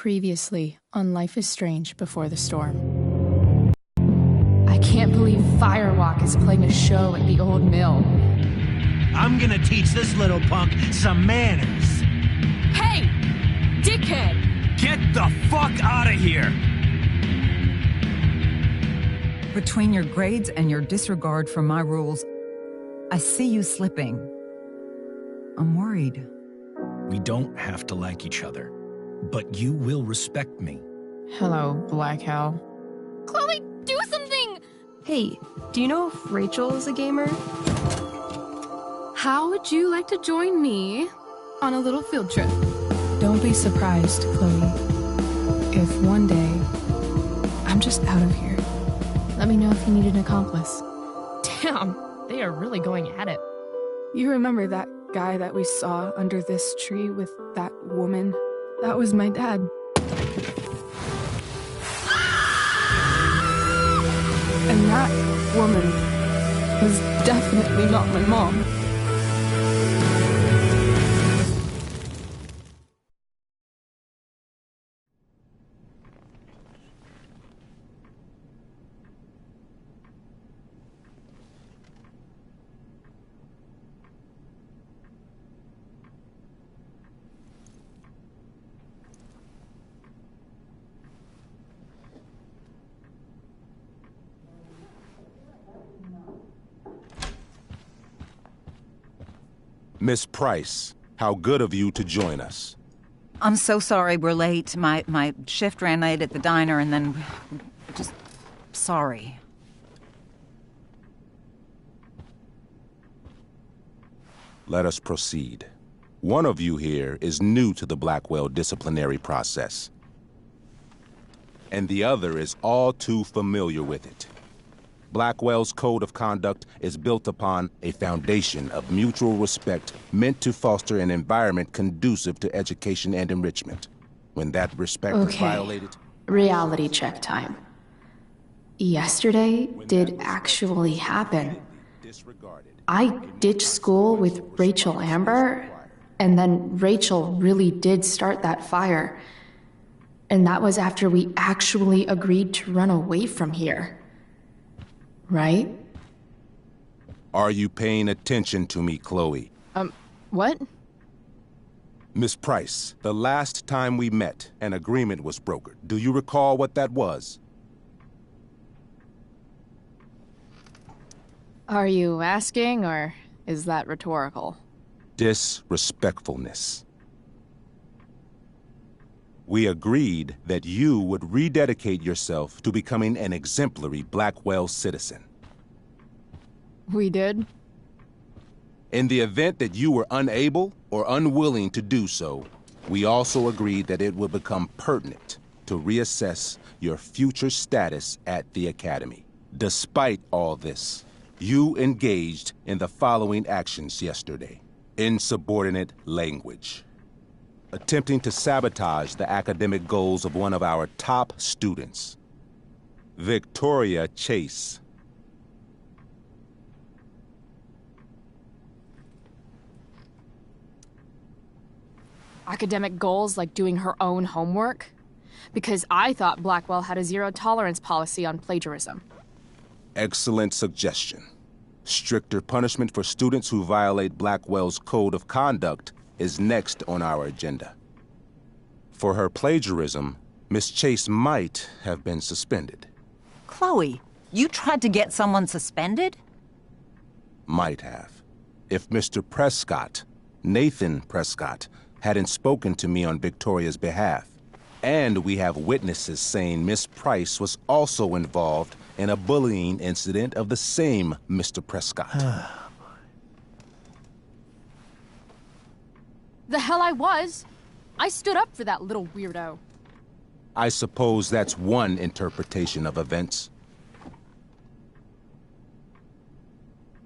Previously on Life is Strange Before the Storm. I can't believe Firewalk is playing a show at the old mill. I'm gonna teach this little punk some manners. Hey! Dickhead! Get the fuck out of here! Between your grades and your disregard for my rules, I see you slipping. I'm worried. We don't have to like each other, but you will respect me. Hello, Black Hell. Chloe, do something! Hey, do you know if Rachel is a gamer? How would you like to join me on a little field trip? Don't be surprised, Chloe, if one day I'm just out of here. Let me know if you need an accomplice. Damn, they are really going at it. You remember that guy that we saw under this tree with that woman? That was my dad. And that woman was definitely not my mom. Miss Price, how good of you to join us. I'm so sorry we're late. My shift ran late at the diner and then... just... sorry. Let us proceed. One of you here is new to the Blackwell disciplinary process, and the other is all too familiar with it. Blackwell's code of conduct is built upon a foundation of mutual respect meant to foster an environment conducive to education and enrichment. When that respect is violated... Reality check time. Yesterday did actually happen. I ditched school with Rachel Amber, and then Rachel really did start that fire. And that was after we actually agreed to run away from here. Right? Are you paying attention to me, Chloe? What? Miss Price, the last time we met, an agreement was brokered. Do you recall what that was? Are you asking, or is that rhetorical? Disrespectfulness. We agreed that you would rededicate yourself to becoming an exemplary Blackwell citizen. We did? In the event that you were unable or unwilling to do so, we also agreed that it would become pertinent to reassess your future status at the Academy. Despite all this, you engaged in the following actions yesterday. Insubordinate language. Attempting to sabotage the academic goals of one of our top students, Victoria Chase. Academic goals like doing her own homework? Because I thought Blackwell had a zero-tolerance policy on plagiarism. Excellent suggestion. Stricter punishment for students who violate Blackwell's code of conduct is next on our agenda. For her plagiarism, Miss Chase might have been suspended. Chloe, you tried to get someone suspended? Might have. If Mr. Prescott, Nathan Prescott, hadn't spoken to me on Victoria's behalf. And we have witnesses saying Miss Price was also involved in a bullying incident of the same Mr. Prescott. The hell I was! I stood up for that little weirdo. I suppose that's one interpretation of events.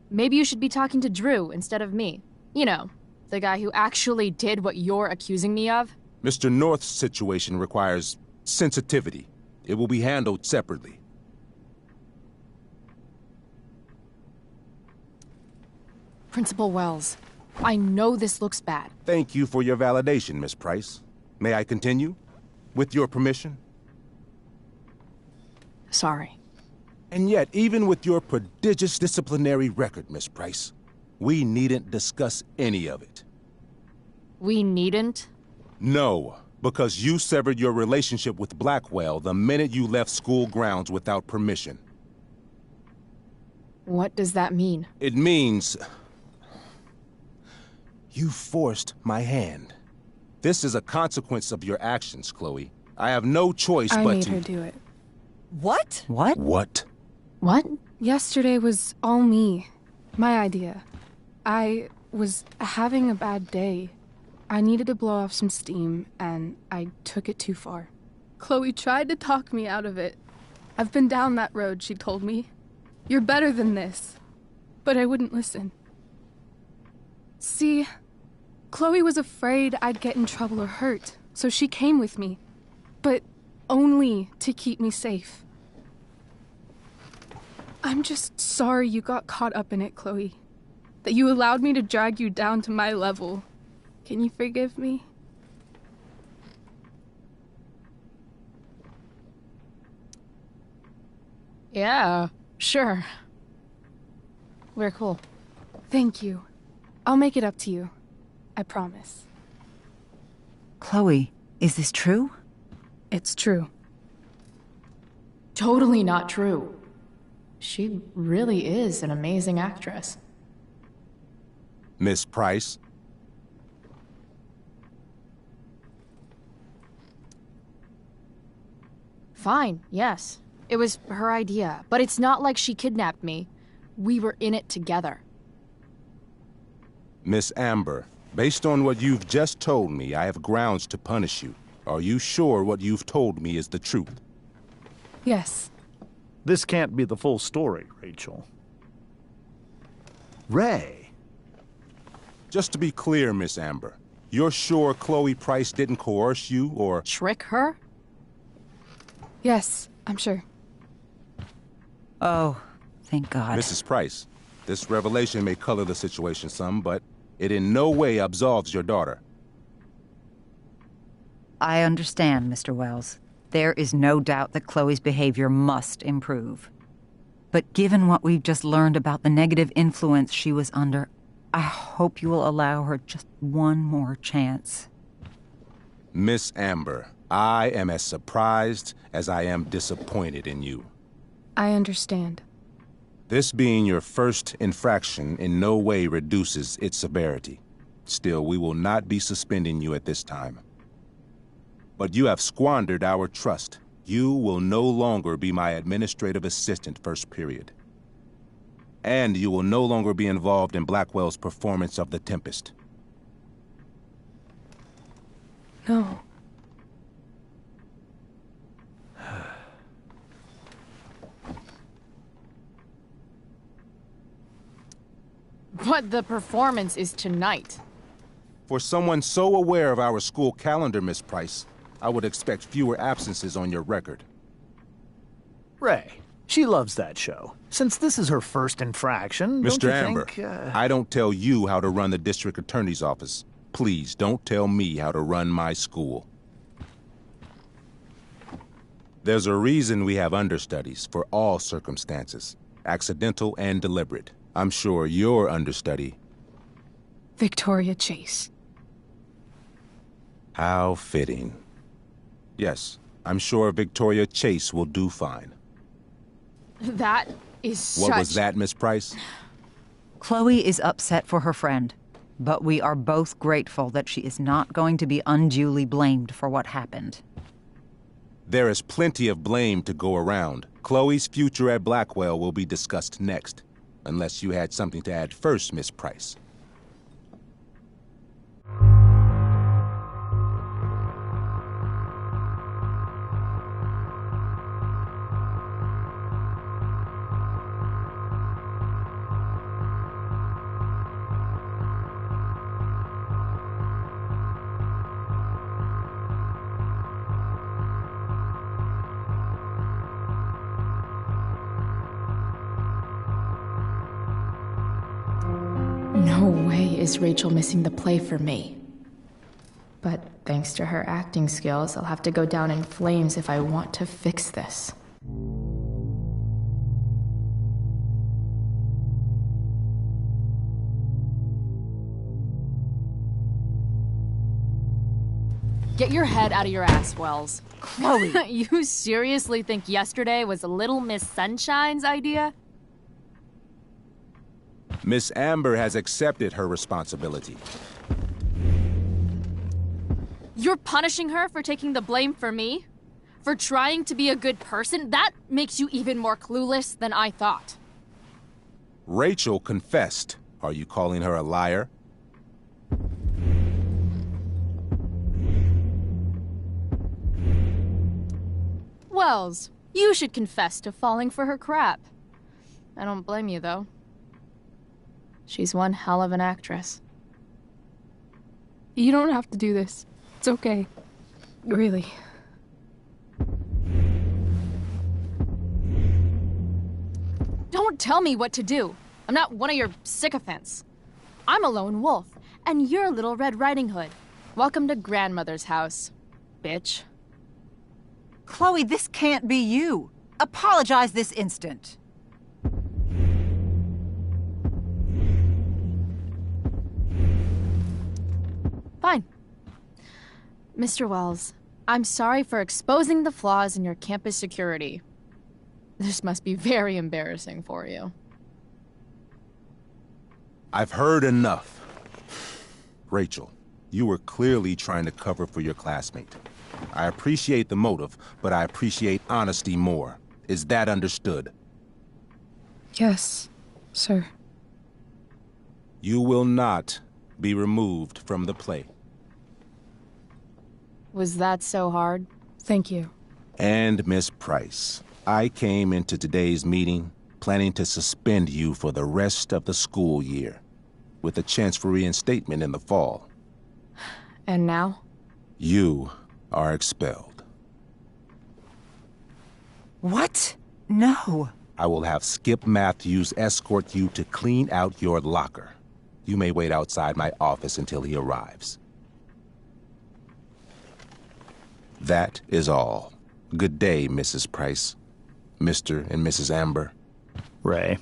Maybe you should be talking to Drew instead of me. You know, the guy who actually did what you're accusing me of. Mr. North's situation requires sensitivity. It will be handled separately. Principal Wells, I know this looks bad. Thank you for your validation, Miss Price. May I continue? with your permission. Sorry. And yet, even with your prodigious disciplinary record, Miss Price, we needn't discuss any of it. We needn't? No, because you severed your relationship with Blackwell the minute you left school grounds without permission. What does that mean? It means you forced my hand. This is a consequence of your actions, Chloe. I have no choice I but made to... her do it. What? What? What? What? Yesterday was all me. My idea. I was having a bad day. I needed to blow off some steam, and I took it too far. Chloe tried to talk me out of it. I've been down that road, she told me. You're better than this. But I wouldn't listen. See, Chloe was afraid I'd get in trouble or hurt, so she came with me. But only to keep me safe. I'm just sorry you got caught up in it, Chloe. That you allowed me to drag you down to my level. Can you forgive me? Yeah, sure. We're cool. Thank you. I'll make it up to you. I promise. Chloe, is this true? It's true. Totally not true. She really is an amazing actress. Miss Price? Fine, yes. It was her idea, but it's not like she kidnapped me. We were in it together. Miss Amber, based on what you've just told me, I have grounds to punish you. Are you sure what you've told me is the truth? Yes. This can't be the full story, Rachel. Ray. Just to be clear, Miss Amber, you're sure Chloe Price didn't coerce you or... Trick her? Yes, I'm sure. Oh, thank God. Mrs. Price, this revelation may color the situation some, but it in no way absolves your daughter. I understand, Mr. Wells. There is no doubt that Chloe's behavior must improve. But given what we've just learned about the negative influence she was under, I hope you will allow her just one more chance. Miss Amber, I am as surprised as I am disappointed in you. I understand. This being your first infraction in no way reduces its severity. Still, we will not be suspending you at this time. But you have squandered our trust. You will no longer be my administrative assistant first period. And you will no longer be involved in Blackwell's performance of The Tempest. No. But the performance is tonight. For someone so aware of our school calendar, Miss Price, I would expect fewer absences on your record. Ray. She loves that show. Since this is her first infraction, don't Mr. you Amber, think, I don't tell you how to run the district attorney's office. Please don't tell me how to run my school. There's a reason we have understudies for all circumstances, accidental and deliberate. I'm sure your understudy... Victoria Chase. How fitting. Yes, I'm sure Victoria Chase will do fine. That is such... What was that, Miss Price? Chloe is upset for her friend, but we are both grateful that she is not going to be unduly blamed for what happened. There is plenty of blame to go around. Chloe's future at Blackwell will be discussed next. Unless you had something to add first, Miss Price. No way is Rachel missing the play for me. But thanks to her acting skills, I'll have to go down in flames if I want to fix this. Get your head out of your ass, Wells. Chloe! You seriously think yesterday was Little Miss Sunshine's idea? Miss Amber has accepted her responsibility. You're punishing her for taking the blame for me? For trying to be a good person? That makes you even more clueless than I thought. Rachel confessed. Are you calling her a liar? Wells, you should confess to falling for her crap. I don't blame you, though. She's one hell of an actress. You don't have to do this. It's okay. Really. Don't tell me what to do. I'm not one of your sycophants. I'm a lone wolf, and you're Little Red Riding Hood. Welcome to grandmother's house, bitch. Chloe, this can't be you. Apologize this instant. Fine. Mr. Wells, I'm sorry for exposing the flaws in your campus security. This must be very embarrassing for you. I've heard enough. Rachel, you were clearly trying to cover for your classmate. I appreciate the motive, but I appreciate honesty more. Is that understood? Yes, sir. You will not be removed from the play. Was that so hard? Thank you. And Miss Price, I came into today's meeting planning to suspend you for the rest of the school year, with a chance for reinstatement in the fall. And now? You are expelled. What? No. I will have Skip Matthews escort you to clean out your locker. You may wait outside my office until he arrives. That is all. Good day, Mrs. Price. Mr. and Mrs. Amber. Ray.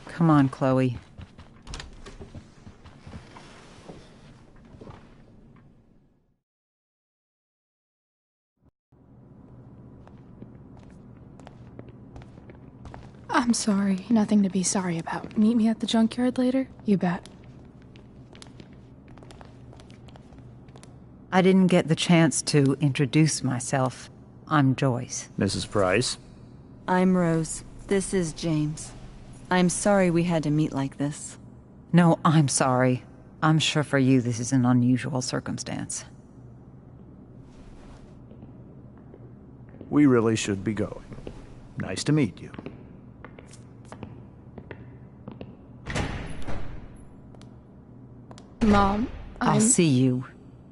Come on, Chloe. I'm sorry. Nothing to be sorry about. Meet me at the junkyard later? You bet. I didn't get the chance to introduce myself. I'm Joyce. Mrs. Price. I'm Rose. This is James. I'm sorry we had to meet like this. No, I'm sorry. I'm sure for you this is an unusual circumstance. We really should be going. Nice to meet you. Mom, I'll see you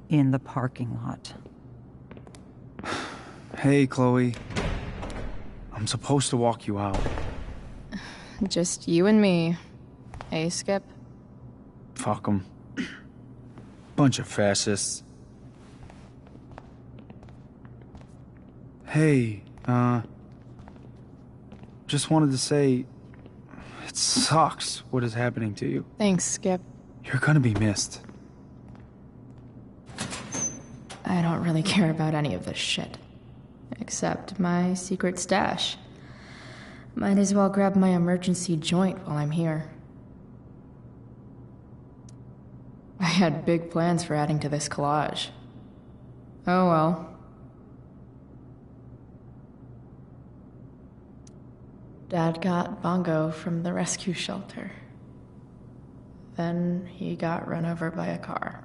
in the parking lot. Hey, Chloe. I'm supposed to walk you out. Just you and me. Hey, Skip? Fuck 'em. Bunch of fascists. Hey, just wanted to say, it sucks what is happening to you. Thanks, Skip. You're gonna be missed. I don't really care about any of this shit. Except my secret stash. Might as well grab my emergency joint while I'm here. I had big plans for adding to this collage. Oh well. Dad got Bongo from the rescue shelter. Then he got run over by a car.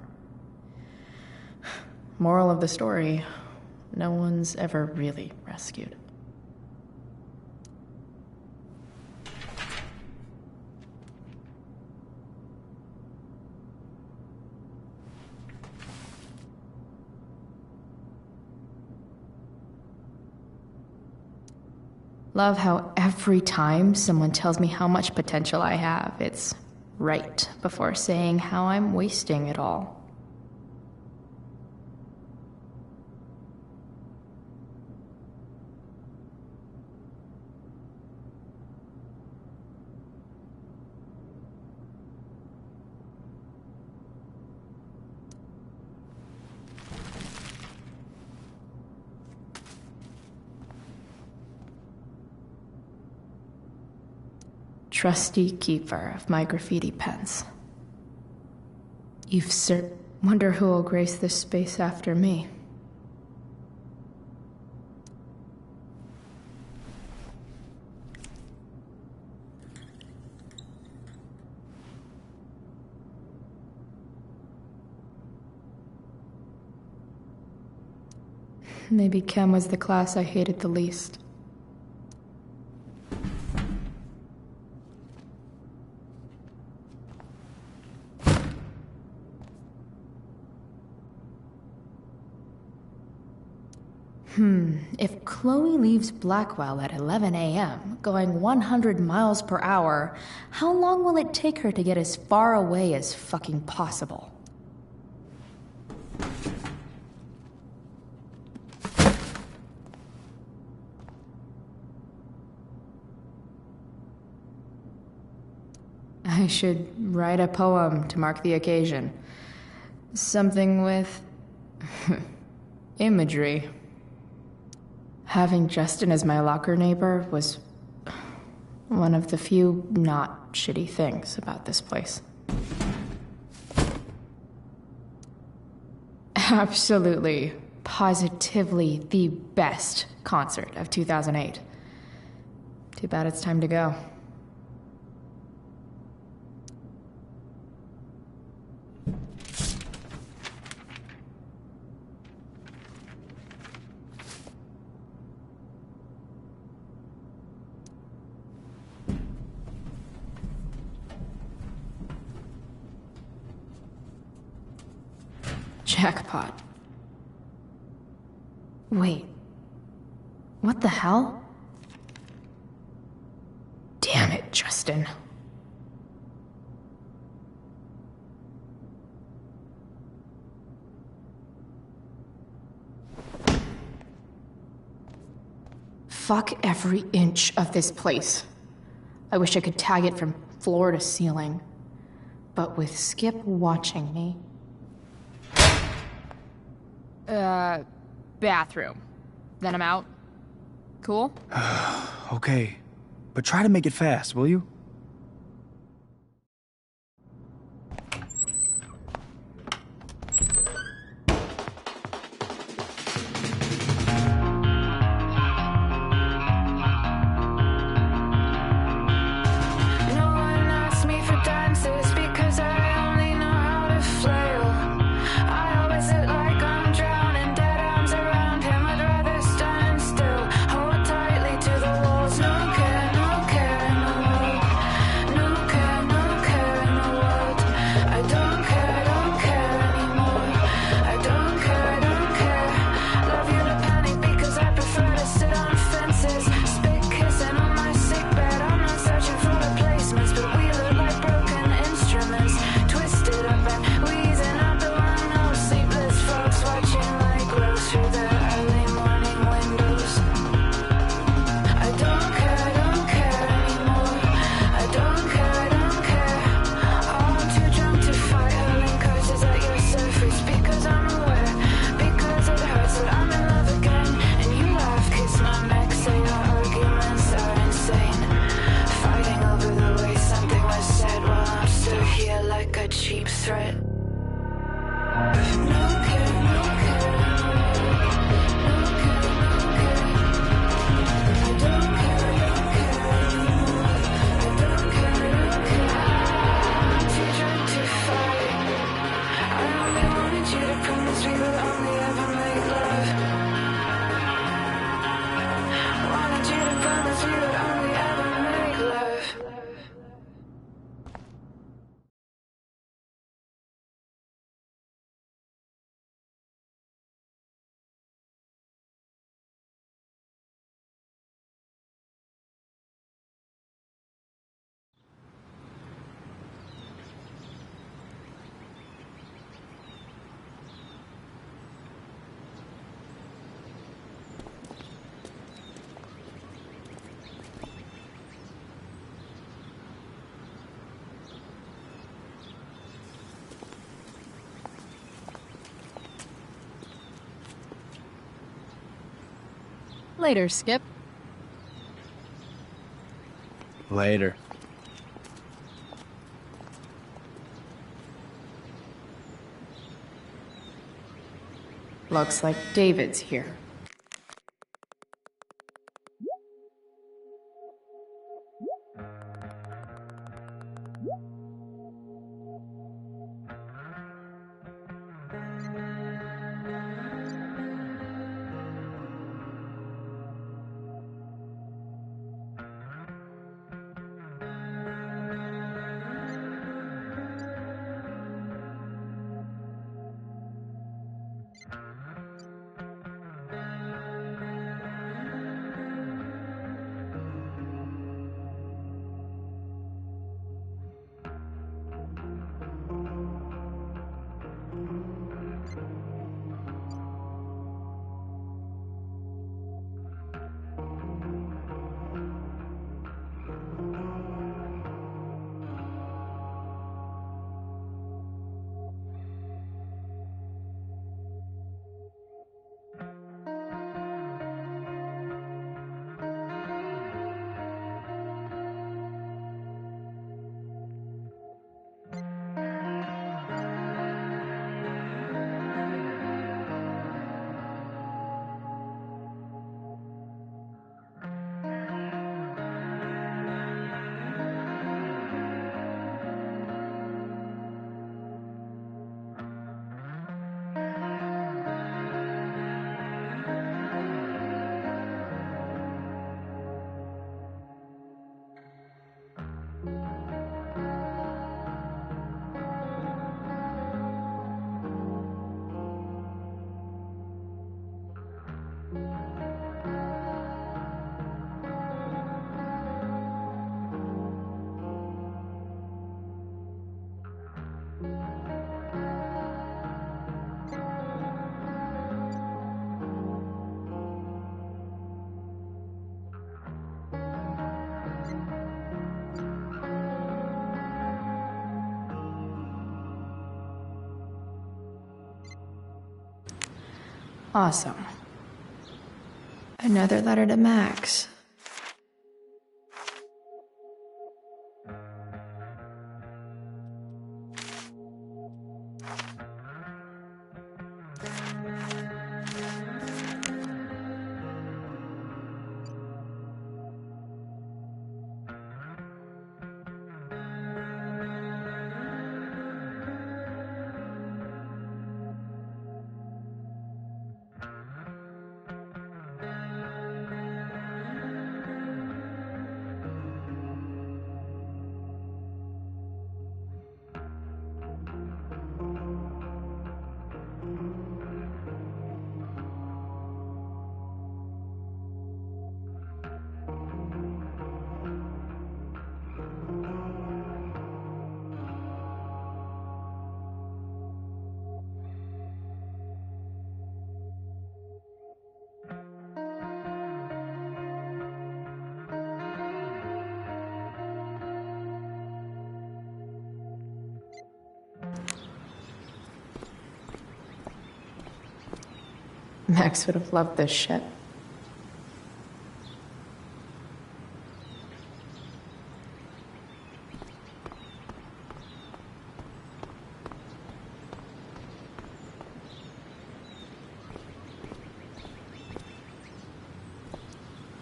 Moral of the story, no one's ever really rescued. Love how every time someone tells me how much potential I have, it's right before saying how I'm wasting it all. trusty keeper of my graffiti pens. Wonder who will grace this space after me. Maybe chem was the class I hated the least. If Chloe leaves Blackwell at 11 a.m., going 100 miles per hour, how long will it take her to get as far away as fucking possible? I should write a poem to mark the occasion. Something with imagery. Having Justin as my locker neighbor was one of the few not shitty things about this place. Absolutely, positively the best concert of 2008. Too bad it's time to go. Jackpot. Wait. What the hell? Damn it, Justin. Fuck every inch of this place. I wish I could tag it from floor to ceiling. But with Skip watching me... bathroom. Then I'm out. Cool? Okay, but try to make it fast, will you? Later, Skip. Later. Looks like David's here. Awesome. Another letter to Max. Max would have loved this shit.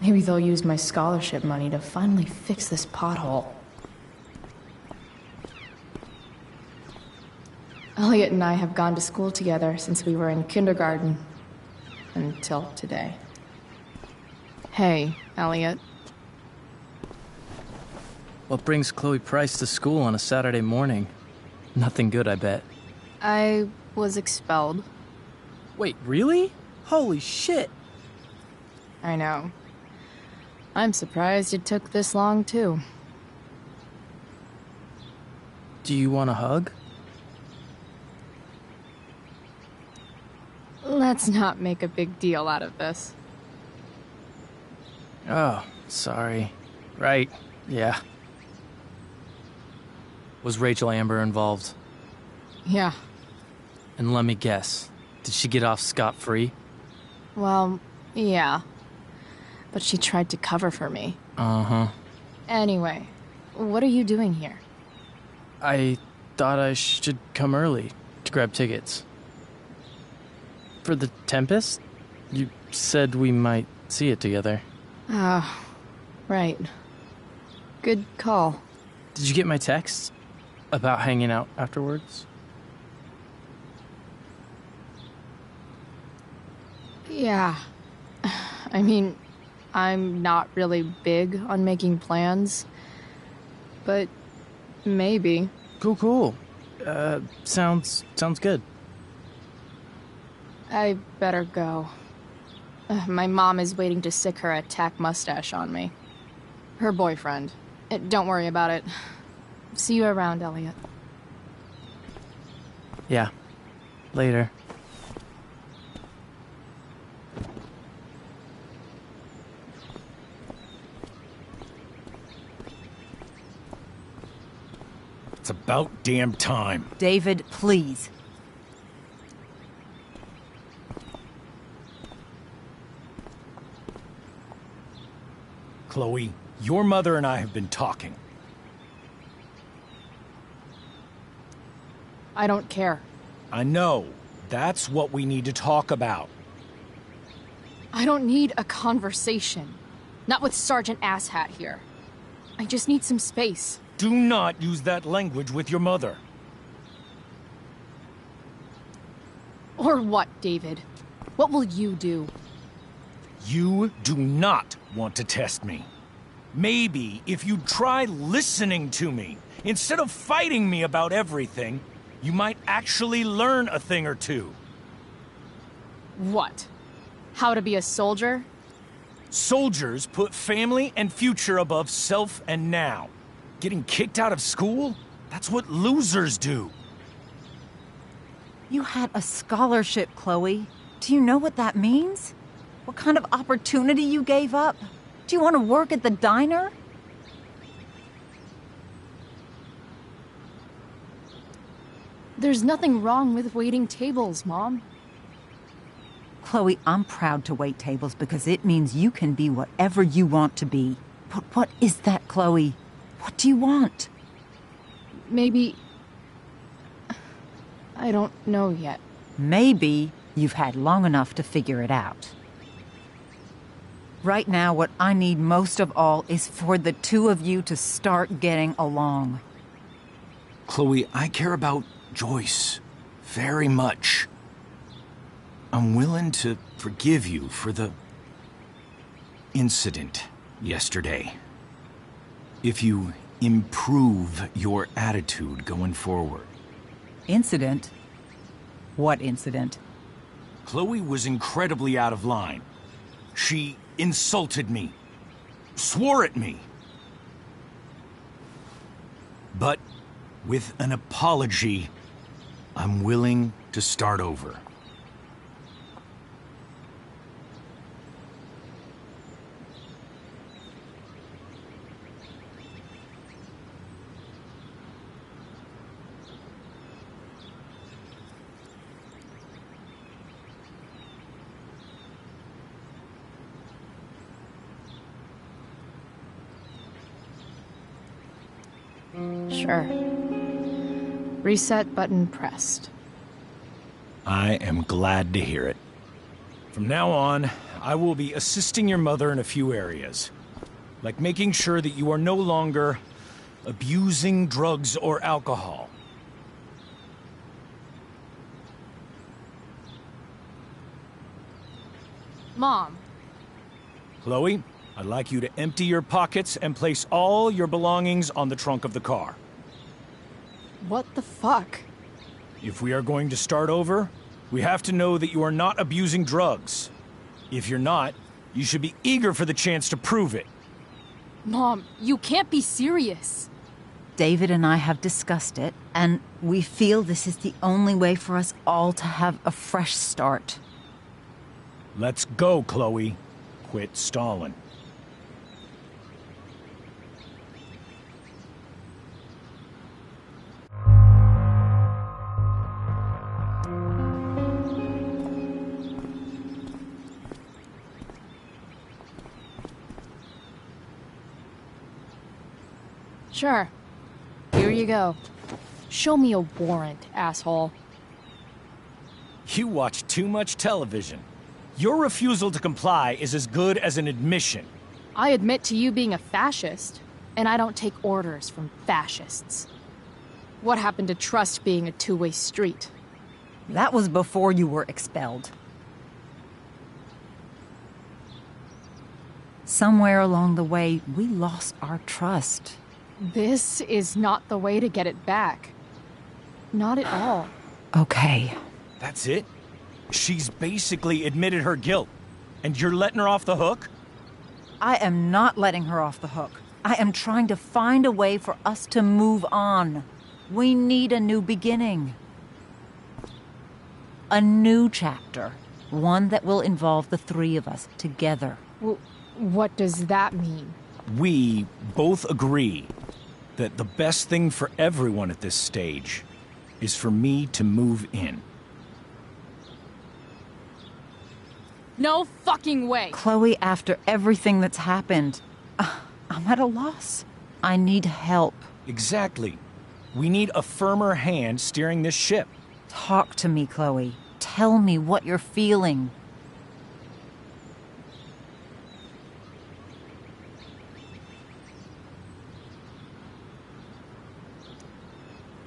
Maybe they'll use my scholarship money to finally fix this pothole. Elliot and I have gone to school together since we were in kindergarten. Until today. Hey, Elliot. What brings Chloe Price to school on a Saturday morning? Nothing good, I bet. I was expelled. Wait, really? Holy shit! I know. I'm surprised it took this long, too. Do you want a hug? Let's not make a big deal out of this. Oh, sorry. Right, yeah. Was Rachel Amber involved? Yeah. And let me guess, did she get off scot-free? Well, yeah. But she tried to cover for me. Uh-huh. Anyway, what are you doing here? I thought I should come early to grab tickets. For the Tempest? You said we might see it together. Ah, right. Good call. Did you get my text about hanging out afterwards? Yeah. I mean, I'm not really big on making plans, but maybe. Cool. Sounds good. I better go. My mom is waiting to sick her attack mustache on me. Her boyfriend. Don't worry about it. See you around, Elliot. Yeah. Later. It's about damn time. David, please. Chloe, your mother and I have been talking. I don't care. I know. That's what we need to talk about. I don't need a conversation. Not with Sergeant Asshat here. I just need some space. Do not use that language with your mother. Or what, David? What will you do? You do not want to test me. Maybe if you'd try listening to me, instead of fighting me about everything, you might actually learn a thing or two. What? How to be a soldier? Soldiers put family and future above self and now. Getting kicked out of school? That's what losers do. You had a scholarship, Chloe. Do you know what that means? What kind of opportunity you gave up? Do you want to work at the diner? There's nothing wrong with waiting tables, Mom. Chloe, I'm proud to wait tables because it means you can be whatever you want to be. But what is that, Chloe? What do you want? Maybe... I don't know yet. Maybe you've had long enough to figure it out. Right now, what I need most of all is for the two of you to start getting along. Chloe, I care about Joyce very much. I'm willing to forgive you for the incident yesterday. If you improve your attitude going forward. Incident? What incident? Chloe was incredibly out of line. She insulted me, swore at me. But with an apology, I'm willing to start over. Sure. Reset button pressed. I am glad to hear it. From now on, I will be assisting your mother in a few areas. Like making sure that you are no longer abusing drugs or alcohol. Mom. Chloe, I'd like you to empty your pockets and place all your belongings on the trunk of the car. What the fuck? If we are going to start over, we have to know that you are not abusing drugs. If you're not, you should be eager for the chance to prove it. Mom, you can't be serious. David and I have discussed it, and we feel this is the only way for us all to have a fresh start. Let's go, Chloe. Quit stalling. Sure. Here you go. Show me a warrant, asshole. You watch too much television. Your refusal to comply is as good as an admission. I admit to you being a fascist, and I don't take orders from fascists. What happened to trust being a two-way street? That was before you were expelled. Somewhere along the way, we lost our trust. This is not the way to get it back. Not at all. Okay. That's it? She's basically admitted her guilt, and you're letting her off the hook? I am not letting her off the hook. I am trying to find a way for us to move on. We need a new beginning. A new chapter. One that will involve the three of us together. What does that mean? We both agree that the best thing for everyone at this stage is for me to move in. No fucking way! Chloe, after everything that's happened, I'm at a loss. I need help. Exactly. We need a firmer hand steering this ship. Talk to me, Chloe. Tell me what you're feeling.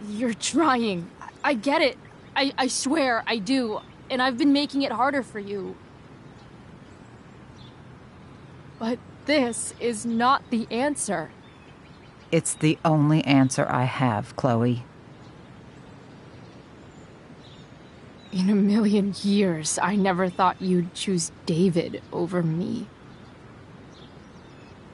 You're trying. I get it. I swear, I do. And I've been making it harder for you. But this is not the answer. It's the only answer I have, Chloe. In a million years, I never thought you'd choose David over me.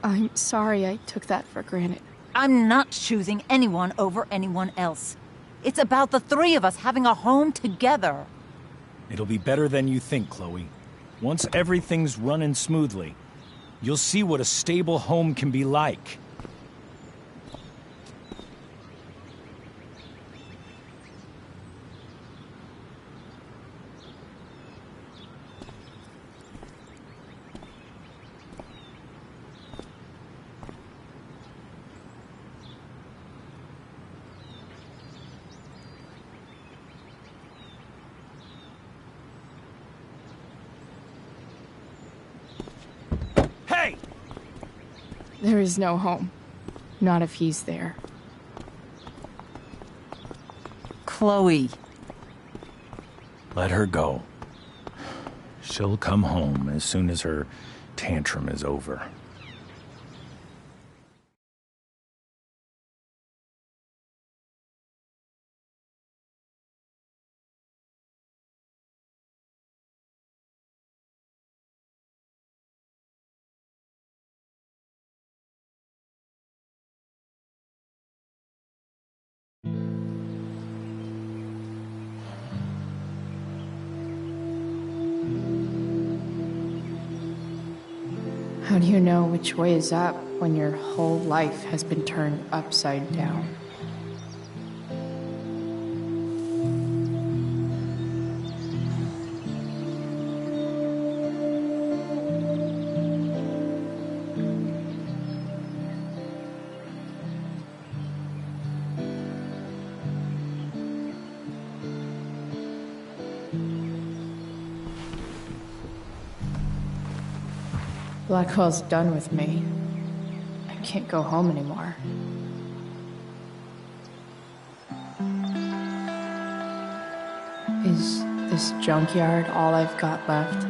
I'm sorry I took that for granted. I'm not choosing anyone over anyone else. It's about the three of us having a home together. It'll be better than you think, Chloe. Once everything's running smoothly, you'll see what a stable home can be like. There is no home. Not if he's there. Chloe. Let her go. She'll come home as soon as her tantrum is over. How do you know which way is up when your whole life has been turned upside down? Blackwell's done with me. I can't go home anymore. Is this junkyard all I've got left?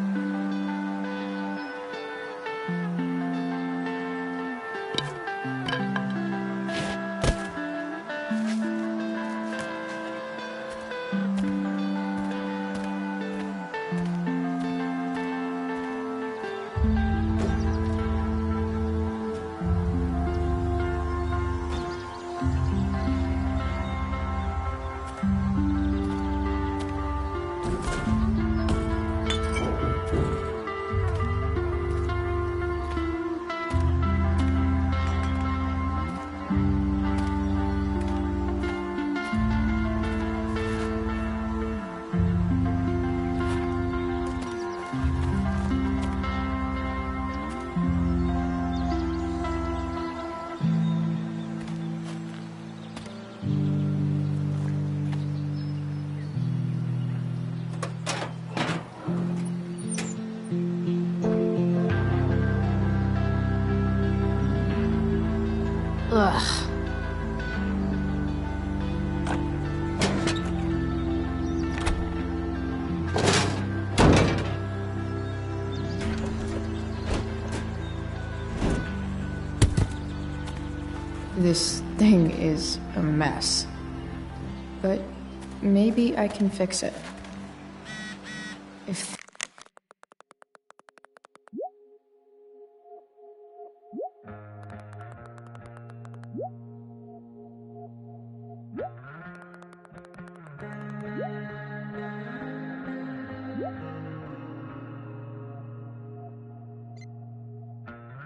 This thing is a mess. But maybe I can fix it. If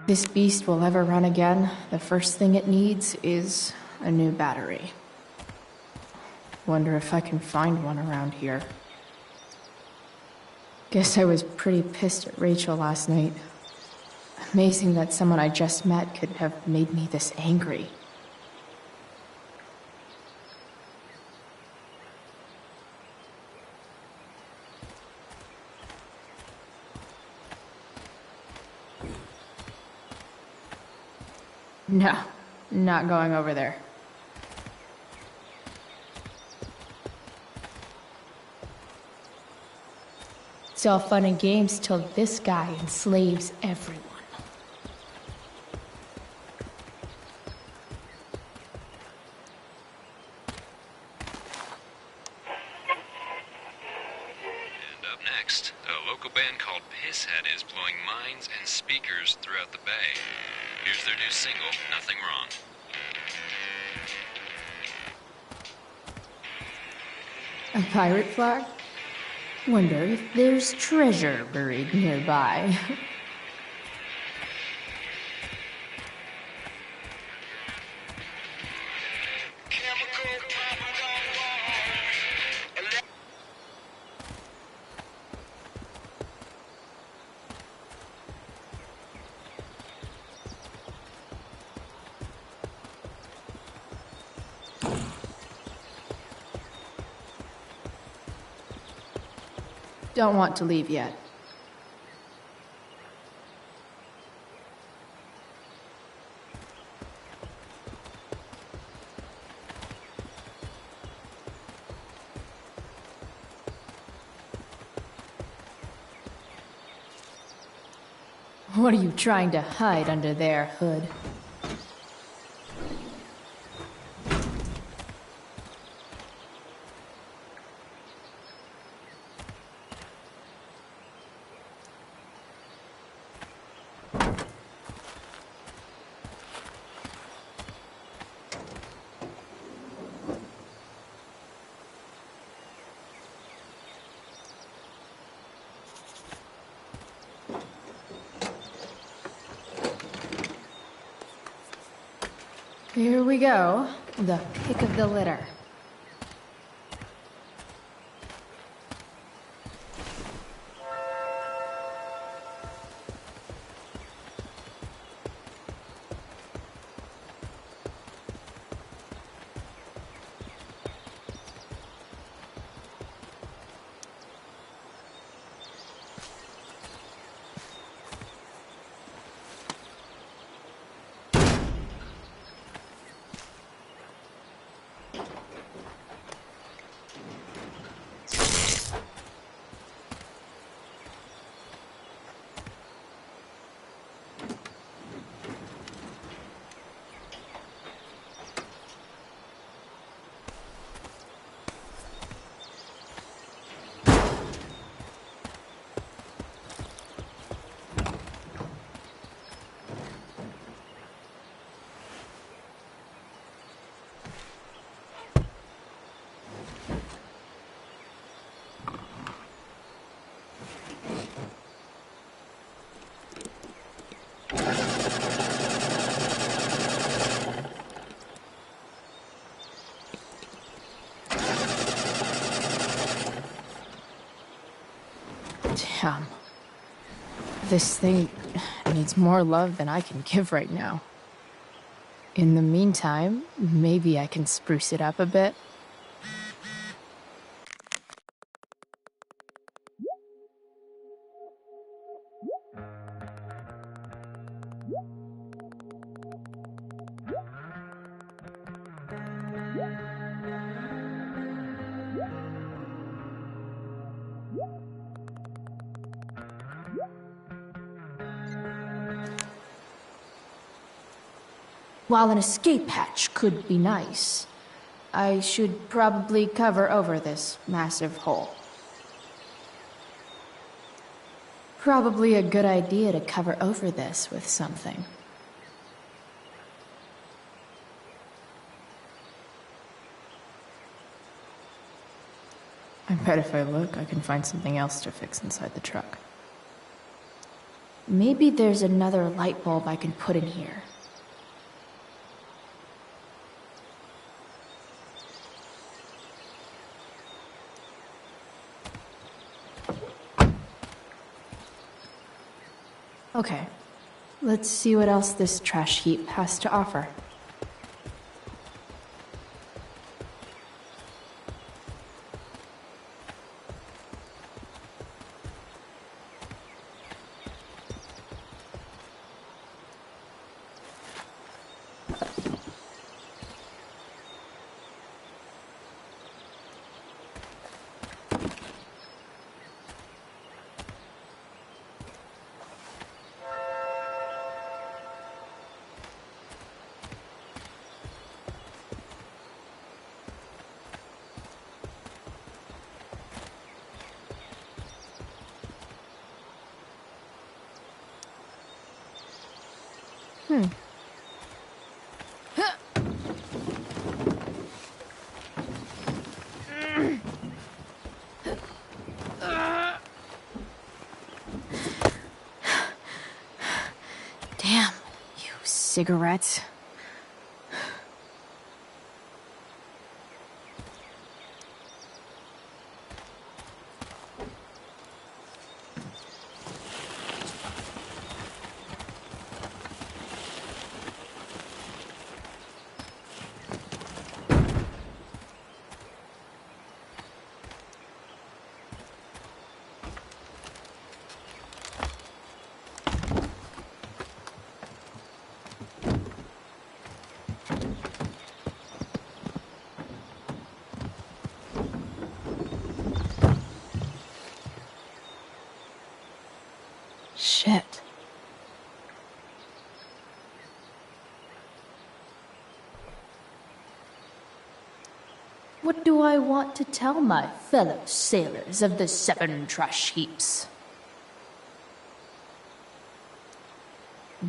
this beast will ever run again, the first thing it needs is a new battery. Wonder if I can find one around here. Guess I was pretty pissed at Rachel last night. Amazing that someone I just met could have made me this angry. No, not going over there. It's all fun and games till this guy enslaves everyone. And up next, a local band called Pisshead is blowing minds and speakers throughout the Bay. Here's their new single, Nothing Wrong. A pirate flag? Wonder if there's treasure buried nearby. Don't want to leave yet. What are you trying to hide under there, Hood? Here we go, the pick of the litter. Damn. This thing needs more love than I can give right now. In the meantime, maybe I can spruce it up a bit. While an escape hatch could be nice, I should probably cover over this massive hole. Probably a good idea to cover over this with something. I bet if I look, I can find something else to fix inside the truck. Maybe there's another light bulb I can put in here. Okay, let's see what else this trash heap has to offer. Damn, you cigarettes. Shit. What do I want to tell my fellow sailors of the 7 trash heaps?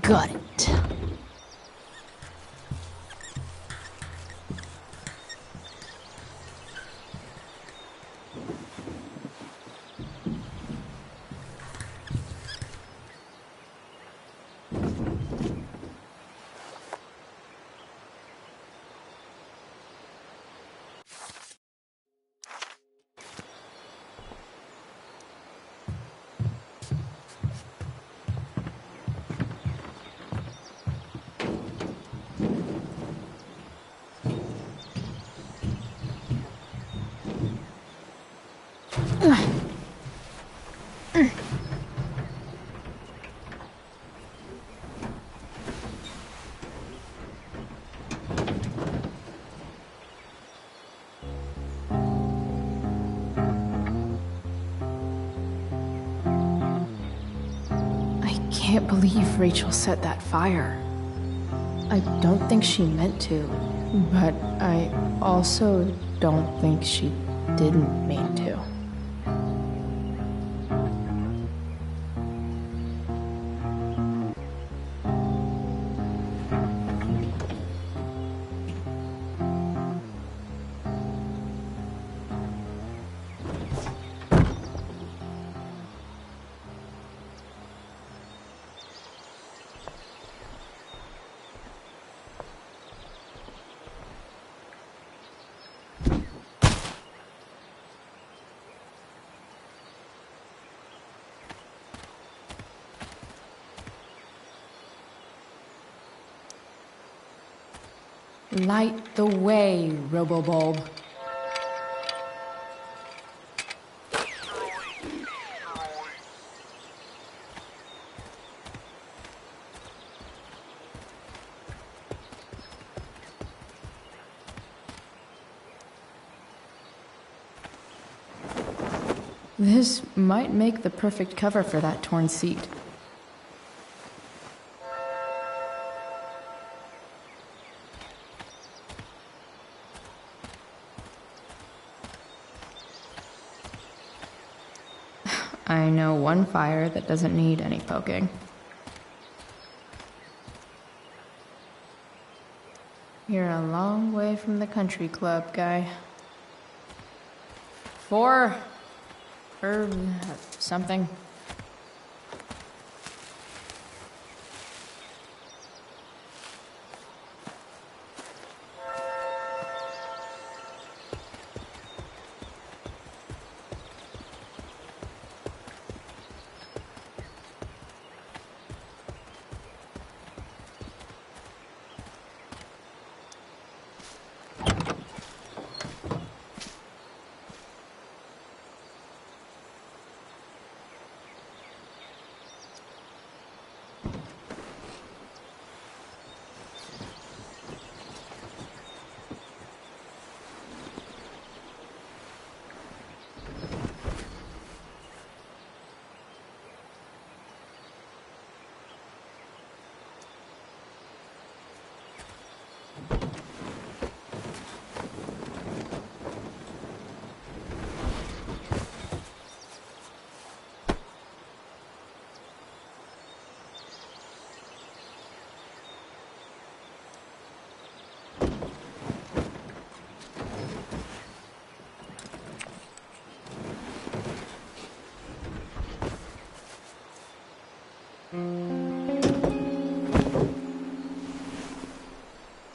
Got it. I can't believe Rachel set that fire. I don't think she meant to, but I also don't think she didn't mean to. Light the way, Robobulb. This might make the perfect cover for that torn seat. I know one fire that doesn't need any poking. You're a long way from the country club, guy. 4 or something.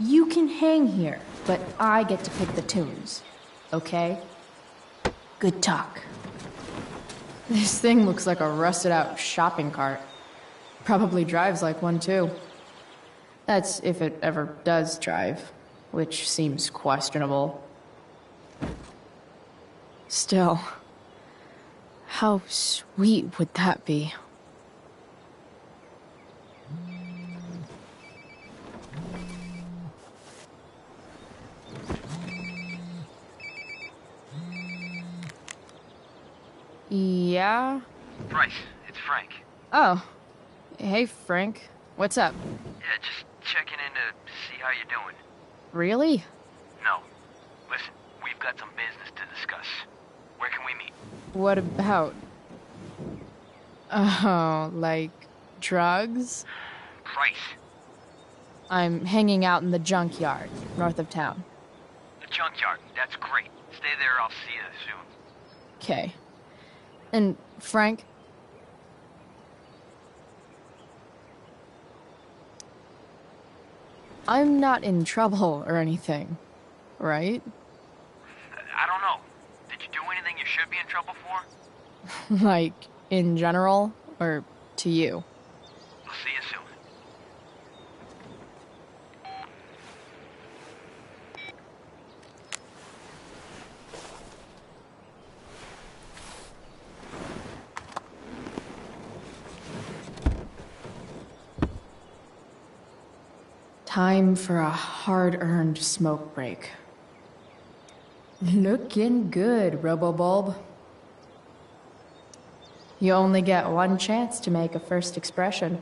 You can hang here, but I get to pick the tunes. Okay? Good talk. This thing looks like a rusted out shopping cart. Probably drives like one too. That's if it ever does drive, which seems questionable. Still, how sweet would that be? Yeah? Bryce, it's Frank. Oh. Hey, Frank. What's up? Yeah, just checking in to see how you're doing. Really? No. Listen, we've got some business to discuss. Where can we meet? What about? Oh, like drugs? Bryce. I'm hanging out in the junkyard, north of town. The junkyard, that's great. Stay there, I'll see you soon. Okay. And, Frank? I'm not in trouble or anything, right? I don't know. Did you do anything you should be in trouble for? Like, in general, or to you? I'll see you soon. Time for a hard-earned smoke break. Looking good, Robobulb. You only get one chance to make a first expression.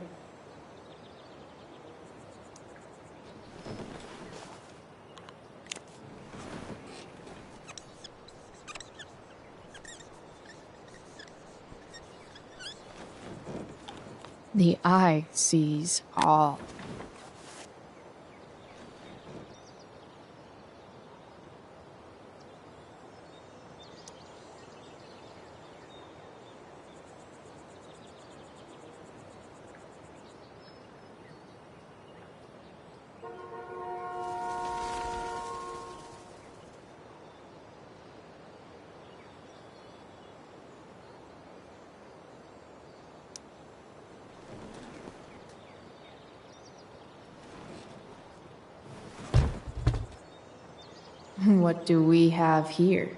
The eye sees all. What do we have here?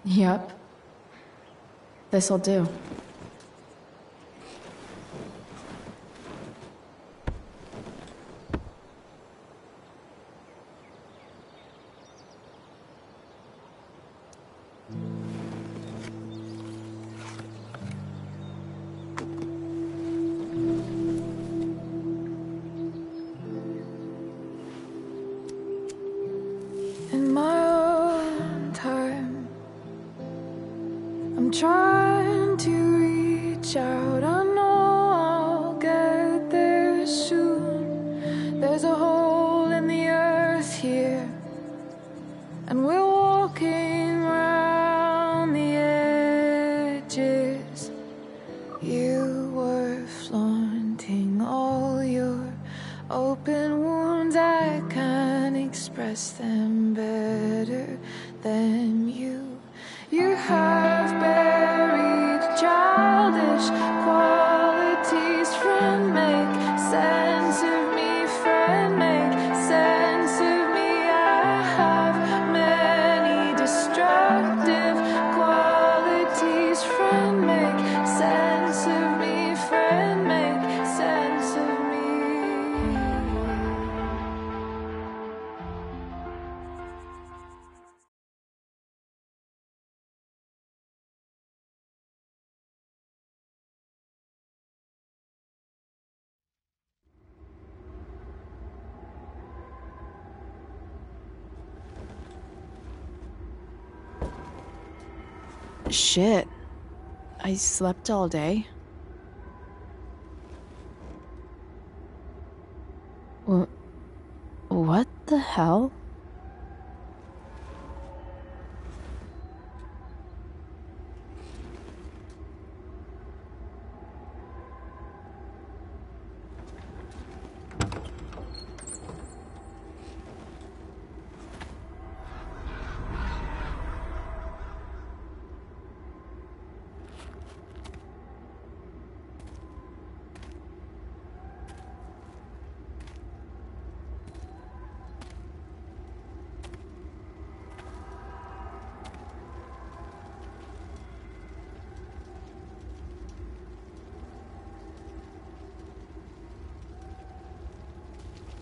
Yep. This'll do. Open wounds, I can't express them better than you. You have buried childish qualities. Friend, make sense of me. Friend, make sense of me. I have many destructive qualities. Friend, make sense of me. Friend, make sense of me. Shit. I slept all day. What the hell?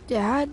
Dad?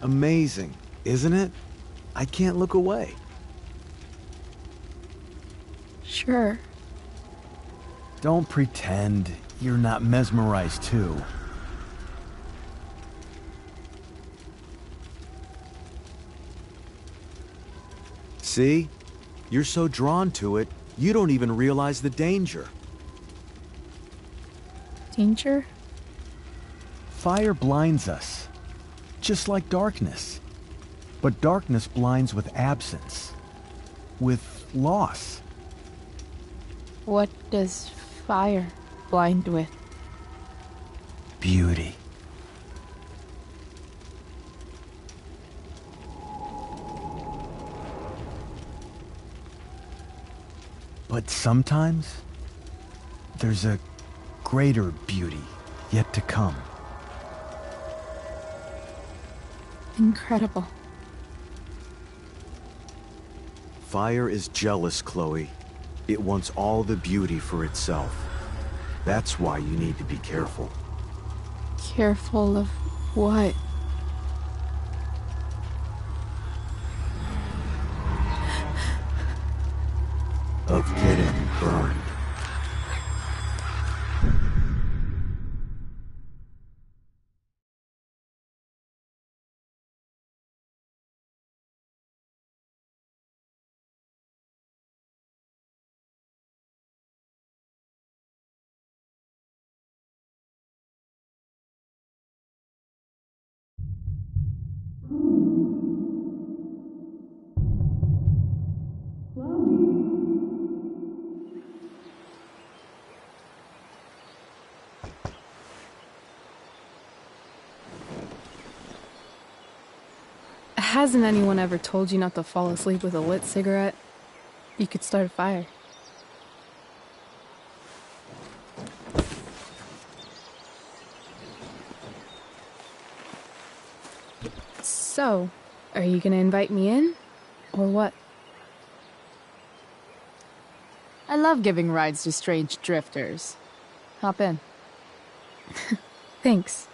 Amazing, isn't it? I can't look away. Sure. Don't pretend you're not mesmerized too. See? You're so drawn to it, you don't even realize the danger. Danger? Fire blinds us, just like darkness. But darkness blinds with absence, with loss. What does fire blind with? Beauty. But sometimes, there's a greater beauty yet to come. Incredible. Fire is jealous, Chloe. It wants all the beauty for itself. That's why you need to be careful. Careful of what? Of getting burned. Hasn't anyone ever told you not to fall asleep with a lit cigarette? You could start a fire. So, are you gonna invite me in? Or what? I love giving rides to strange drifters. Hop in. Thanks.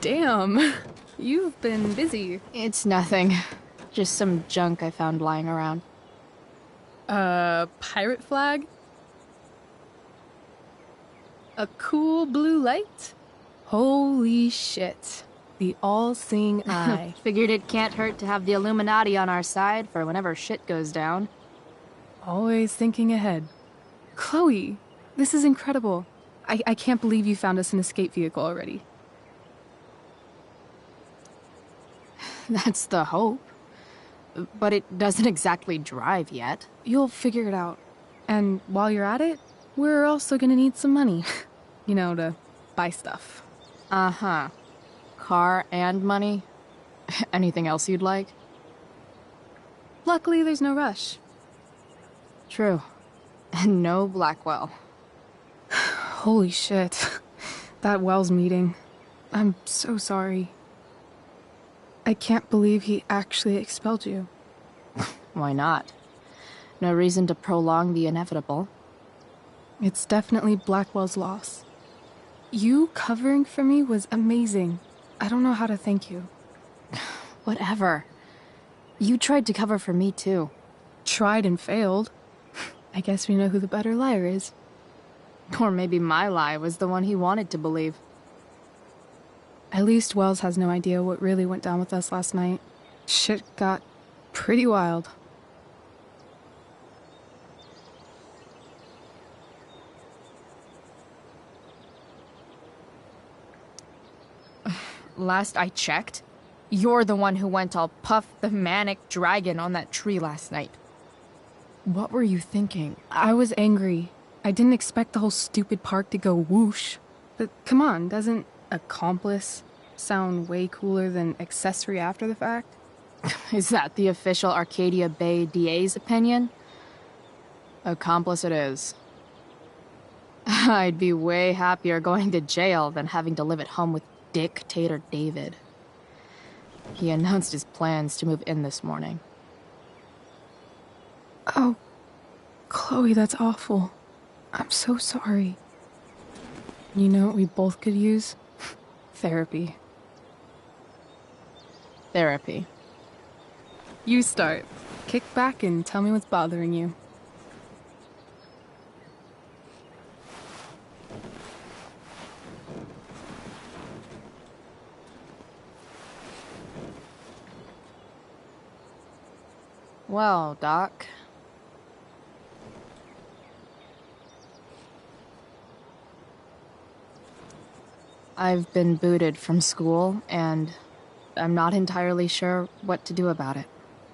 Damn, you've been busy. It's nothing. Just some junk I found lying around. Pirate flag? A cool blue light? Holy shit. The all-seeing eye. Figured it can't hurt to have the Illuminati on our side for whenever shit goes down. Always thinking ahead. Chloe, this is incredible. I can't believe you found us an escape vehicle already. That's the hope. But it doesn't exactly drive yet. You'll figure it out. And while you're at it, we're also gonna need some money. You know, to buy stuff. Uh-huh. Car and money? Anything else you'd like? Luckily, there's no rush. True. And no Blackwell. Holy shit. That Wells meeting. I'm so sorry. I can't believe he actually expelled you. Why not? No reason to prolong the inevitable. It's definitely Blackwell's loss. You covering for me was amazing. I don't know how to thank you. Whatever. You tried to cover for me, too. Tried and failed. I guess we know who the better liar is. Or maybe my lie was the one he wanted to believe. At least Wells has no idea what really went down with us last night. Shit got pretty wild. Last I checked, you're the one who went all Puff the Manic Dragon on that tree last night. What were you thinking? I was angry. I didn't expect the whole stupid park to go whoosh. But come on, doesn't accomplice sound way cooler than accessory after the fact? Is that the official Arcadia Bay DA's opinion? Accomplice it is. I'd be way happier going to jail than having to live at home with Dictator David. He announced his plans to move in this morning. Oh, Chloe, that's awful. I'm so sorry. You know what we both could use? Therapy. Therapy. You start. Kick back and tell me what's bothering you. Well, Doc. I've been booted from school, and I'm not entirely sure what to do about it.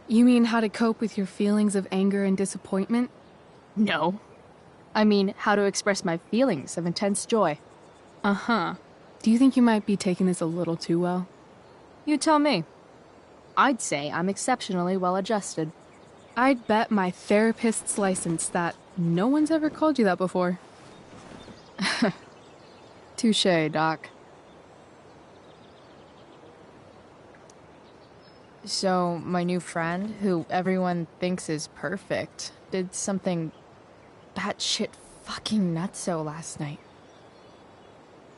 You mean how to cope with your feelings of anger and disappointment? No. I mean how to express my feelings of intense joy. Uh-huh. Do you think you might be taking this a little too well? You tell me. I'd say I'm exceptionally well adjusted. I'd bet my therapist's license that no one's ever called you that before. Touché, Doc. So, my new friend, who everyone thinks is perfect, did something batshit fucking nutso last night.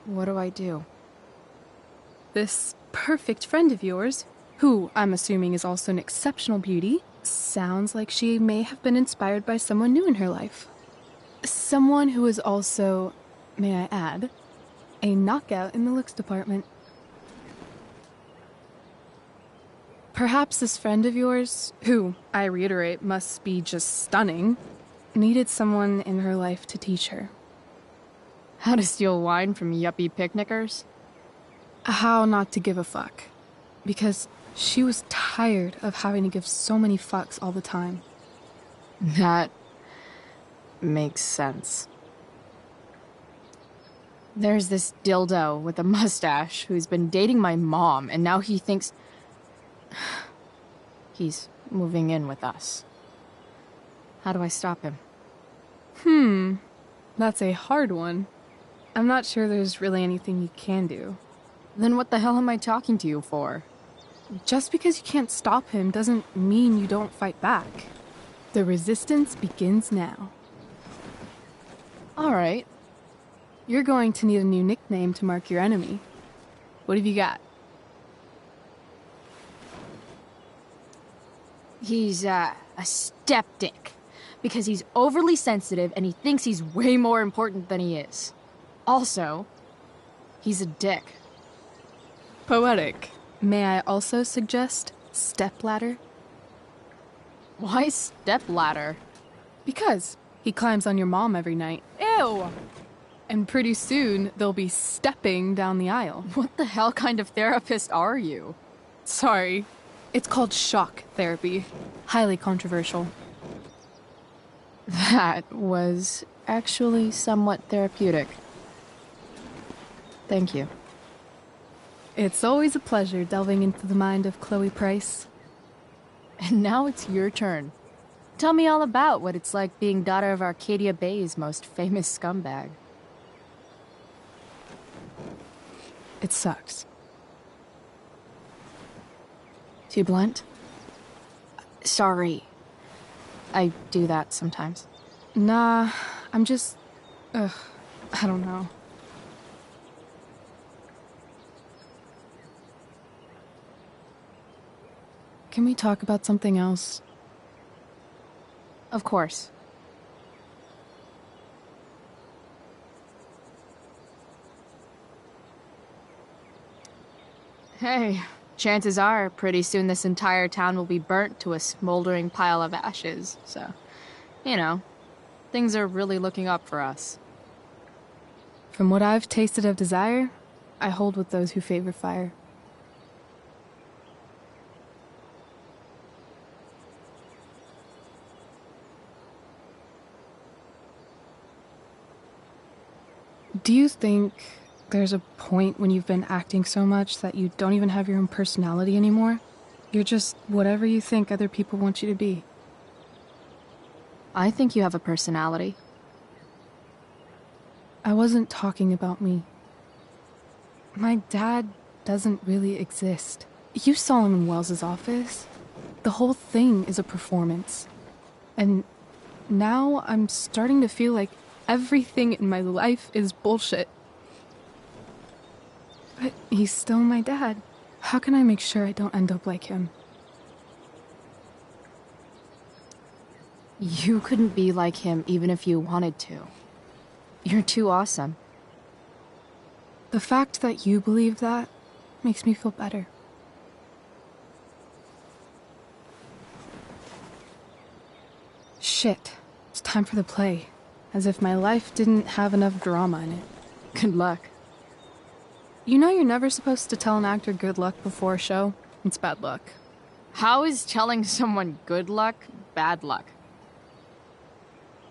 What do I do? This perfect friend of yours, who I'm assuming is also an exceptional beauty, sounds like she may have been inspired by someone new in her life. Someone who is also, may I add, a knockout in the looks department. Perhaps this friend of yours, who, I reiterate, must be just stunning, needed someone in her life to teach her. How to steal wine from yuppie picnickers? How not to give a fuck. Because she was tired of having to give so many fucks all the time. That makes sense. There's this dildo with a mustache who's been dating my mom, and now he thinks he's moving in with us. How do I stop him? That's a hard one. I'm not sure there's really anything you can do. Then what the hell am I talking to you for? Just because you can't stop him doesn't mean you don't fight back. The resistance begins now. All right. You're going to need a new nickname to mark your enemy. What have you got? He's, a skeptic. Because he's overly sensitive and he thinks he's way more important than he is. Also, he's a dick. Poetic. May I also suggest stepladder? Why stepladder? Because he climbs on your mom every night. Ew! And pretty soon, they'll be stepping down the aisle. What the hell kind of therapist are you? Sorry. It's called shock therapy. Highly controversial. That was actually somewhat therapeutic. Thank you. It's always a pleasure delving into the mind of Chloe Price. And now it's your turn. Tell me all about what it's like being daughter of Arcadia Bay's most famous scumbag. It sucks. Too blunt? Sorry. I do that sometimes. Nah, I'm just... I don't know. Can we talk about something else? Of course. Hey, chances are pretty soon this entire town will be burnt to a smoldering pile of ashes, so, you know, things are really looking up for us. From what I've tasted of desire, I hold with those who favor fire. Do you think there's a point when you've been acting so much that you don't even have your own personality anymore? You're just whatever you think other people want you to be. I think you have a personality. I wasn't talking about me. My dad doesn't really exist. You saw him in Wells's office. The whole thing is a performance. And now I'm starting to feel like everything in my life is bullshit. But he's still my dad. How can I make sure I don't end up like him? You couldn't be like him even if you wanted to. You're too awesome. The fact that you believe that makes me feel better. Shit. It's time for the play. As if my life didn't have enough drama in it. Good luck. You know you're never supposed to tell an actor good luck before a show? It's bad luck. How is telling someone good luck bad luck?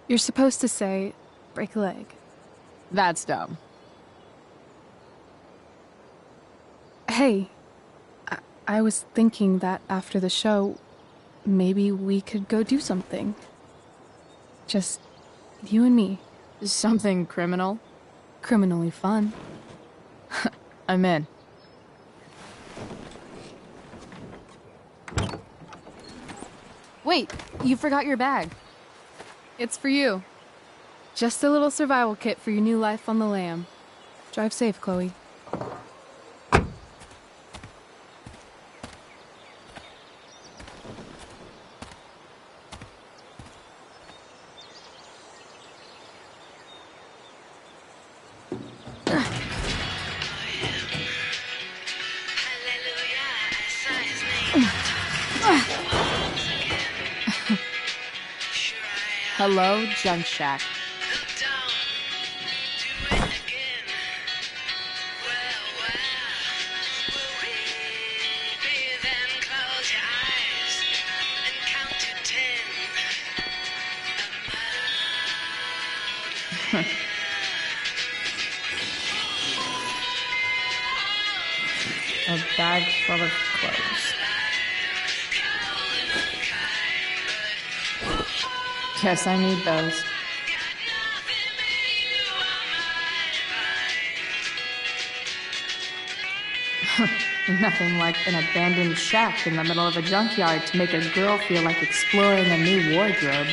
You're supposed to say, break a leg. That's dumb. Hey, I was thinking that after the show, maybe we could go do something. Just you and me. Something criminal? Criminally fun. I'm in. Wait, you forgot your bag. It's for you. Just a little survival kit for your new life on the lam. Drive safe, Chloe. Hello, Junk Shack. A bag full of clothes. Guess I need those. Nothing like an abandoned shack in the middle of a junkyard to make a girl feel like exploring a new wardrobe.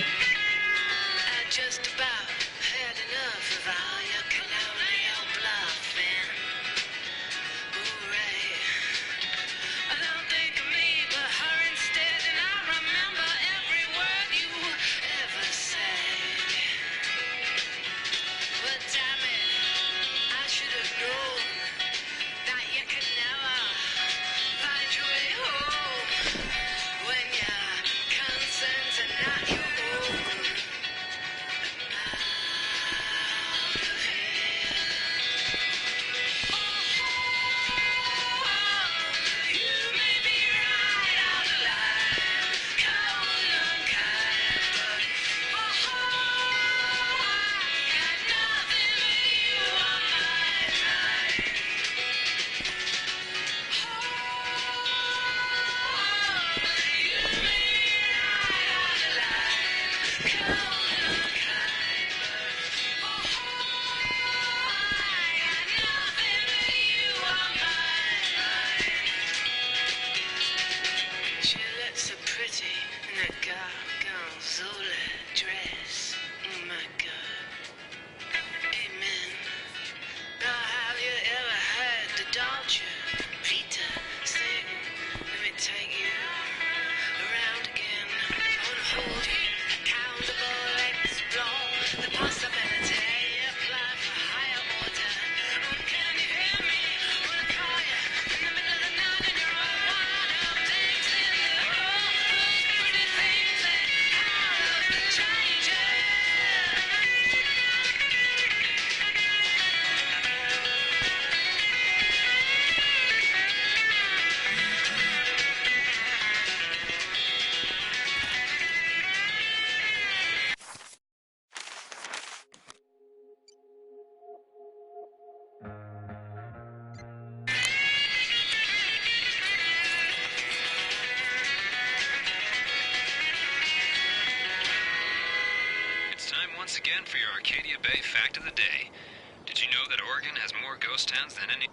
Once again for your Arcadia Bay fact of the day. Did you know that Oregon has more ghost towns than any...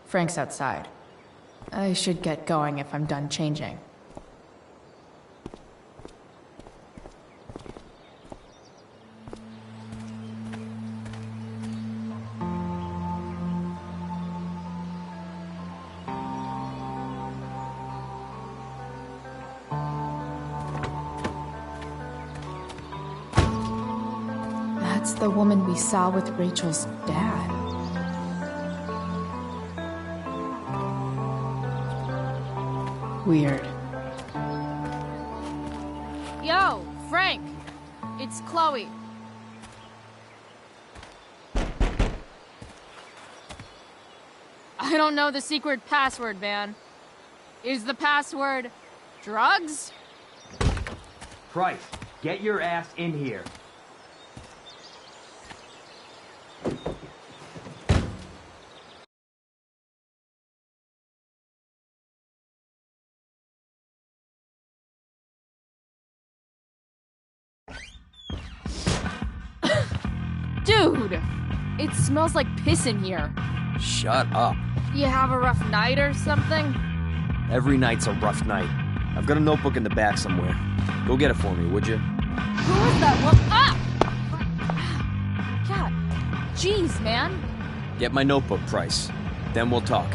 Frank's outside. I should get going if I'm done changing. That's the woman we saw with Rachel's dad. Weird. Yo, Frank! It's Chloe. I don't know the secret password, man. Is the password drugs? Price, get your ass in here. Dude! It smells like piss in here. Shut up. You have a rough night or something? Every night's a rough night. I've got a notebook in the back somewhere. Go get it for me, would you? Who is that one? Ah! God. Jeez, man. Get my notebook, Price. Then we'll talk.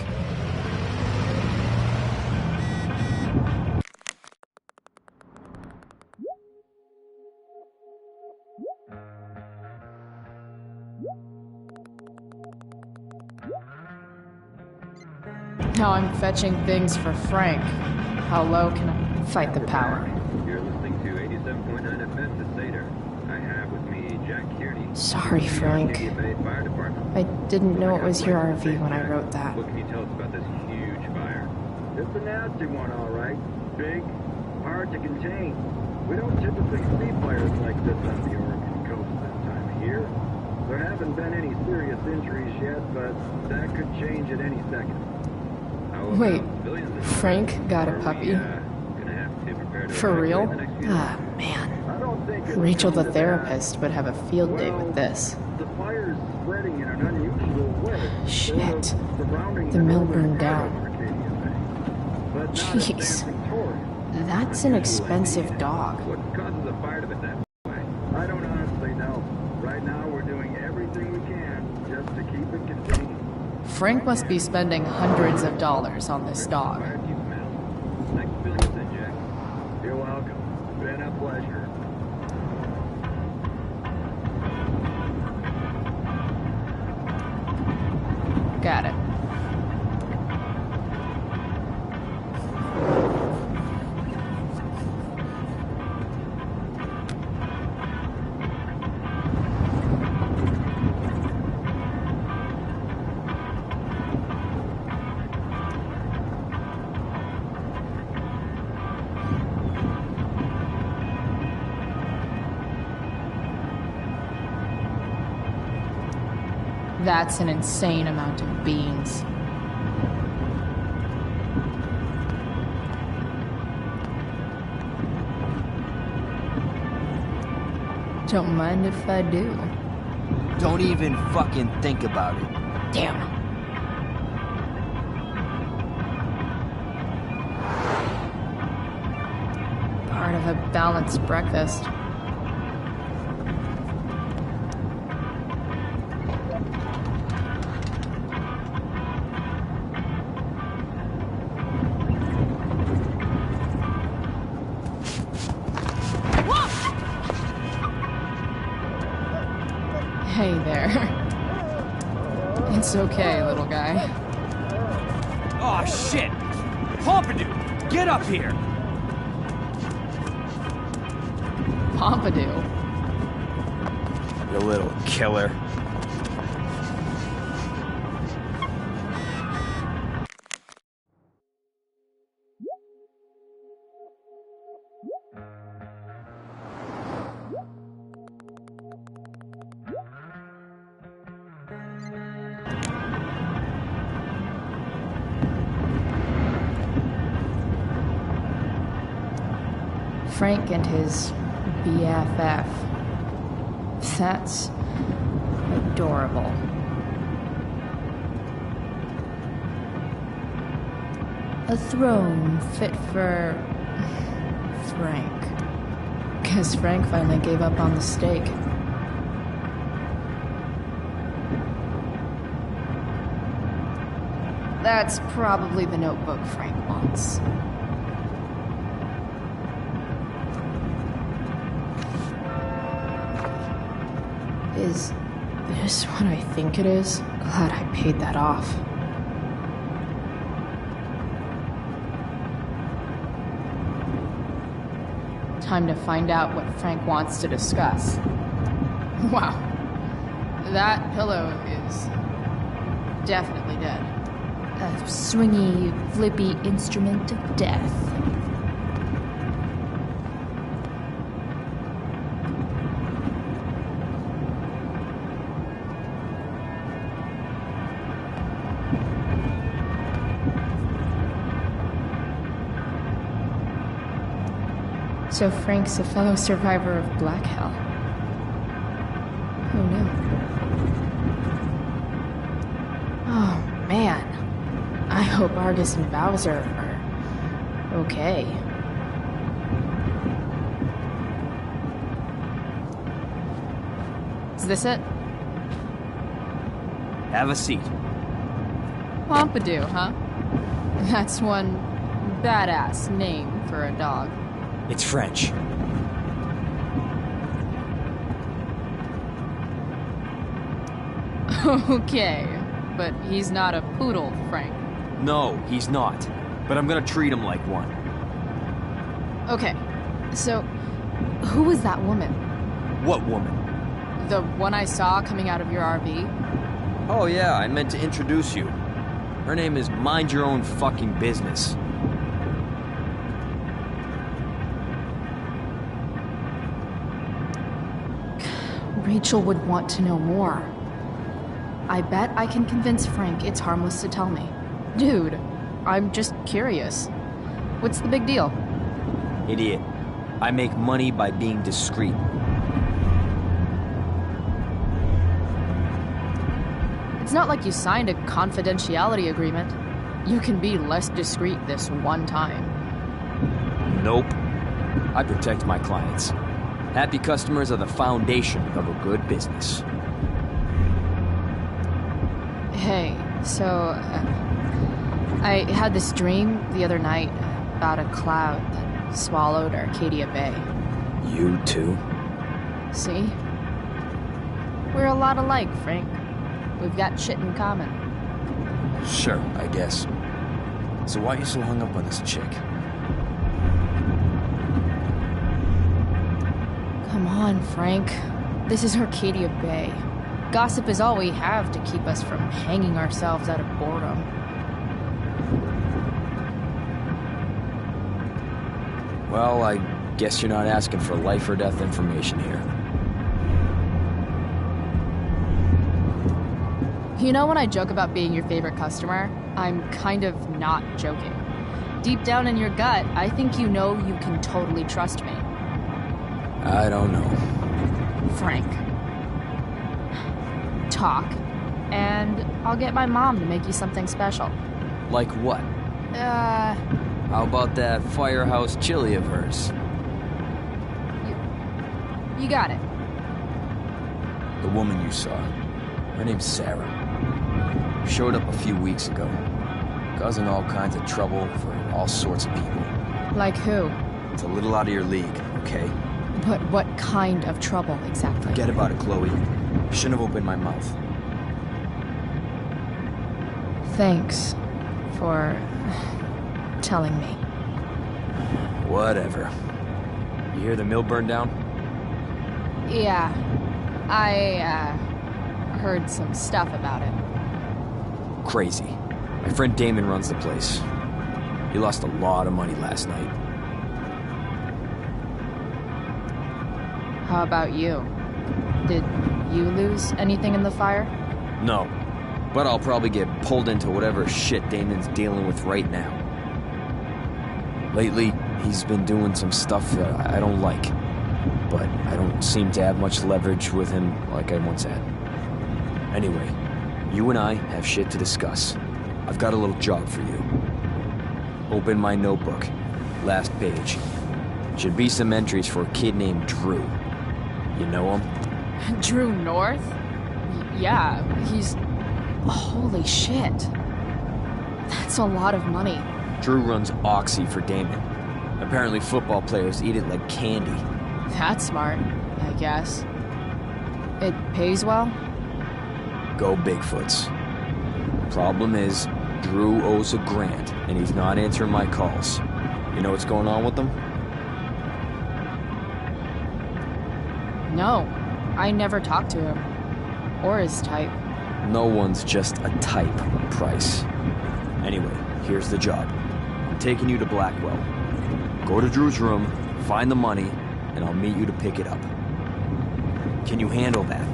Now I'm fetching things for Frank. How low can I fight the power? You're listening to 87.9 FM to Seder. I have with me Jack Kearney. Sorry, Frank. Fire Department. I didn't know it was your RV when I wrote that. What can you tell us about this huge fire? It's a nasty one, all right. Big, hard to contain. We don't typically see fires like this on the Oregon coast this time of year. There haven't been any serious injuries yet, but that could change at any second. Wait, Frank got a puppy? For real? Ah, man. Rachel the therapist would have a field day with this. The fire's spreading in an unusual way. Shit. The mill burned down. Jeez. That's an expensive dog. What causes a fire to be that way? I don't honestly know. Right now we're doing everything we can just to keep it contained. Frank must be spending hundreds of dollars on this dog. Thanks for filling us in, Jack. You're welcome. It's been a pleasure. Got it. That's an insane amount of beans. Don't mind if I do. Don't even fucking think about it. Damn. Part of a balanced breakfast. Hey there. It's okay, little guy. Oh, shit! Pompidou, get up here! Pompidou? You little killer. Frank and his BFF. That's adorable. A throne fit for Frank. Guess Frank finally gave up on the steak. That's probably the notebook Frank wants. Is this what I think it is? Glad I paid that off. Time to find out what Frank wants to discuss. Wow. That pillow is definitely dead. A swingy, flippy instrument of death. So Frank's a fellow survivor of Black Hell. Who knew? Oh, man. I hope Argus and Bowser are okay. Is this it? Have a seat. Pompidou, huh? That's one badass name for a dog. It's French. Okay, but he's not a poodle, Frank. No, he's not. But I'm gonna treat him like one. Okay, so who was that woman? What woman? The one I saw coming out of your RV? Oh yeah, I meant to introduce you. Her name is Mind Your Own Fucking Business. Rachel would want to know more. I bet I can convince Frank it's harmless to tell me. Dude, I'm just curious. What's the big deal? Idiot. I make money by being discreet. It's not like you signed a confidentiality agreement. You can be less discreet this one time. Nope. I protect my clients. Happy customers are the foundation of a good business. Hey, so, I had this dream the other night about a cloud that swallowed Arcadia Bay. You too? See? We're a lot alike, Frank. We've got shit in common. Sure, I guess. So why are you so hung up on this chick? Come on, Frank. This is Arcadia Bay. Gossip is all we have to keep us from hanging ourselves out of boredom. Well, I guess you're not asking for life or death information here. You know when I joke about being your favorite customer, I'm kind of not joking. Deep down in your gut, I think you know you can totally trust me. I don't know. Frank. Talk, and I'll get my mom to make you something special. Like what? How about that firehouse chili of hers? You got it. The woman you saw. Her name's Sarah. Showed up a few weeks ago. Causing all kinds of trouble for all sorts of people. Like who? It's a little out of your league, okay? But what kind of trouble, exactly? Forget about it, Chloe. Shouldn't have opened my mouth. Thanks for telling me. Whatever. You hear the mill burned down? Yeah. I, heard some stuff about it. Crazy. My friend Damon runs the place. He lost a lot of money last night. How about you? Did you lose anything in the fire? No. But I'll probably get pulled into whatever shit Damon's dealing with right now. Lately, he's been doing some stuff that I don't like. But I don't seem to have much leverage with him like I once had. Anyway, you and I have shit to discuss. I've got a little job for you. Open my notebook. Last page. Should be some entries for a kid named Drew. You know him? Drew North? Yeah, he's... Holy shit. That's a lot of money. Drew runs Oxy for Damon. Apparently football players eat it like candy. That's smart, I guess. It pays well? Go Bigfoots. Problem is, Drew owes a grant, and he's not answering my calls. You know what's going on with them? No, I never talked to him. Or his type. No one's just a type, Price. Anyway, here's the job. I'm taking you to Blackwell. Go to Drew's room, find the money, and I'll meet you to pick it up. Can you handle that?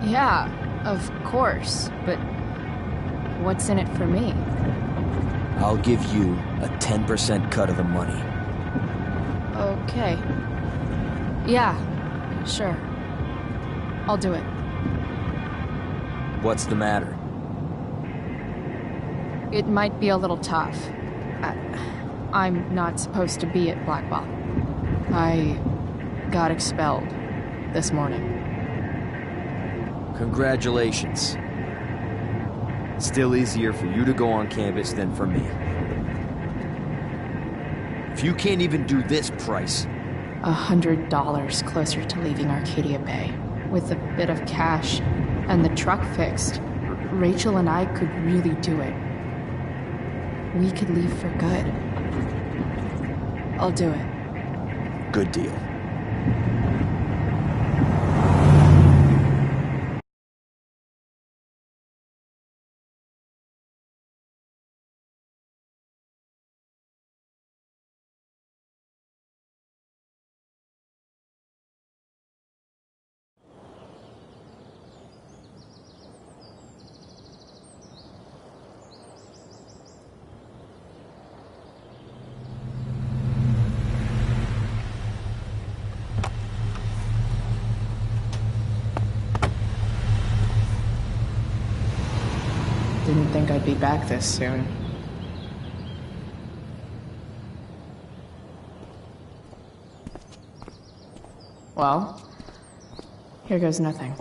Yeah, of course, but what's in it for me? I'll give you a 10% cut of the money. Okay. Yeah, sure. I'll do it. What's the matter? It might be a little tough. I'm not supposed to be at Blackwell. I got expelled this morning. Congratulations. Still easier for you to go on campus than for me. If you can't even do this price... $100 closer to leaving Arcadia Bay. With a bit of cash and the truck fixed, Rachel and I could really do it. We could leave for good. I'll do it. Good deal. Didn't think I'd be back this soon. Well, here goes nothing.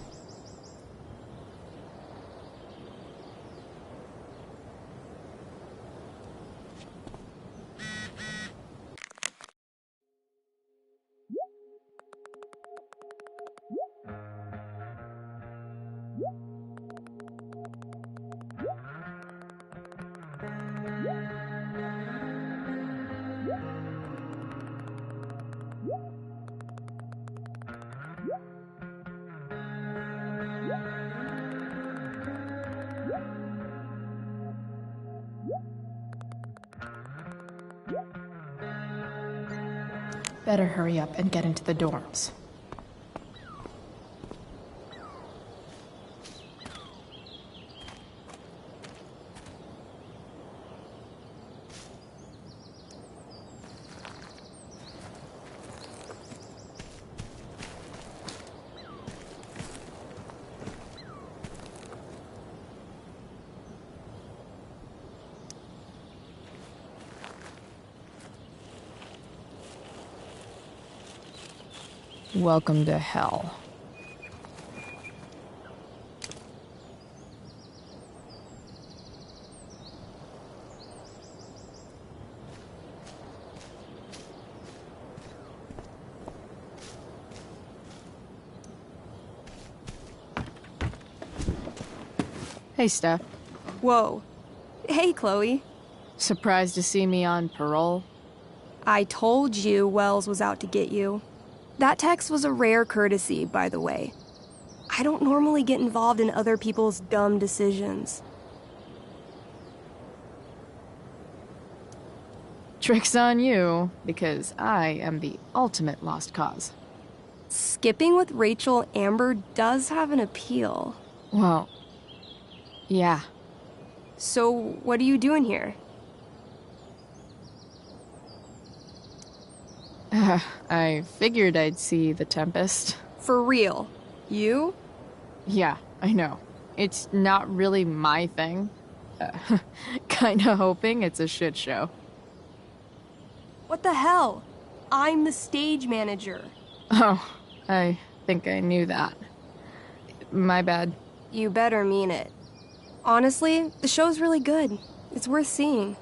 Better hurry up and get into the dorms. Welcome to hell. Hey, Steph. Whoa. Hey, Chloe. Surprised to see me on parole? I told you Wells was out to get you. That text was a rare courtesy, by the way. I don't normally get involved in other people's dumb decisions. Trick's on you, because I am the ultimate lost cause. Skipping with Rachel Amber does have an appeal. Well, yeah. So, what are you doing here? I figured I'd see the Tempest. For real? You? Yeah, I know. It's not really my thing. Kinda hoping it's a shit show. What the hell? I'm the stage manager. Oh, I think I knew that. My bad. You better mean it. Honestly, the show's really good. It's worth seeing.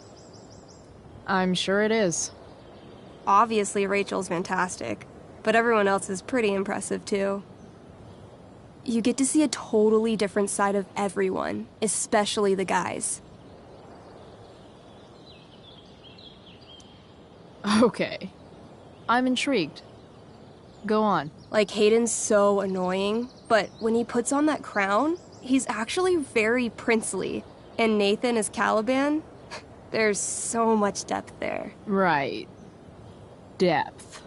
I'm sure it is. Obviously, Rachel's fantastic, but everyone else is pretty impressive too. You get to see a totally different side of everyone, especially the guys. Okay. I'm intrigued. Go on. Like, Hayden's so annoying, but when he puts on that crown, he's actually very princely. And Nathan as Caliban, there's so much depth there. Right. Depth.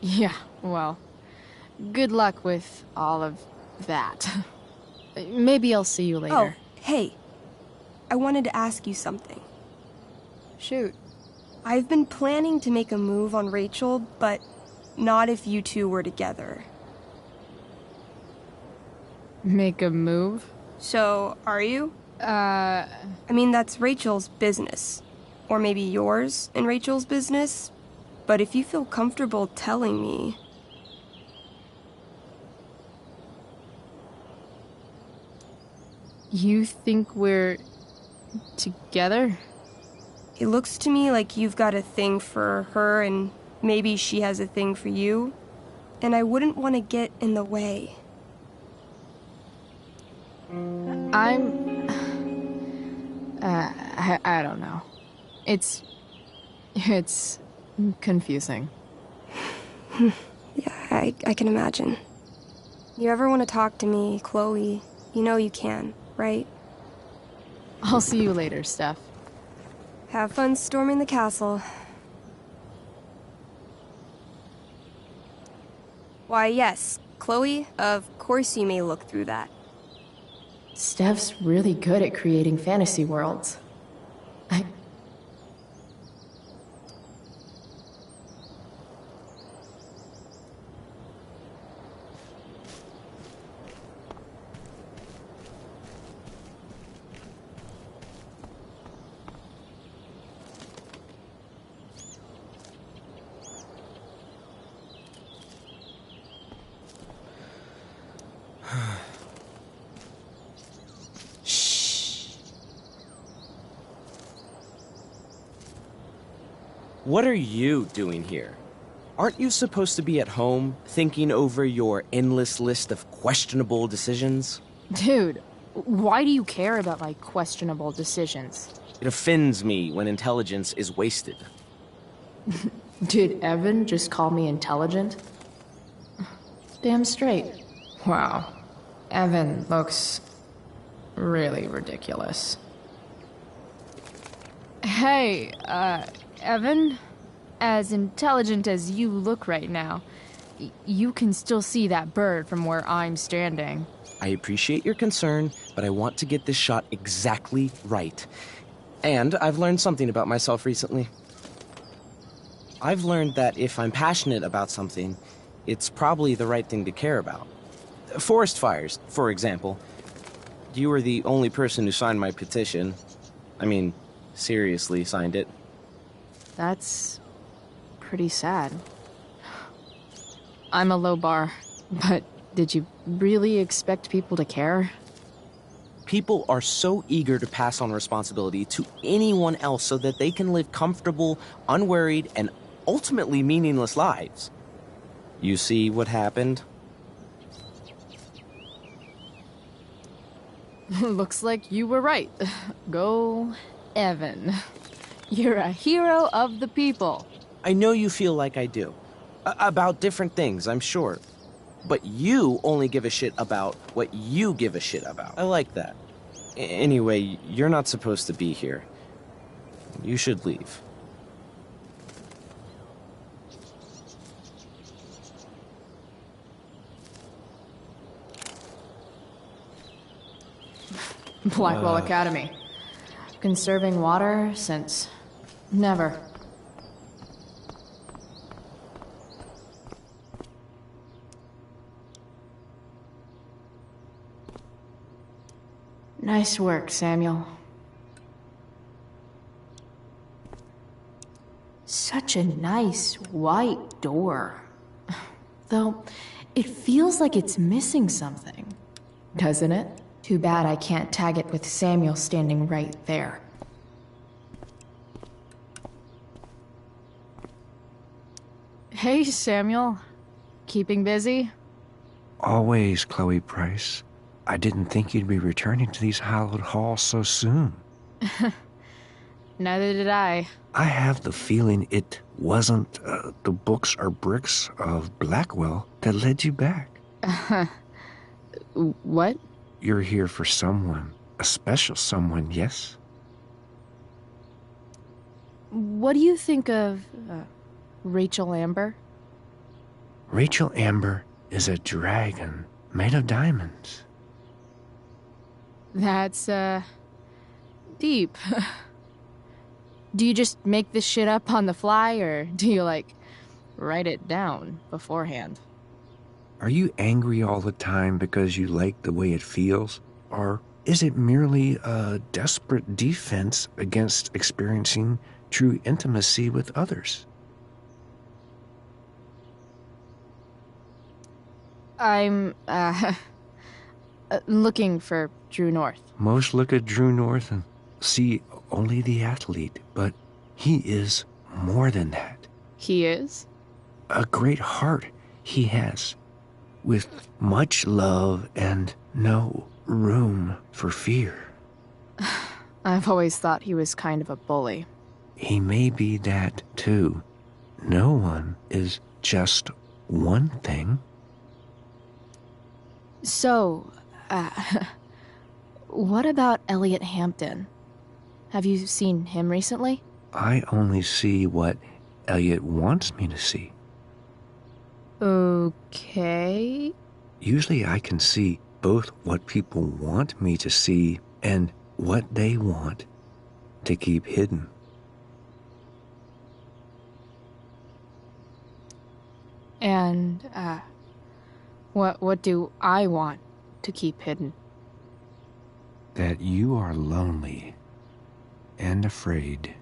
Yeah, well, good luck with all of that. Maybe I'll see you later. Oh, hey. I wanted to ask you something. Shoot. I've been planning to make a move on Rachel, but not if you two were together. Make a move? So, are you? I mean, that's Rachel's business. Or maybe yours and Rachel's business. But if you feel comfortable telling me... You think we're... together? It looks to me like you've got a thing for her and maybe she has a thing for you. And I wouldn't want to get in the way. I don't know. It's confusing. Yeah, I can imagine. You ever want to talk to me, Chloe, you know you can, right? I'll see you later, Steph. Have fun storming the castle. Why, yes, Chloe, of course you may look through that. Steph's really good at creating fantasy worlds. What are you doing here? Aren't you supposed to be at home, thinking over your endless list of questionable decisions? Dude, why do you care about my questionable decisions? It offends me when intelligence is wasted. Did Evan just call me intelligent? Damn straight. Wow. Evan looks really ridiculous. Hey, Evan? As intelligent as you look right now, you can still see that bird from where I'm standing. I appreciate your concern, but I want to get this shot exactly right. And I've learned something about myself recently. I've learned that if I'm passionate about something, it's probably the right thing to care about. Forest fires, for example. You were the only person who signed my petition. I mean, seriously signed it. That's pretty sad. I'm a low bar, but did you really expect people to care? People are so eager to pass on responsibility to anyone else so that they can live comfortable, unworried, and ultimately meaningless lives. You see what happened? Looks like you were right. Go, Evan. You're a hero of the people. I know you feel like I do. About different things, I'm sure. But you only give a shit about what you give a shit about. I like that. Anyway, you're not supposed to be here. You should leave. Blackwell Academy. Conserving water since never. Nice work, Samuel. Such a nice white door. Though, it feels like it's missing something, doesn't it? Too bad I can't tag it with Samuel standing right there. Hey, Samuel. Keeping busy? Always, Chloe Price. I didn't think you'd be returning to these hallowed halls so soon. Neither did I. I have the feeling it wasn't the books or bricks of Blackwell that led you back. What? You're here for someone. A special someone, yes? What do you think of Rachel Amber? Rachel Amber is a dragon made of diamonds. That's, deep. Do you just make this shit up on the fly, or do you, like, write it down beforehand? Are you angry all the time because you like the way it feels? Or is it merely a desperate defense against experiencing true intimacy with others? I'm, looking for True North. Most look at True North and see only the athlete, but he is more than that. He is? A great heart he has, with much love and no room for fear. I've always thought he was kind of a bully. He may be that, too. No one is just one thing. So, what about Elliot Hampton? Have you seen him recently? I only see what Elliot wants me to see. Okay. Usually I can see both what people want me to see and what they want to keep hidden. And, what do I want to keep hidden? That you are lonely and afraid.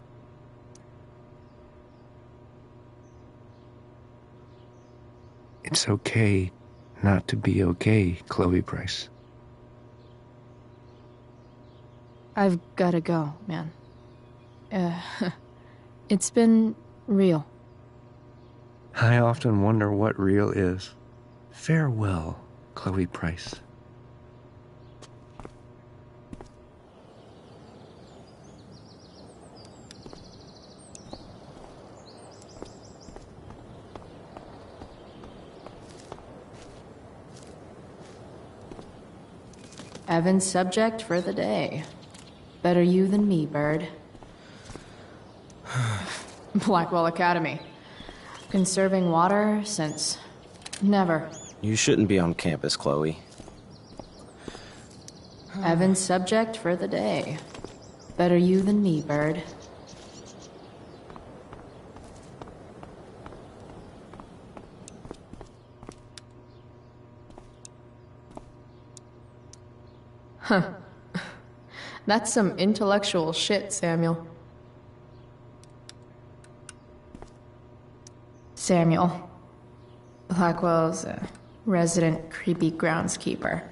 It's okay not to be okay, Chloe Price. I've gotta go, man. It's been real. I often wonder what real is. Farewell, Chloe Price. Evan's subject for the day. Better you than me, Bird. Blackwell Academy. Conserving water since never. You shouldn't be on campus, Chloe. Evan's subject for the day. Better you than me, Bird. Huh. That's some intellectual shit, Samuel. Samuel. Blackwell's a resident creepy groundskeeper.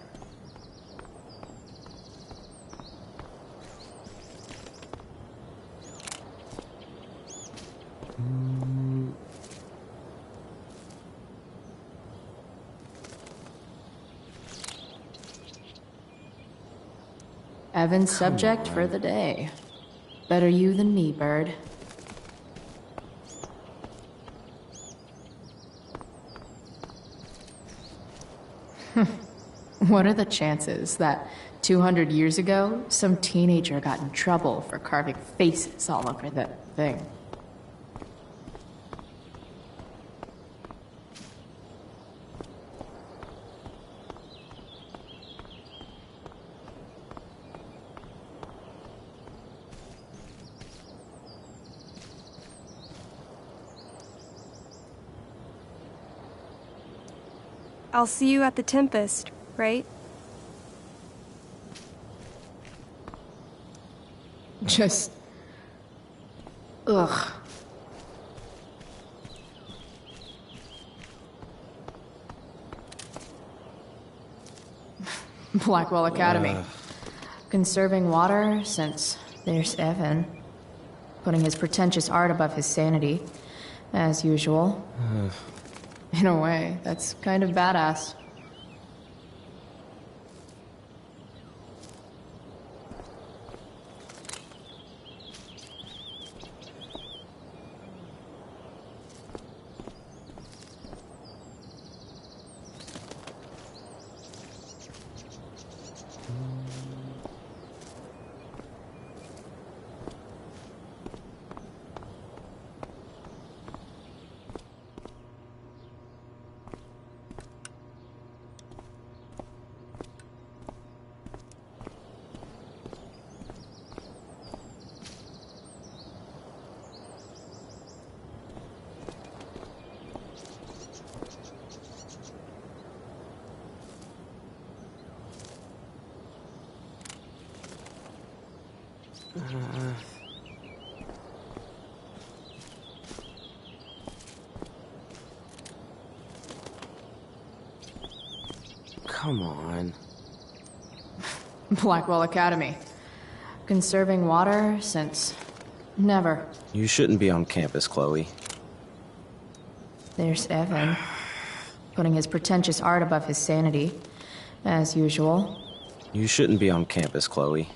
Evan's subject for the day. Better you than me, Bird. What are the chances that 200 years ago, some teenager got in trouble for carving faces all over that thing? I'll see you at the Tempest, right? Just... ugh. Blackwell Academy. Conserving water since there's Evan. Putting his pretentious art above his sanity, as usual. In a way, that's kind of badass. Come on. Blackwell Academy. Conserving water since never. You shouldn't be on campus, Chloe. There's Evan, putting his pretentious art above his sanity, as usual. You shouldn't be on campus, Chloe.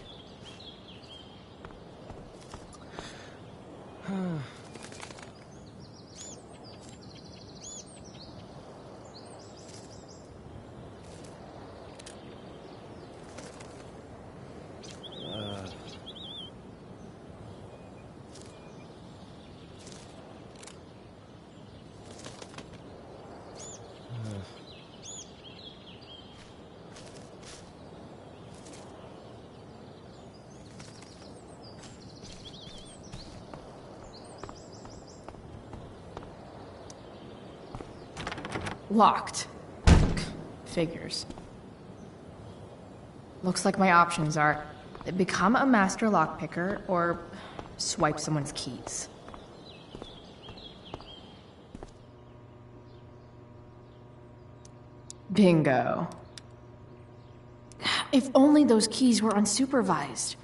Locked. Figures. Looks like my options are become a master lockpicker or swipe someone's keys. Bingo. If only those keys were unsupervised.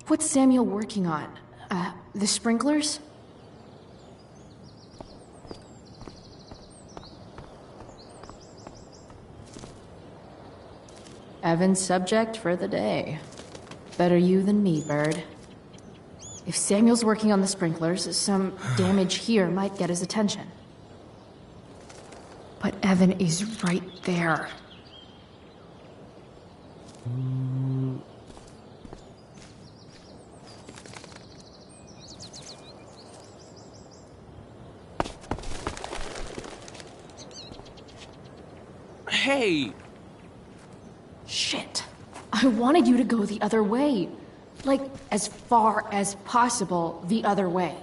What's Samuel working on? The sprinklers? Evan's subject for the day. Better you than me, Bird. If Samuel's working on the sprinklers, some damage here might get his attention. But Evan is right there. Hey! Shit. I wanted you to go the other way. Like, as far as possible the other way.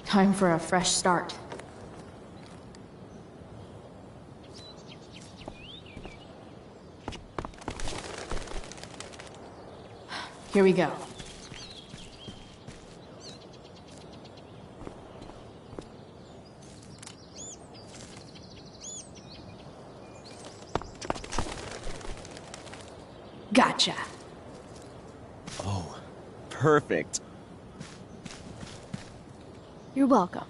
Time for a fresh start. Here we go. Gotcha. Oh, perfect. You're welcome.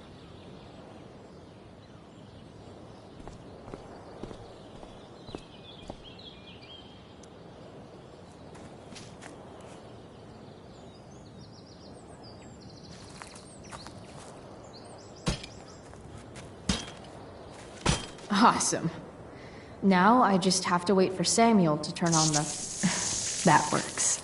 Awesome. Now I just have to wait for Samuel to turn on the... That works.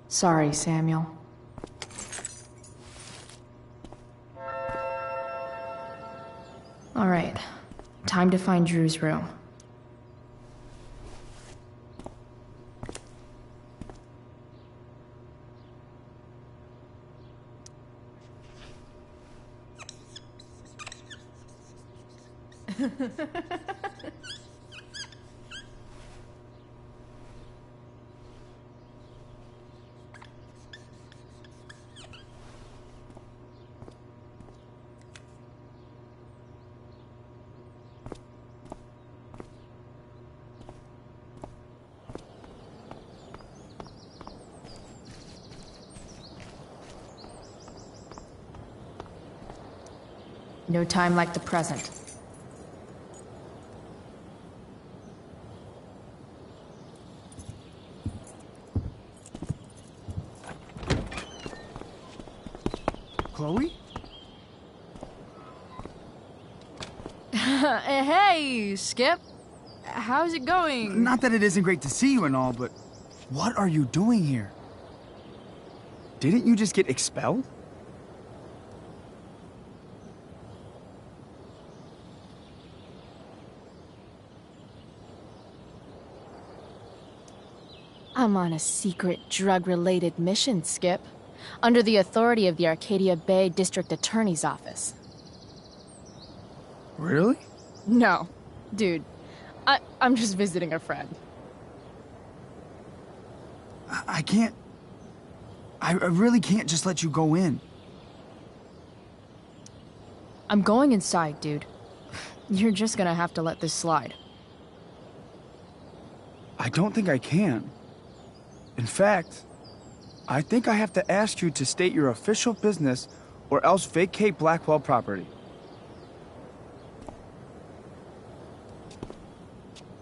Sorry, Samuel. All right. Time to find Drew's room. No time like the present. Chloe? Hey, Skip. How's it going? Not that it isn't great to see you and all, but what are you doing here? Didn't you just get expelled? I'm on a secret drug-related mission, Skip. Under the authority of the Arcadia Bay District Attorney's Office. Really? No. Dude, I'm just visiting a friend. I can't... I really can't just let you go in. I'm going inside, dude. You're just gonna have to let this slide. I don't think I can. In fact, I think I have to ask you to state your official business or else vacate Blackwell property.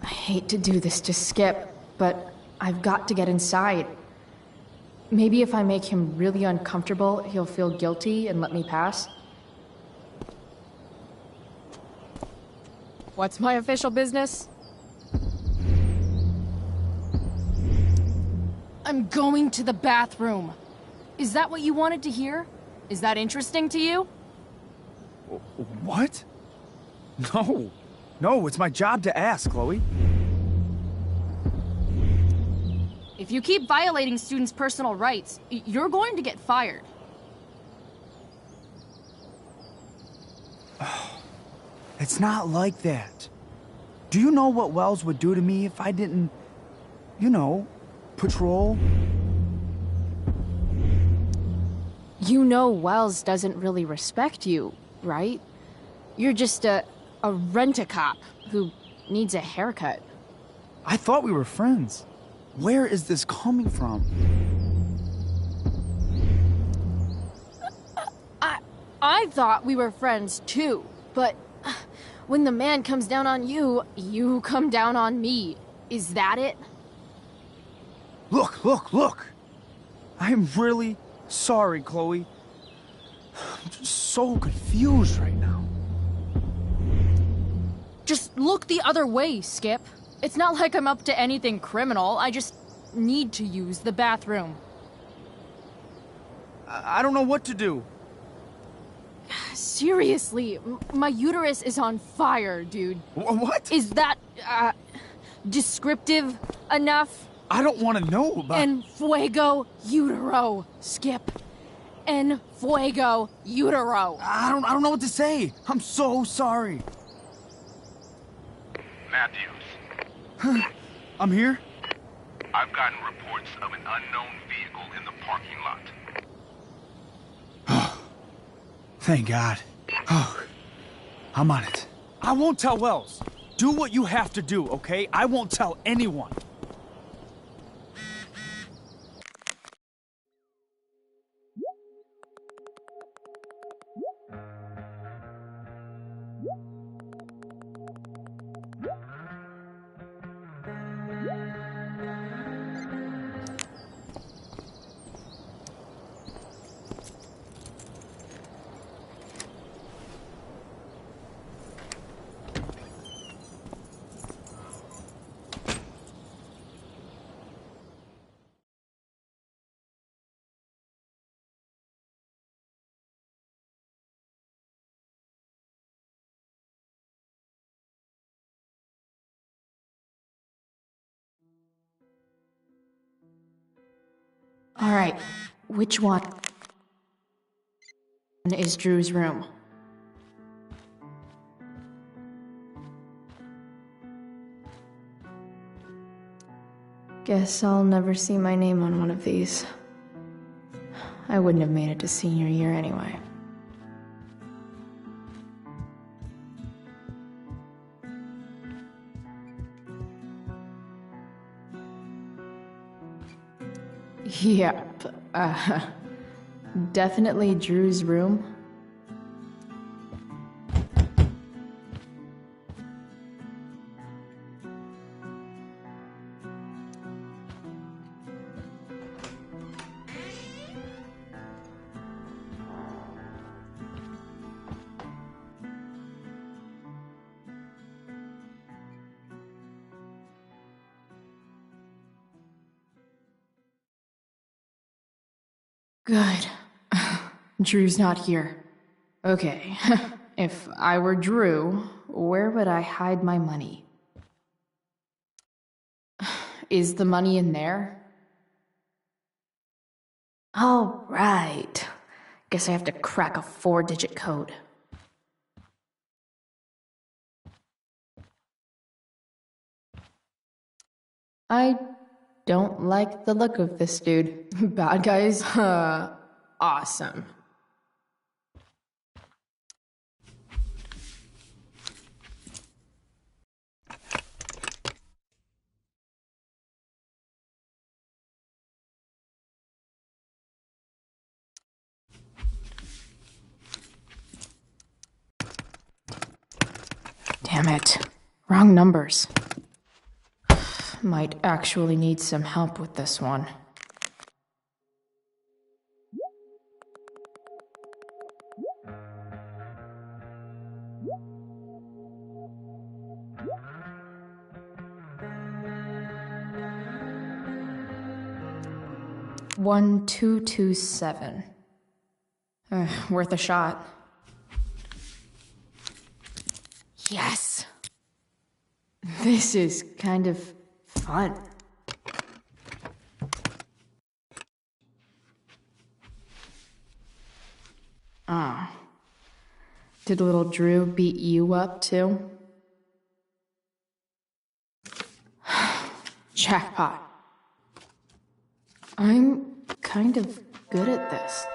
I hate to do this to Skip, but I've got to get inside. Maybe if I make him really uncomfortable, he'll feel guilty and let me pass. What's my official business? I'm going to the bathroom. Is that what you wanted to hear? Is that interesting to you? What? No. No, it's my job to ask, Chloe. If you keep violating students' personal rights, you're going to get fired. It's not like that. Do you know what Wells would do to me if I didn't, you know, patrol? You know Wells doesn't really respect you, right? You're just a rent-a-cop who needs a haircut. I thought we were friends. Where is this coming from? I thought we were friends too, but when the man comes down on you, you come down on me. Is that it? Look! I'm really sorry, Chloe. I'm just so confused right now. Just look the other way, Skip. It's not like I'm up to anything criminal. I just need to use the bathroom. I don't know what to do. Seriously, my uterus is on fire, dude. What? Is that, descriptive enough? I don't want to know about... En fuego utero, Skip. En fuego utero. I don't know what to say. I'm so sorry. Matthews. I'm here? I've gotten reports of an unknown vehicle in the parking lot. Thank God. Oh, I'm on it. I won't tell Wells. Do what you have to do, okay? I won't tell anyone. All right, which one is Drew's room? Guess I'll never see my name on one of these. I wouldn't have made it to senior year anyway. Yep, definitely Drew's room. Good. Drew's not here. Okay. If I were Drew, where would I hide my money? Is the money in there? All right. Guess I have to crack a 4-digit code. I don't like the look of this dude. Bad guys? Awesome. Damn it. Wrong numbers. Might actually need some help with this one. $1227. Worth a shot. Yes! This is kind of fun. Ah. Did little Drew beat you up too? Jackpot. I'm kind of good at this.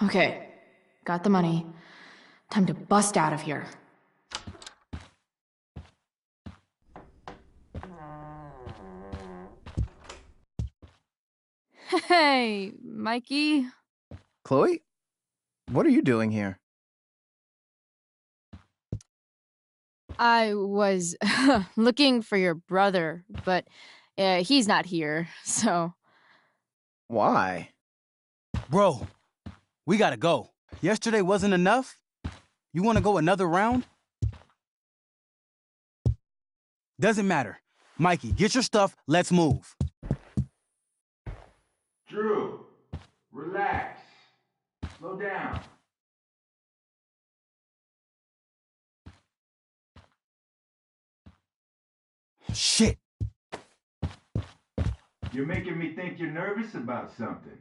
Okay, got the money. Time to bust out of here. Hey, Mikey. Chloe? What are you doing here? I was looking for your brother, but he's not here, so... Why? Bro, we gotta go. Yesterday wasn't enough? You wanna go another round? Doesn't matter. Mikey, get your stuff, let's move. Drew, relax. Slow down. Shit. You're making me think you're nervous about something.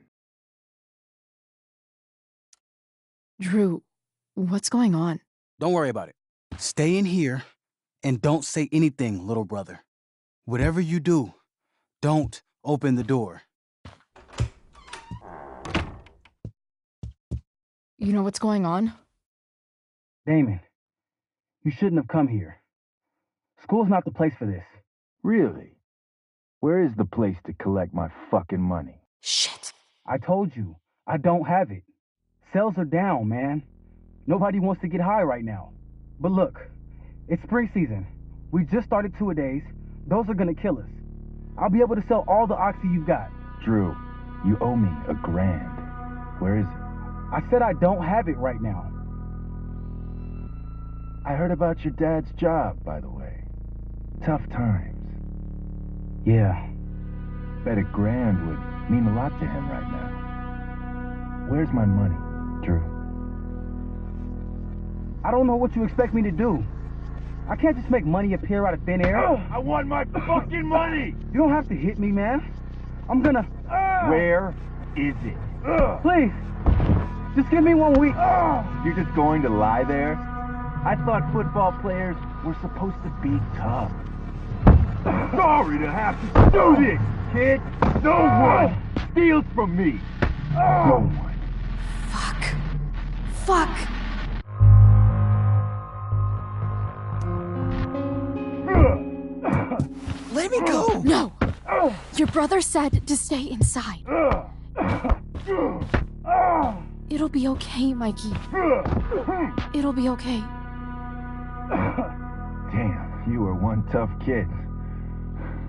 Drew, what's going on? Don't worry about it. Stay in here and don't say anything, little brother. Whatever you do, don't open the door. You know what's going on? Damon, you shouldn't have come here. School's not the place for this. Really? Where is the place to collect my fucking money? Shit. I told you, I don't have it. Sales are down, man. Nobody wants to get high right now. But look, it's spring season. We just started 2-a-days. Those are gonna kill us. I'll be able to sell all the oxy you've got. Drew, you owe me $1,000. Where is it? I said I don't have it right now. I heard about your dad's job, by the way. Tough times. Yeah. Bet $1,000 would mean a lot to him right now. Where's my money, Drew? I don't know what you expect me to do. I can't just make money appear out of thin air. I want my fucking money! You don't have to hit me, man. I'm gonna... Where is it? Please, just give me 1 week. You're just going to lie there? I thought football players were supposed to be tough. Sorry to have to do this, kid. No one steals from me. No one. Fuck. Let me go! No! Your brother said to stay inside. It'll be okay, Mikey. It'll be okay. Damn, you are one tough kid.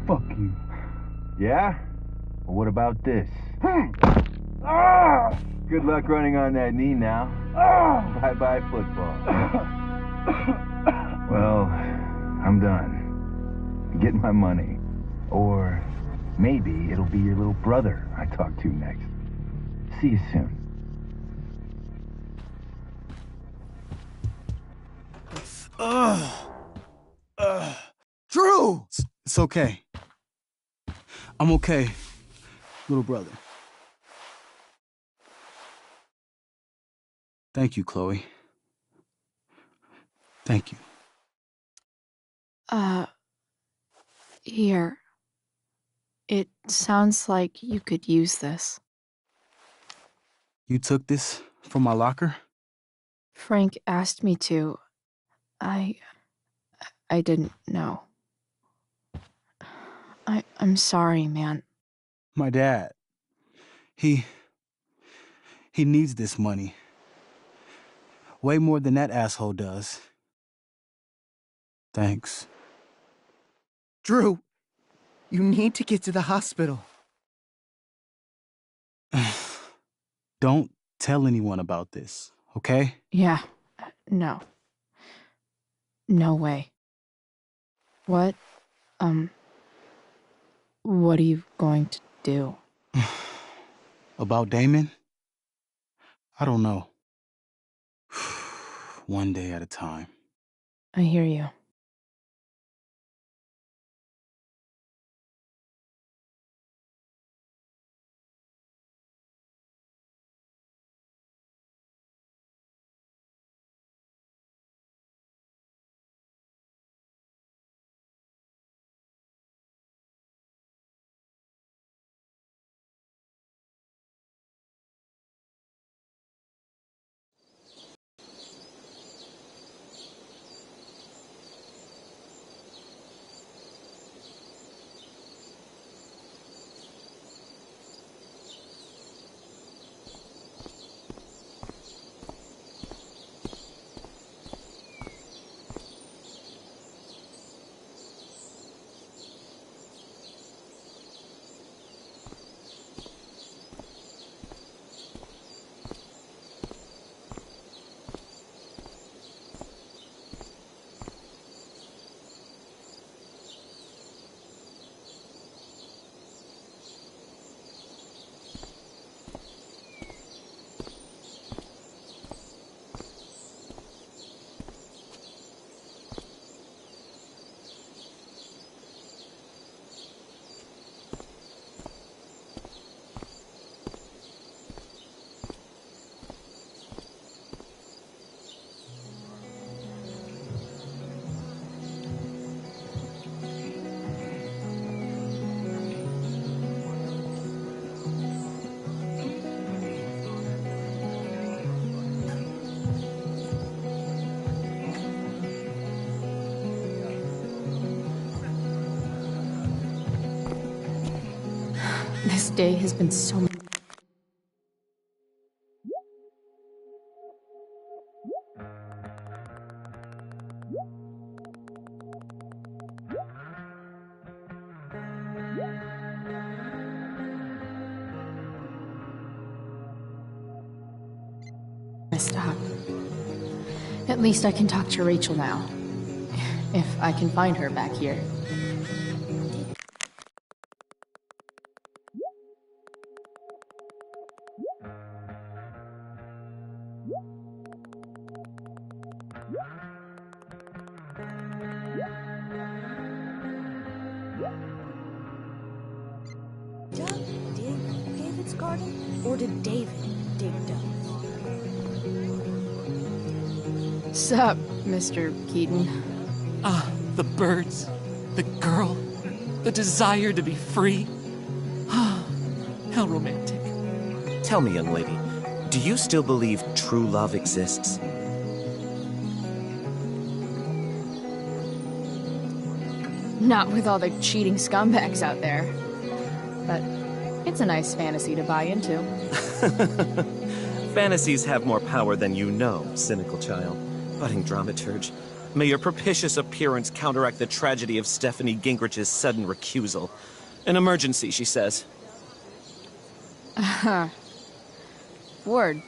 Fuck you. Yeah? Well, what about this? Good luck running on that knee now. Bye-bye football. Well, I'm done. Get my money. Or maybe it'll be your little brother I talk to next. See you soon. Drew! It's okay. I'm okay, little brother. Thank you, Chloe. Thank you. Here. It sounds like you could use this. You took this from my locker? Frank asked me to. I didn't know. I'm sorry, man. My dad. He needs this money. Way more than that asshole does. Thanks. Drew, you need to get to the hospital. Don't tell anyone about this, okay? Yeah. No. No way. What are you going to do? About Damon? I don't know. One day at a time. I hear you. This day has been so... messed up. At least I can talk to Rachel now. If I can find her back here. Doug dig David's garden? Or did David dig Doug? Sup, Mr. Keaton? Ah, the birds, the girl, the desire to be free. Ah, how romantic. Tell me, young lady, do you still believe true love exists? Not with all the cheating scumbags out there. But it's a nice fantasy to buy into. Fantasies have more power than you know, cynical child. Budding dramaturge. May your propitious appearance counteract the tragedy of Stephanie Gingrich's sudden recusal. An emergency, she says. Word.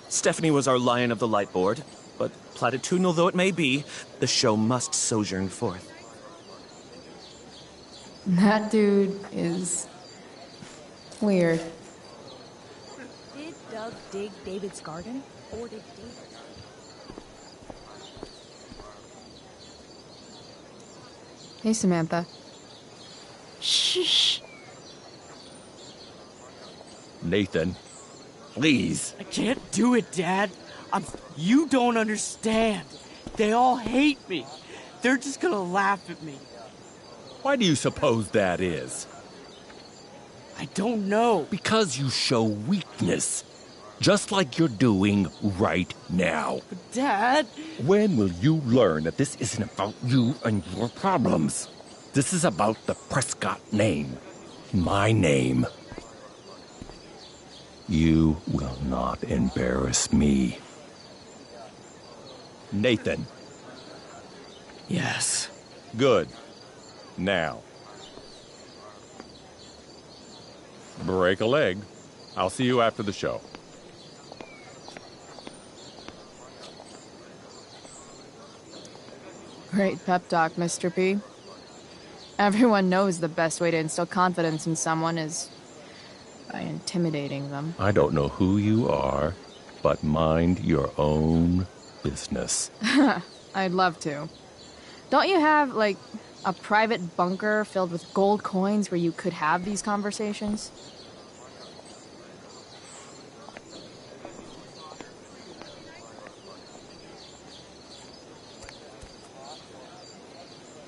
Stephanie was our Lion of the Light board, but platitudinal though it may be, the show must sojourn forth. That dude is weird. Did Doug dig David's garden? Or did David... Hey, Samantha. Shh. Nathan, please. I can't do it, Dad. You don't understand. They all hate me. They're just gonna laugh at me. Why do you suppose that is? I don't know. Because you show weakness. Just like you're doing right now. But Dad... When will you learn that this isn't about you and your problems? This is about the Prescott name. My name. You will not embarrass me. Nathan. Yes. Good. Now. Break a leg. I'll see you after the show. Great pep talk, Mr. P. Everyone knows the best way to instill confidence in someone is by intimidating them. I don't know who you are, but mind your own business. I'd love to. Don't you have, like, a private bunker filled with gold coins where you could have these conversations?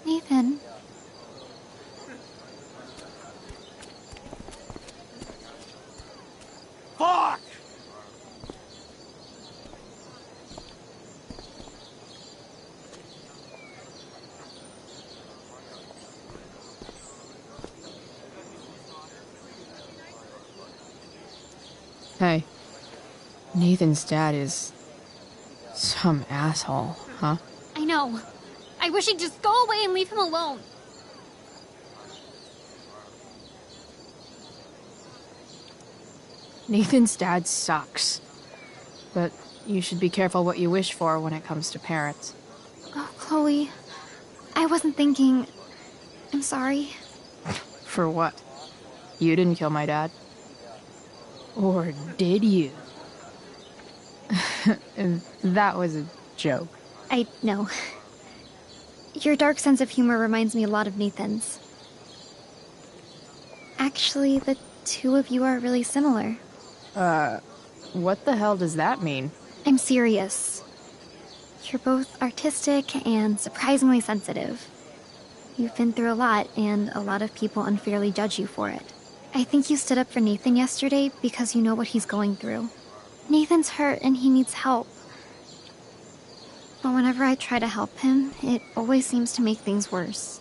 Nathan. Fuck! Hey, Nathan's dad is some asshole, huh? I know. I wish he'd just go away and leave him alone. Nathan's dad sucks. But you should be careful what you wish for when it comes to parents. Oh, Chloe. I wasn't thinking... I'm sorry. For what? You didn't kill my dad. Or did you? That was a joke. I know. Your dark sense of humor reminds me a lot of Nathan's. Actually, the two of you are really similar. What the hell does that mean? I'm serious. You're both artistic and surprisingly sensitive. You've been through a lot, and a lot of people unfairly judge you for it. I think you stood up for Nathan yesterday because you know what he's going through. Nathan's hurt and he needs help. But whenever I try to help him, it always seems to make things worse.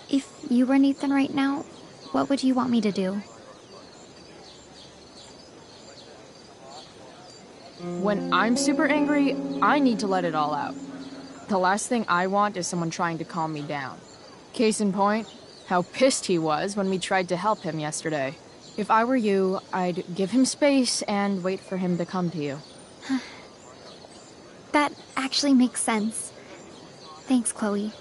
If you were Nathan right now, what would you want me to do? When I'm super angry, I need to let it all out. The last thing I want is someone trying to calm me down. Case in point, how pissed he was when we tried to help him yesterday. If I were you, I'd give him space and wait for him to come to you. That actually makes sense. Thanks, Chloe.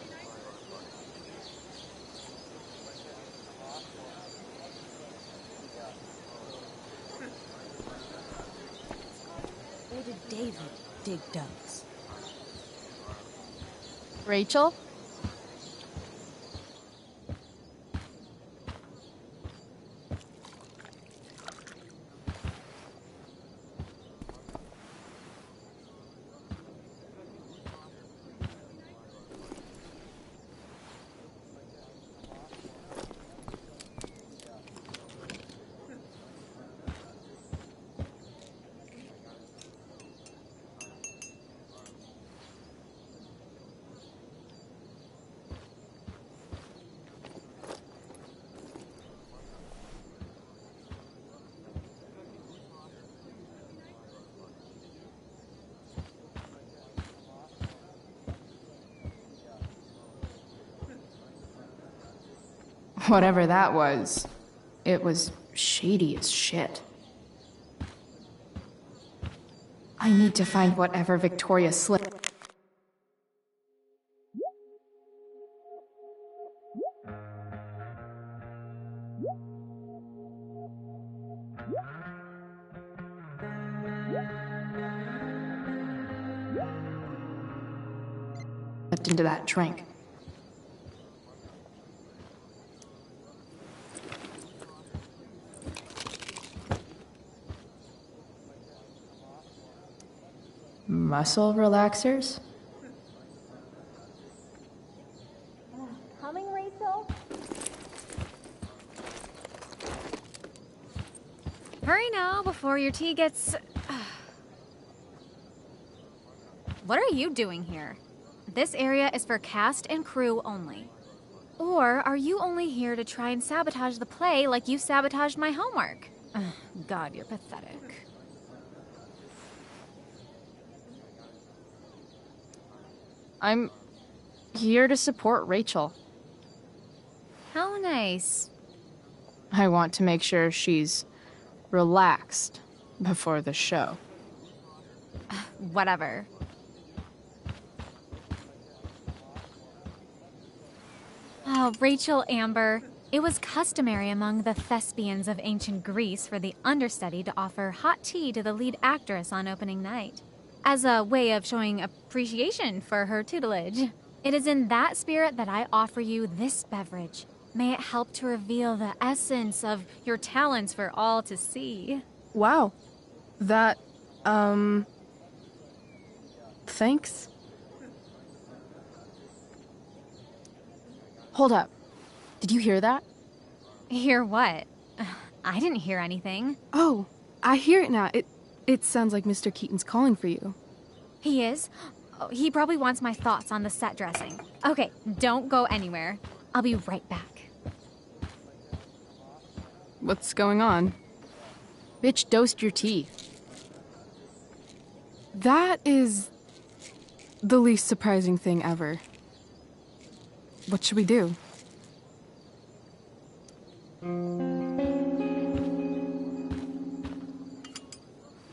Or did David dig Doug's? Rachel? Whatever that was, it was shady as shit. I need to find whatever Victoria slipped. Into that drink. Muscle relaxers? Coming, Rachel? Hurry now before your tea gets... What are you doing here? This area is for cast and crew only. Or are you only here to try and sabotage the play like you sabotaged my homework? God, you're pathetic. I'm here to support Rachel. How nice. I want to make sure she's relaxed before the show. Whatever. Oh, Rachel Amber. It was customary among the thespians of ancient Greece for the understudy to offer hot tea to the lead actress on opening night, as a way of showing appreciation for her tutelage. It is in that spirit that I offer you this beverage. May it help to reveal the essence of your talents for all to see. Wow. That, thanks. Hold up. Did you hear that? Hear what? I didn't hear anything. Oh, I hear it now. It sounds like Mr. Keaton's calling for you. He is? Oh, he probably wants my thoughts on the set dressing. Okay, don't go anywhere. I'll be right back. What's going on? Bitch, dosed your tea. That is the least surprising thing ever. What should we do?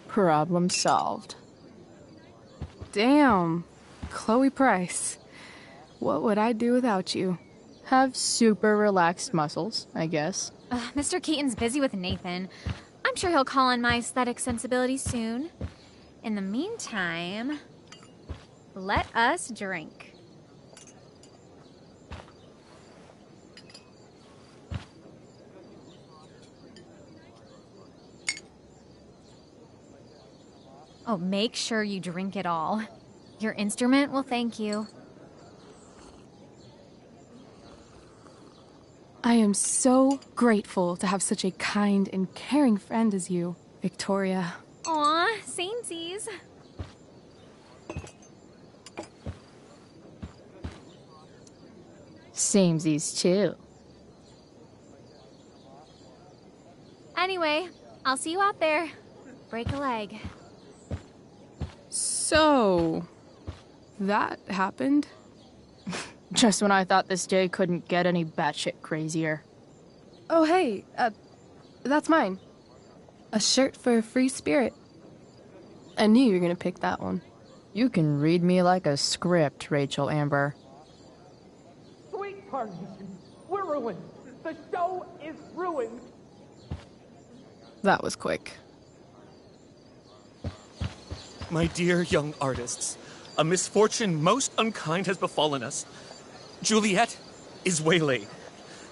Problem solved. Damn. Chloe Price. What would I do without you? Have super relaxed muscles, I guess. Mr. Keaton's busy with Nathan. I'm sure he'll call on my aesthetic sensibilities soon. In the meantime, let us drink. Oh, make sure you drink it all. Your instrument will thank you. I am so grateful to have such a kind and caring friend as you, Victoria. Aw, samesies. Samesies too. Anyway, I'll see you out there. Break a leg. So, that happened? Just when I thought this day couldn't get any batshit crazier. Oh, hey, that's mine. A shirt for a free spirit. I knew you were gonna pick that one. You can read me like a script, Rachel Amber. Sweet Carnation, we're ruined. The show is ruined. That was quick. My dear young artists, a misfortune most unkind has befallen us. Juliet is waylaid.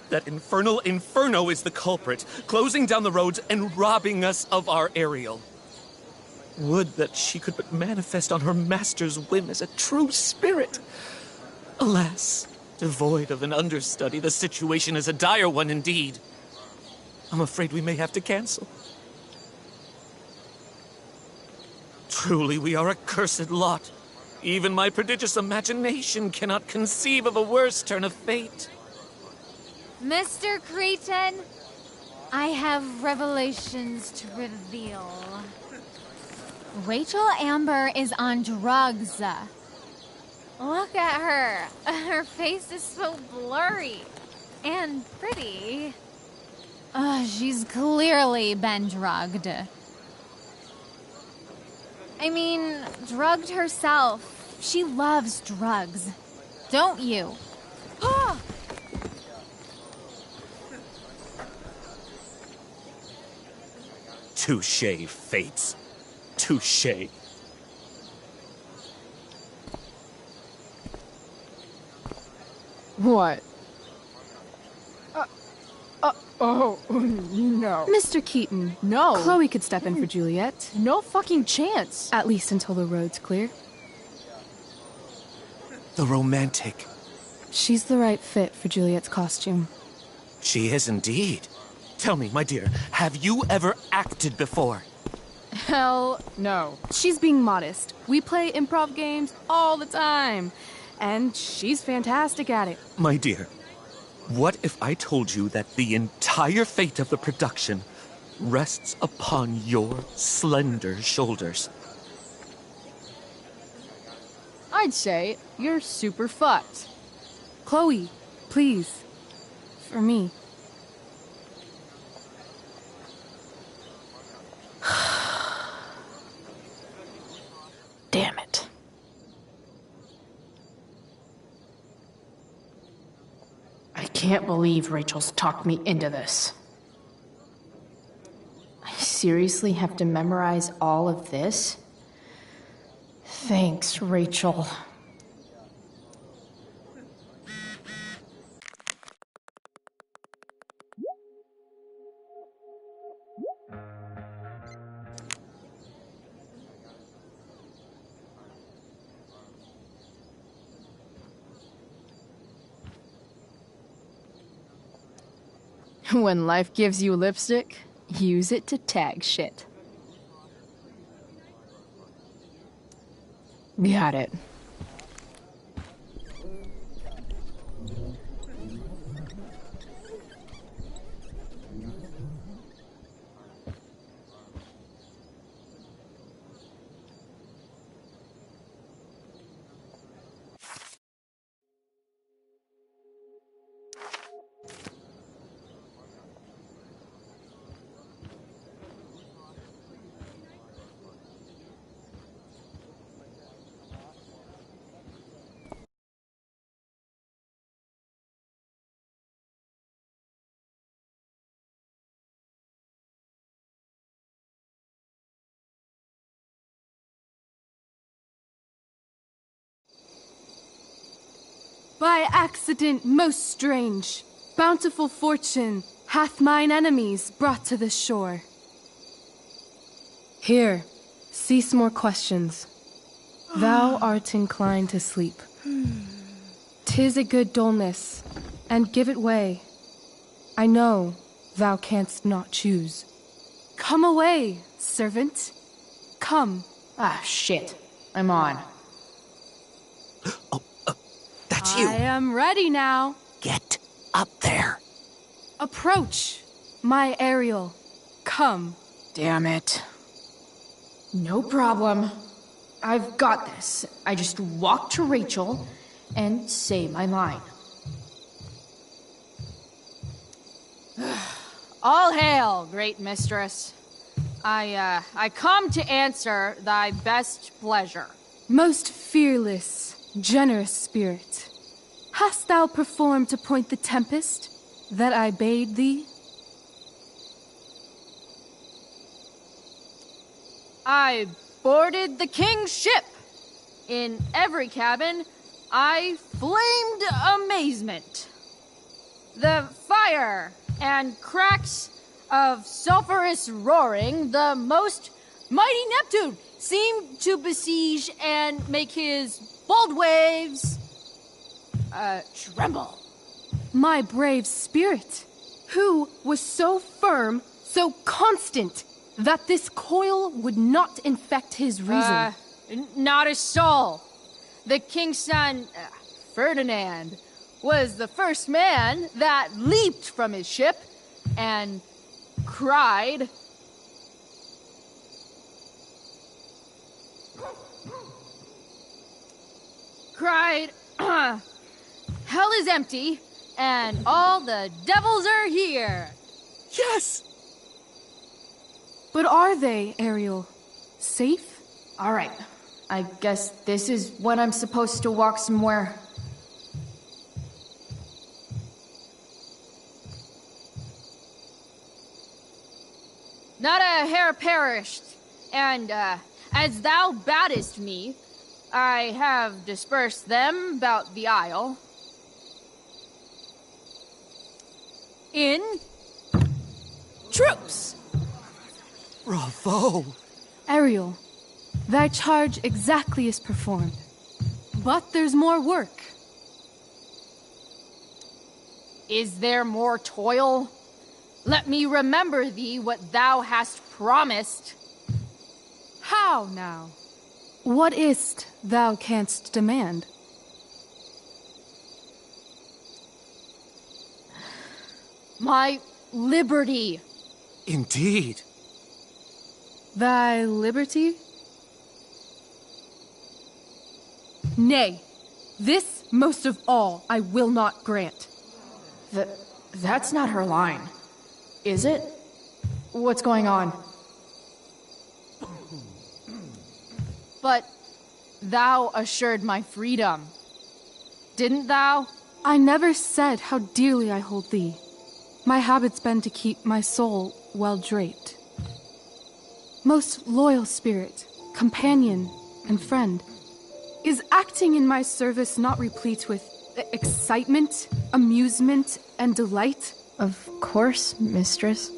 That infernal Inferno is the culprit, closing down the roads and robbing us of our Ariel. Would that she could but manifest on her master's whim as a true spirit. Alas, devoid of an understudy, the situation is a dire one indeed. I'm afraid we may have to cancel. Truly, we are a cursed lot. Even my prodigious imagination cannot conceive of a worse turn of fate. Mr. Cretan, I have revelations to reveal. Rachel Amber is on drugs. Look at her. Her face is so blurry and pretty. She's clearly been drugged. I mean, drugged herself. She loves drugs. Don't you? Ah! Touché, Fates. Touché. What? Oh, no. Mr. Keaton. No. Chloe could step in for Juliet. No fucking chance. At least until the road's clear. The romantic. She's the right fit for Juliet's costume. She is indeed. Tell me, my dear, have you ever acted before? Hell no. She's being modest. We play improv games all the time. And she's fantastic at it. My dear, what if I told you that the entire fate of the production rests upon your slender shoulders? I'd say you're super fucked. Chloe, please. For me. Damn it. I can't believe Rachel's talked me into this. I seriously have to memorize all of this? Thanks, Rachel. When life gives you lipstick, use it to tag shit. Got it. By accident most strange, bountiful fortune hath mine enemies brought to this shore. Here, cease more questions. Thou art inclined to sleep. 'Tis a good dullness, and give it way. I know thou canst not choose. Come away, servant. Come. Ah, shit. I'm on. That's you. I am ready now. Get up there. Approach, my Ariel. Come. Damn it. No problem. I've got this. I just walk to Rachel and say my line. All hail, great mistress. I come to answer thy best pleasure. Most fearless, generous spirit, hast thou performed to point the tempest that I bade thee? I boarded the king's ship. In every cabin, I flamed amazement. The fire and cracks of sulphurous roaring, the most mighty Neptune seemed to besiege and make his bold waves tremble. My brave spirit, who was so firm, so constant, that this coil would not infect his reason. Not a soul. The king's son, Ferdinand, was the first man that leaped from his ship and cried, hell is empty, and all the devils are here. Yes! But are they, Ariel, safe? Alright. I guess this is when I'm supposed to walk somewhere. Not a hair perished, and, as thou baddest me, I have dispersed them about the isle. In troops! Bravo! Ariel, thy charge exactly is performed. But there's more work. Is there more toil? Let me remember thee what thou hast promised. How now? What is't thou canst demand? My liberty. Indeed. Thy liberty? Nay, this most of all I will not grant. That's not her line. Is it? What's going on? But thou assured my freedom. Didn't thou? I never said how dearly I hold thee. My habit's been to keep my soul well draped. Most loyal spirit, companion, and friend, is acting in my service not replete with excitement, amusement, and delight? Of course, mistress.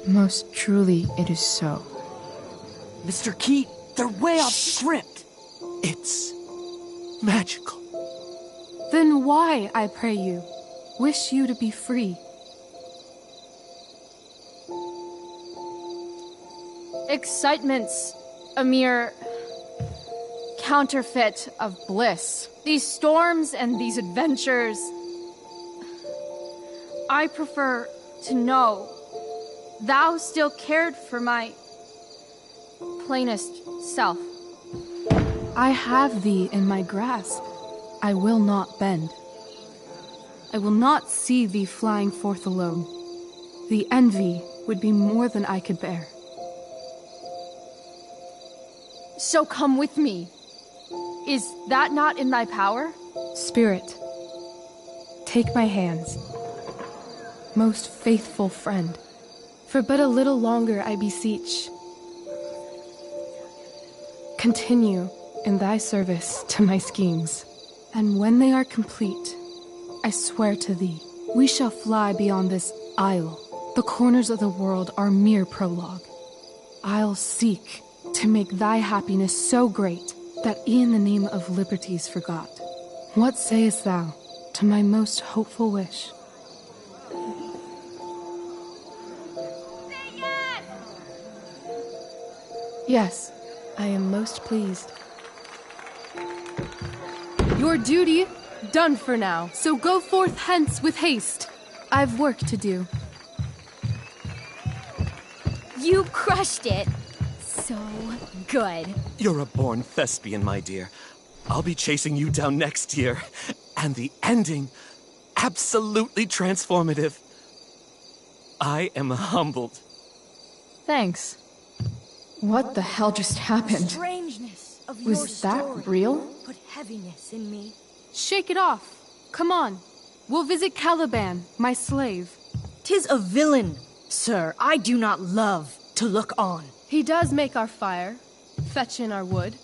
Most truly it is so. Mr. Keat, they're way off script. It's magical. Then why, I pray you, wish you to be free? Excitement's a mere counterfeit of bliss. These storms and these adventures, I prefer to know thou still cared for my plainest self. I have thee in my grasp. I will not bend. I will not see thee flying forth alone. The envy would be more than I could bear. So come with me. Is that not in thy power? Spirit, take my hands. Most faithful friend, for but a little longer I beseech. Continue in thy service to my schemes, and when they are complete, I swear to thee, we shall fly beyond this isle. The corners of the world are mere prologue. I'll seek to make thy happiness so great that e'en the name of liberty's forgot. What sayest thou to my most hopeful wish? Yes, I am most pleased. Your duty done for now, so go forth hence with haste. I've work to do. You crushed it. So good. You're a born thespian, my dear. I'll be chasing you down next year. And the ending, absolutely transformative. I am humbled. Thanks. What the hell just happened? Strangeness of your Was that story real? Put heaviness in me. Shake it off. Come on. We'll visit Caliban, my slave. 'Tis a villain, sir. I do not love to look on. He does make our fire, fetch in our wood.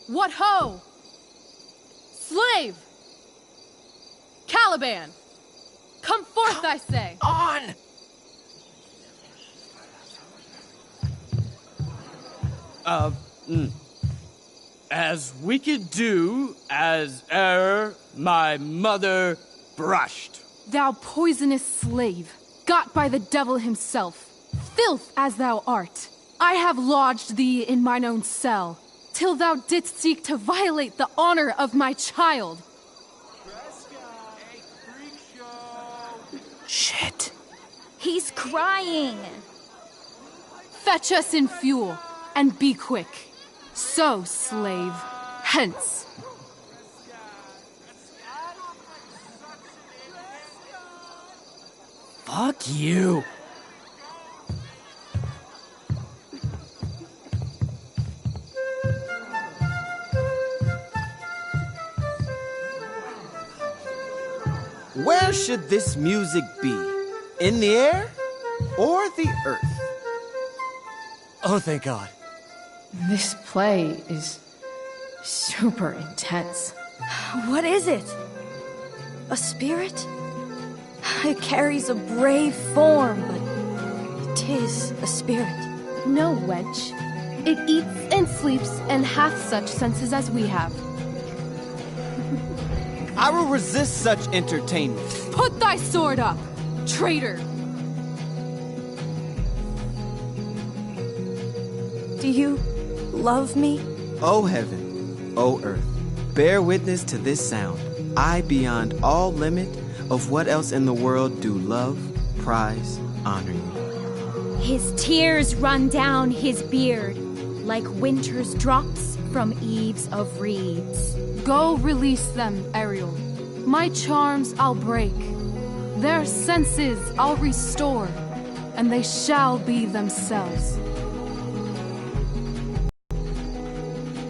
What ho! Slave! Caliban! Come forth, I say! On! As wicked do as e'er my mother brushed. Thou poisonous slave, got by the devil himself, filth as thou art, I have lodged thee in mine own cell, till thou didst seek to violate the honor of my child. Shit. He's crying. Fetch us in fuel, and be quick. So, slave, hence. Fuck you. Where should this music be? In the air or the earth? Oh, thank God. This play is super intense. What is it? A spirit? It carries a brave form, but it is a spirit. No, wench. It eats and sleeps and hath such senses as we have. I will resist such entertainment. Put thy sword up, traitor! Do you love me? O heaven, O earth, bear witness to this sound. I, beyond all limit of what else in the world do love, prize, honor you. His tears run down his beard like winter's drops from eaves of reeds. Go release them, Ariel. My charms I'll break. Their senses I'll restore, and they shall be themselves.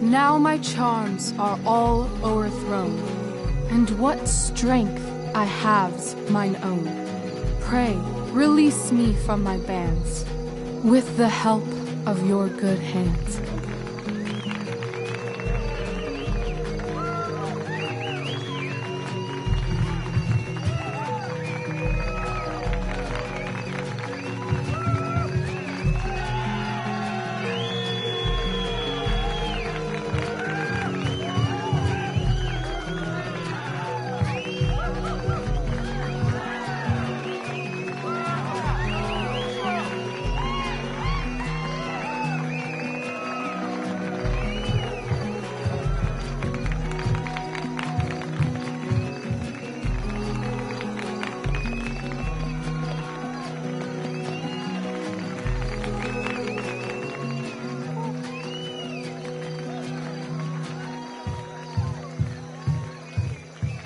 Now my charms are all o'erthrown, and what strength I have's mine own. Pray, release me from my bands, with the help of your good hands.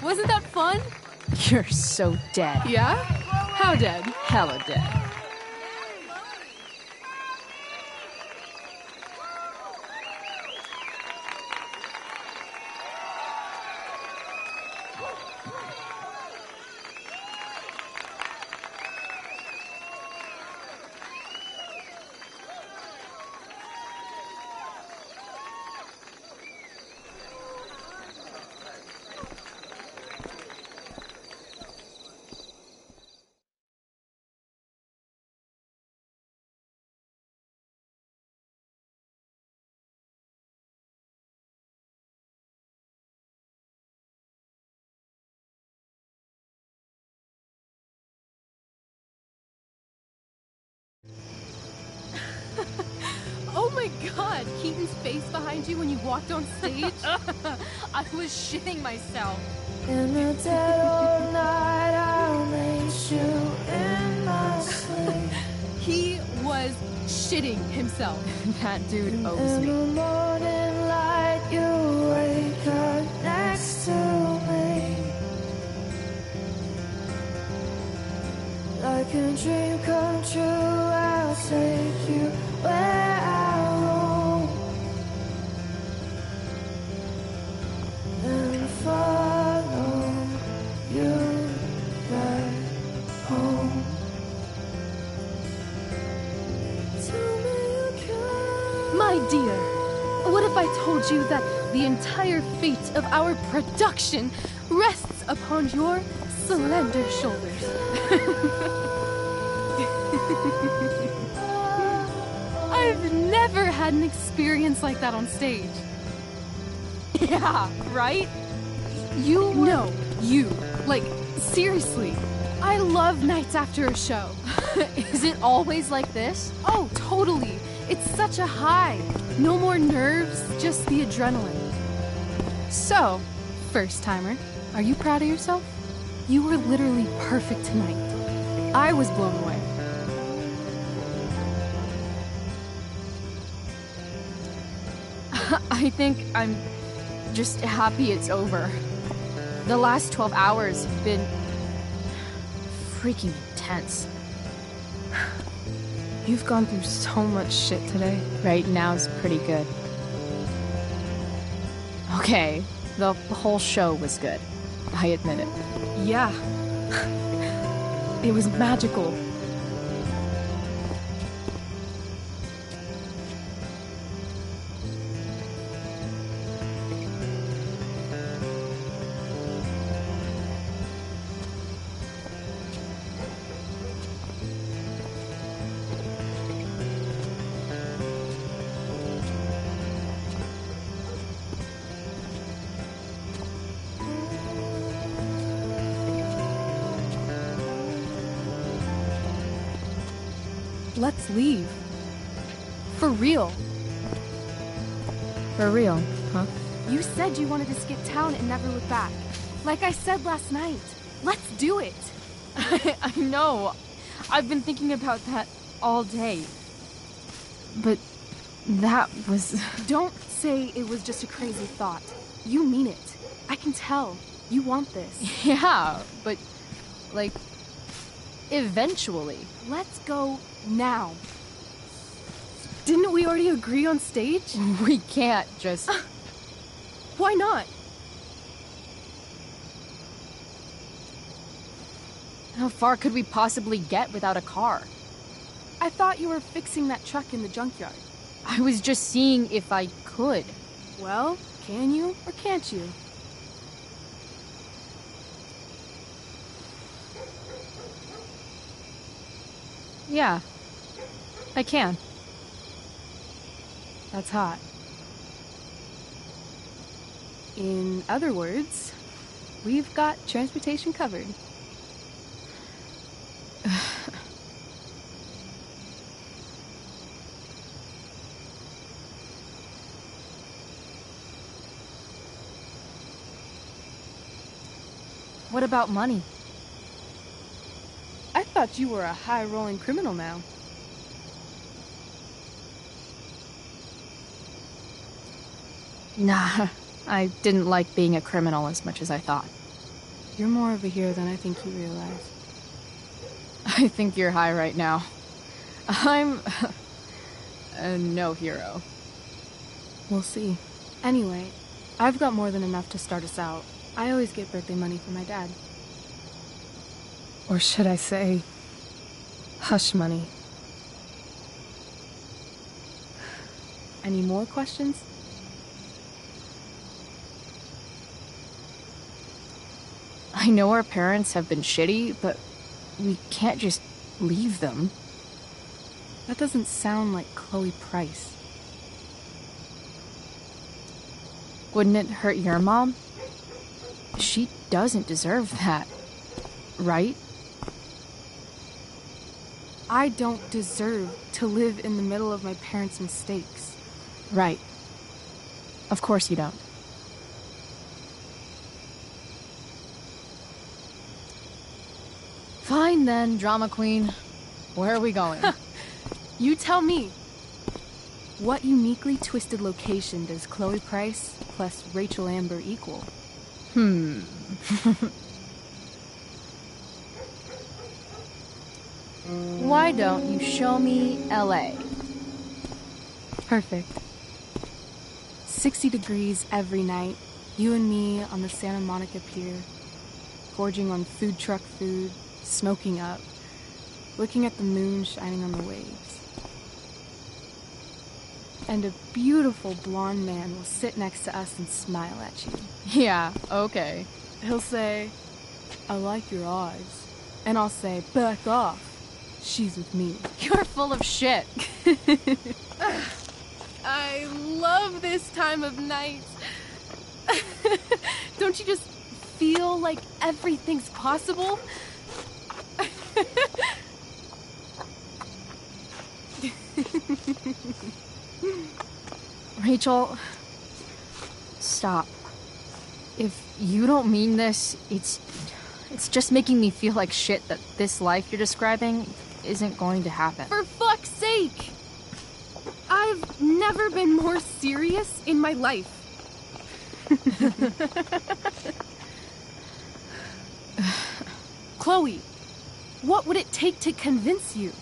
Wasn't that fun? You're so dead. Yeah? How dead? Hella dead. Oh my god, Keaton's face behind you when you walked on stage? I was shitting myself. In the dead of night, I'll make you in my sleep. He was shitting himself. That dude owes In me. the morning light, you wake up next to me. Like a dream come true, I'll take you where I roam. And follow you back home. Tell me you can. My dear, what if I told you that the entire fate of our production rests upon your slender shoulders? I've never had an experience like that on stage. Yeah, right? You were... No, you. Like, seriously. I love nights after a show. Is it always like this? Oh, totally. It's such a high. No more nerves, just the adrenaline. So, first timer, are you proud of yourself? You were literally perfect tonight. I was blown away. I think I'm just happy it's over. The last 12 hours have been freaking intense. You've gone through so much shit today. Right now's pretty good. Okay, the whole show was good. I admit it. Yeah, It was magical. Let's leave. For real. For real, huh? You said you wanted to skip town and never look back. Like I said last night. Let's do it. I know. I've been thinking about that all day. But that was... Don't say it was just a crazy thought. You mean it. I can tell. You want this. Yeah, but... like... eventually. Let's go now. Didn't we already agree on stage? We can't just... Why not? How far could we possibly get without a car? I thought you were fixing that truck in the junkyard. I was just seeing if I could. Well, can you or can't you? Yeah, I can. That's hot. In other words, we've got transportation covered. What about money? I thought you were a high-rolling criminal now. Nah, I didn't like being a criminal as much as I thought. You're more of a hero than I think you realize. I think you're high right now. I'm... no hero. We'll see. Anyway, I've got more than enough to start us out. I always get birthday money from my dad. Or should I say, hush money. Any more questions? I know our parents have been shitty, but we can't just leave them. That doesn't sound like Chloe Price. Wouldn't it hurt your mom? She doesn't deserve that, right? I don't deserve to live in the middle of my parents' mistakes. Right. Of course you don't. Fine then, drama queen. Where are we going? You tell me. What uniquely twisted location does Chloe Price plus Rachel Amber equal? Why don't you show me LA? Perfect. 60 degrees every night. You and me on the Santa Monica Pier. Gorging on food truck food. Smoking up. Looking at the moon shining on the waves. And a beautiful blonde man will sit next to us and smile at you. Yeah, okay. He'll say, I like your eyes. And I'll say, back off. She's with me. You're full of shit. I love this time of night. Don't you just feel like everything's possible? Rachel, stop. If you don't mean this, it's just making me feel like shit that this life you're describing isn't going to happen. For fuck's sake! I've never been more serious in my life. Chloe, what would it take to convince you?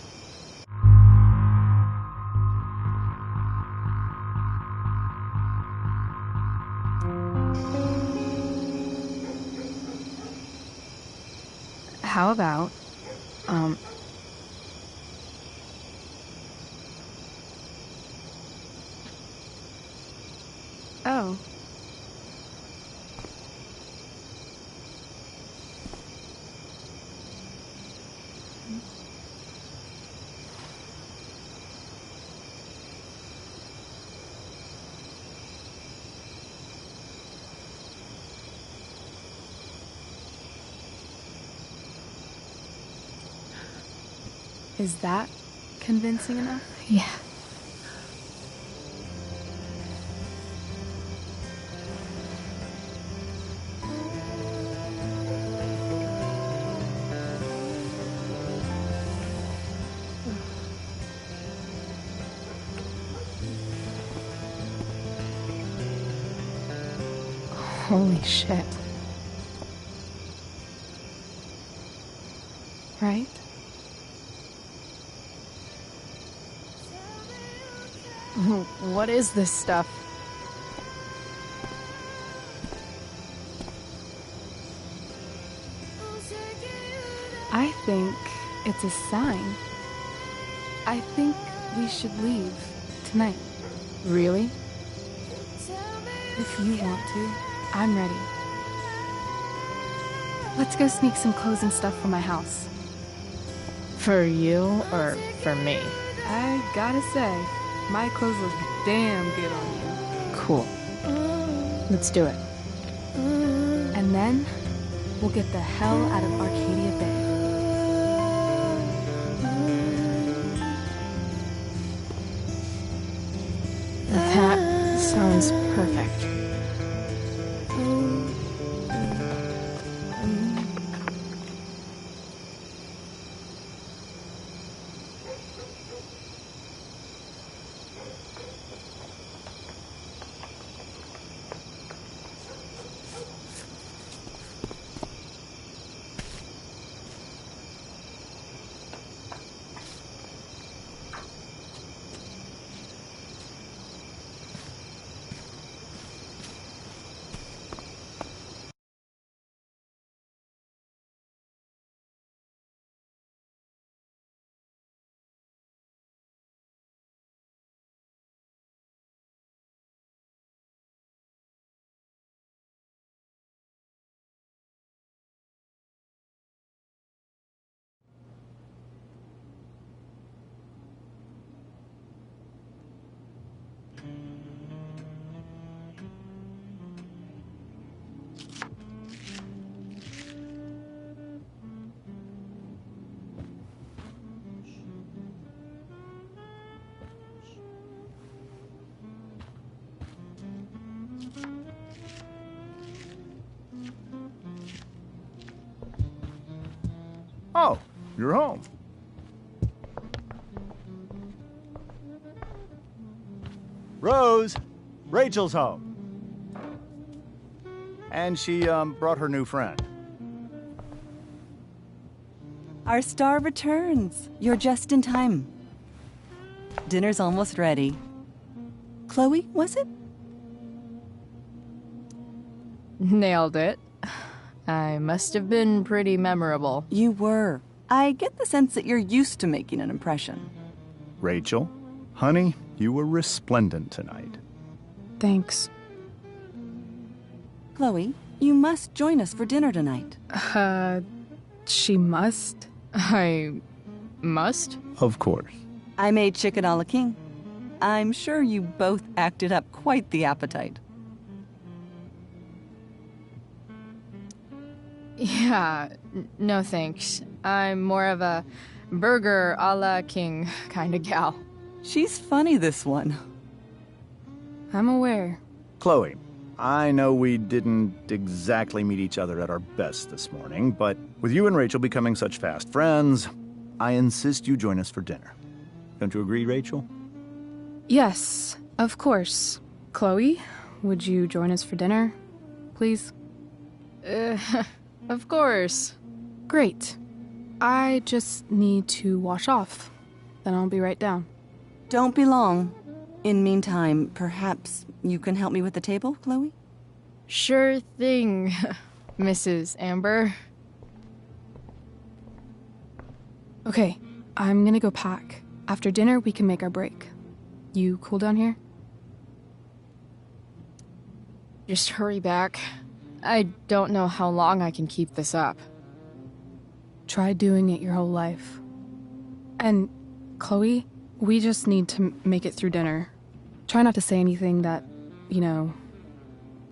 How about, Oh. Is that convincing enough? Yeah. Holy shit. Right? What is this stuff? I think it's a sign. I think we should leave tonight. Really? If you want to, I'm ready. Let's go sneak some clothes and stuff from my house. For you or for me? I gotta say, my clothes look damn good on you. Cool. Let's do it. And then, we'll get the hell out of Arcadia Bay. That sounds perfect. Oh, you're home. Rose, Rachel's home. And she, brought her new friend. Our star returns. You're just in time. Dinner's almost ready. Chloe, was it? Nailed it. I must have been pretty memorable. You were. I get the sense that you're used to making an impression. Rachel, honey, you were resplendent tonight. Thanks. Chloe, you must join us for dinner tonight. She must? I must? Of course. I made chicken a la king. I'm sure you both acted up quite the appetite. Yeah, no thanks. I'm more of a burger a la king kind of gal. She's funny, this one. I'm aware. Chloe, I know we didn't exactly meet each other at our best this morning, but with you and Rachel becoming such fast friends, I insist you join us for dinner. Don't you agree, Rachel? Yes, of course. Chloe, would you join us for dinner, please? Of course. Great. I just need to wash off. Then I'll be right down. Don't be long. In meantime, perhaps you can help me with the table, Chloe? Sure thing, Mrs. Amber. Okay, I'm gonna go pack. After dinner, we can make our break. You cool down here? Just hurry back. I don't know how long I can keep this up. Try doing it your whole life. And, Chloe, we just need to make it through dinner. Try not to say anything that, you know...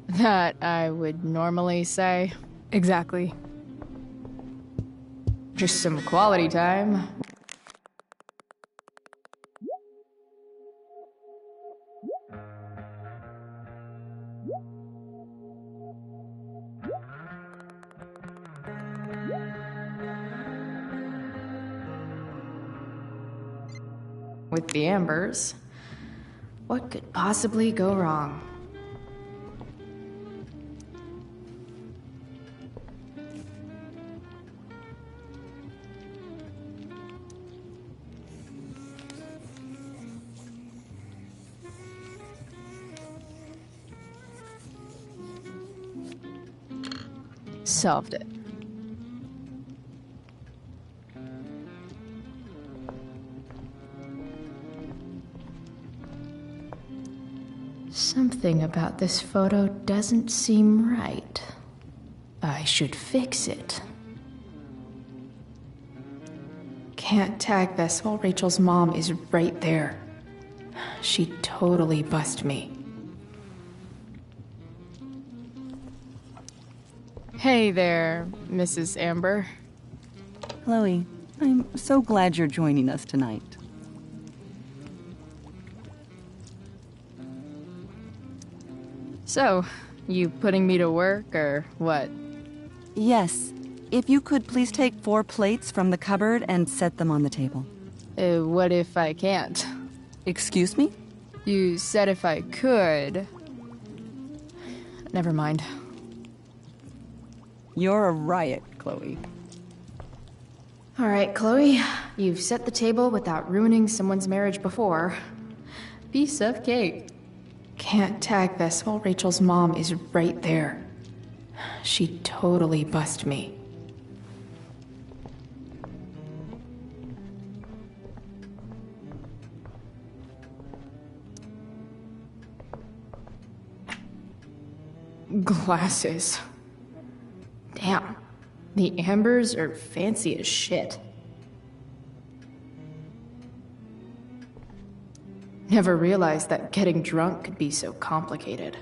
That I would normally say. Exactly. Just some quality time. With the Ambers, what could possibly go wrong? Solved it. Something about this photo doesn't seem right. I should fix it. Can't tag this while Rachel's mom is right there. She'd totally bust me. Hey there, Mrs. Amber. Chloe, I'm so glad you're joining us tonight. So, you putting me to work, or what? Yes. If you could please take 4 plates from the cupboard and set them on the table. What if I can't? Excuse me? You said if I could. Never mind. You're a riot, Chloe. All right, Chloe. You've set the table without ruining someone's marriage before. Piece of cake. Can't tag this while Rachel's mom is right there. She'd totally bust me. Glasses. Damn. The Ambers are fancy as shit. Never realized that getting drunk could be so complicated.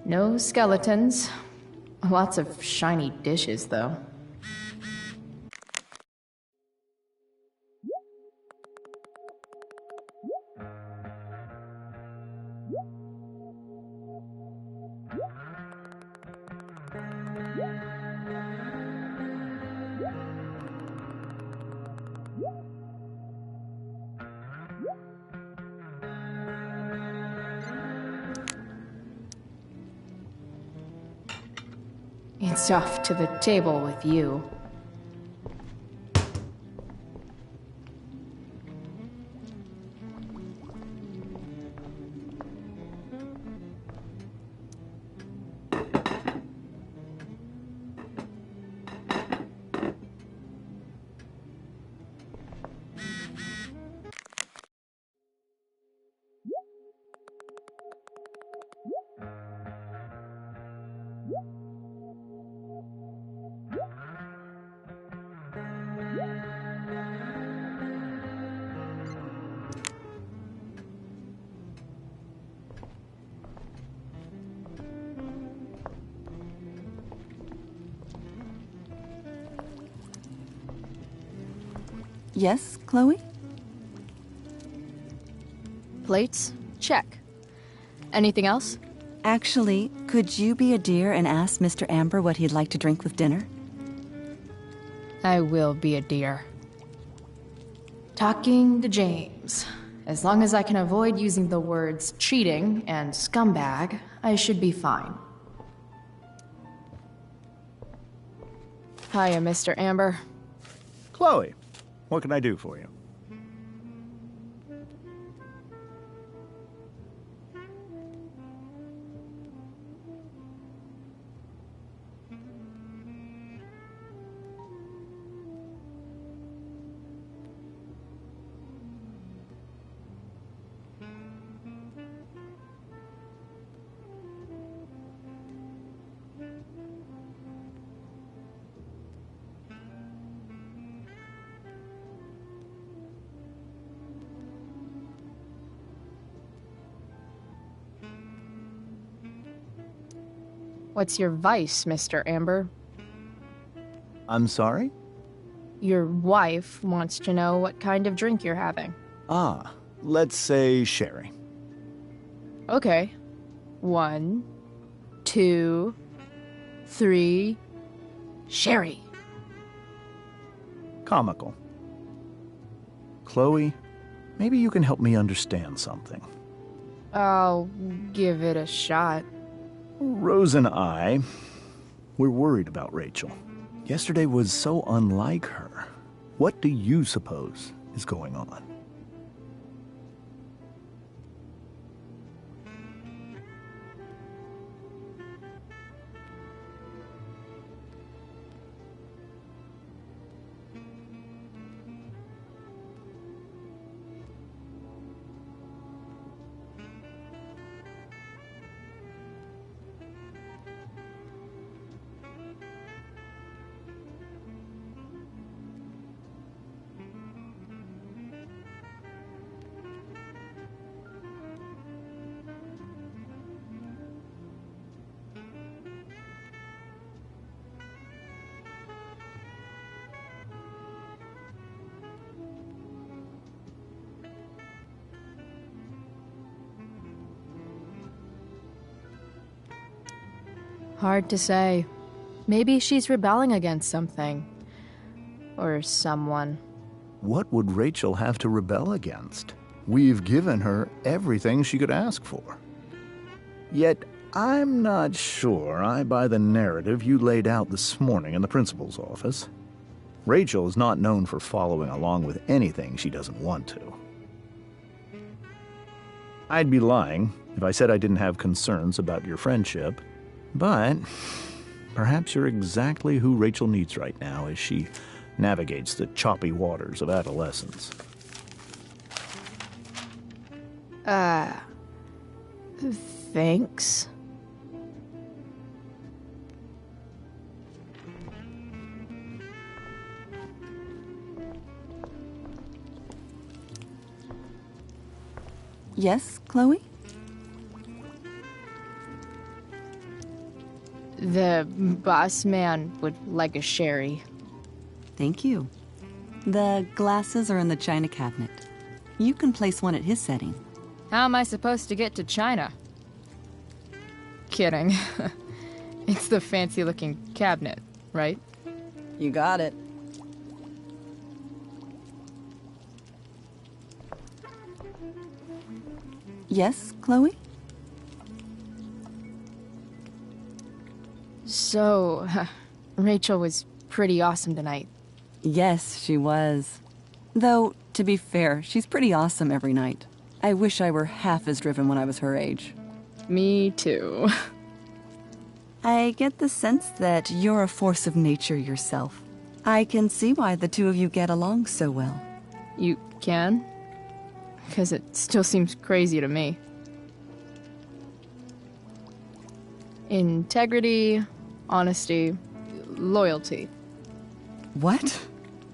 No skeletons. Lots of shiny dishes, though. It's off to the table with you. Yes, Chloe? Plates? Check. Anything else? Actually, could you be a dear and ask Mr. Amber what he'd like to drink with dinner? I will be a dear. Talking to James. As long as I can avoid using the words cheating and scumbag, I should be fine. Hiya, Mr. Amber. Chloe, what can I do for you? What's your vice, Mr. Amber? I'm sorry? Your wife wants to know what kind of drink you're having. Ah, let's say sherry. Okay. 1, 2, 3. Sherry. Comical. Chloe, maybe you can help me understand something. I'll give it a shot. Rose and I, we're worried about Rachel. Yesterday was so unlike her. What do you suppose is going on? Hard to say. Maybe she's rebelling against something. Or someone. What would Rachel have to rebel against? We've given her everything she could ask for. Yet, I'm not sure I buy the narrative you laid out this morning in the principal's office. Rachel is not known for following along with anything she doesn't want to. I'd be lying if I said I didn't have concerns about your friendship, but perhaps you're exactly who Rachel needs right now as she navigates the choppy waters of adolescence. Thanks. Yes, Chloe? The boss man would like a sherry. Thank you. The glasses are in the china cabinet. You can place one at his setting. How am I supposed to get to China? Kidding. It's the fancy-looking cabinet, right? You got it. Yes, Chloe? So, Rachel was pretty awesome tonight. Yes, she was. Though, to be fair, she's pretty awesome every night. I wish I were half as driven when I was her age. Me too. I get the sense that you're a force of nature yourself. I can see why the two of you get along so well. You can? Because it still seems crazy to me. Integrity, honesty, loyalty. What?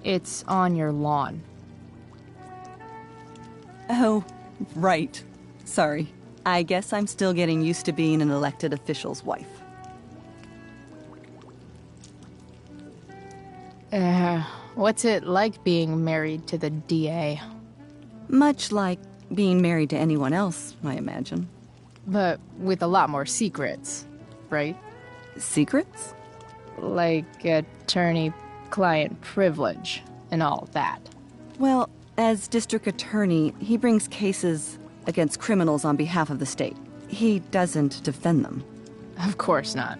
It's on your lawn. Oh, right. Sorry. I guess I'm still getting used to being an elected official's wife. What's it like being married to the DA? Much like being married to anyone else, I imagine. But with a lot more secrets, right? Secrets? Like attorney-client privilege and all that. Well, as district attorney, he brings cases against criminals on behalf of the state. He doesn't defend them. Of course not.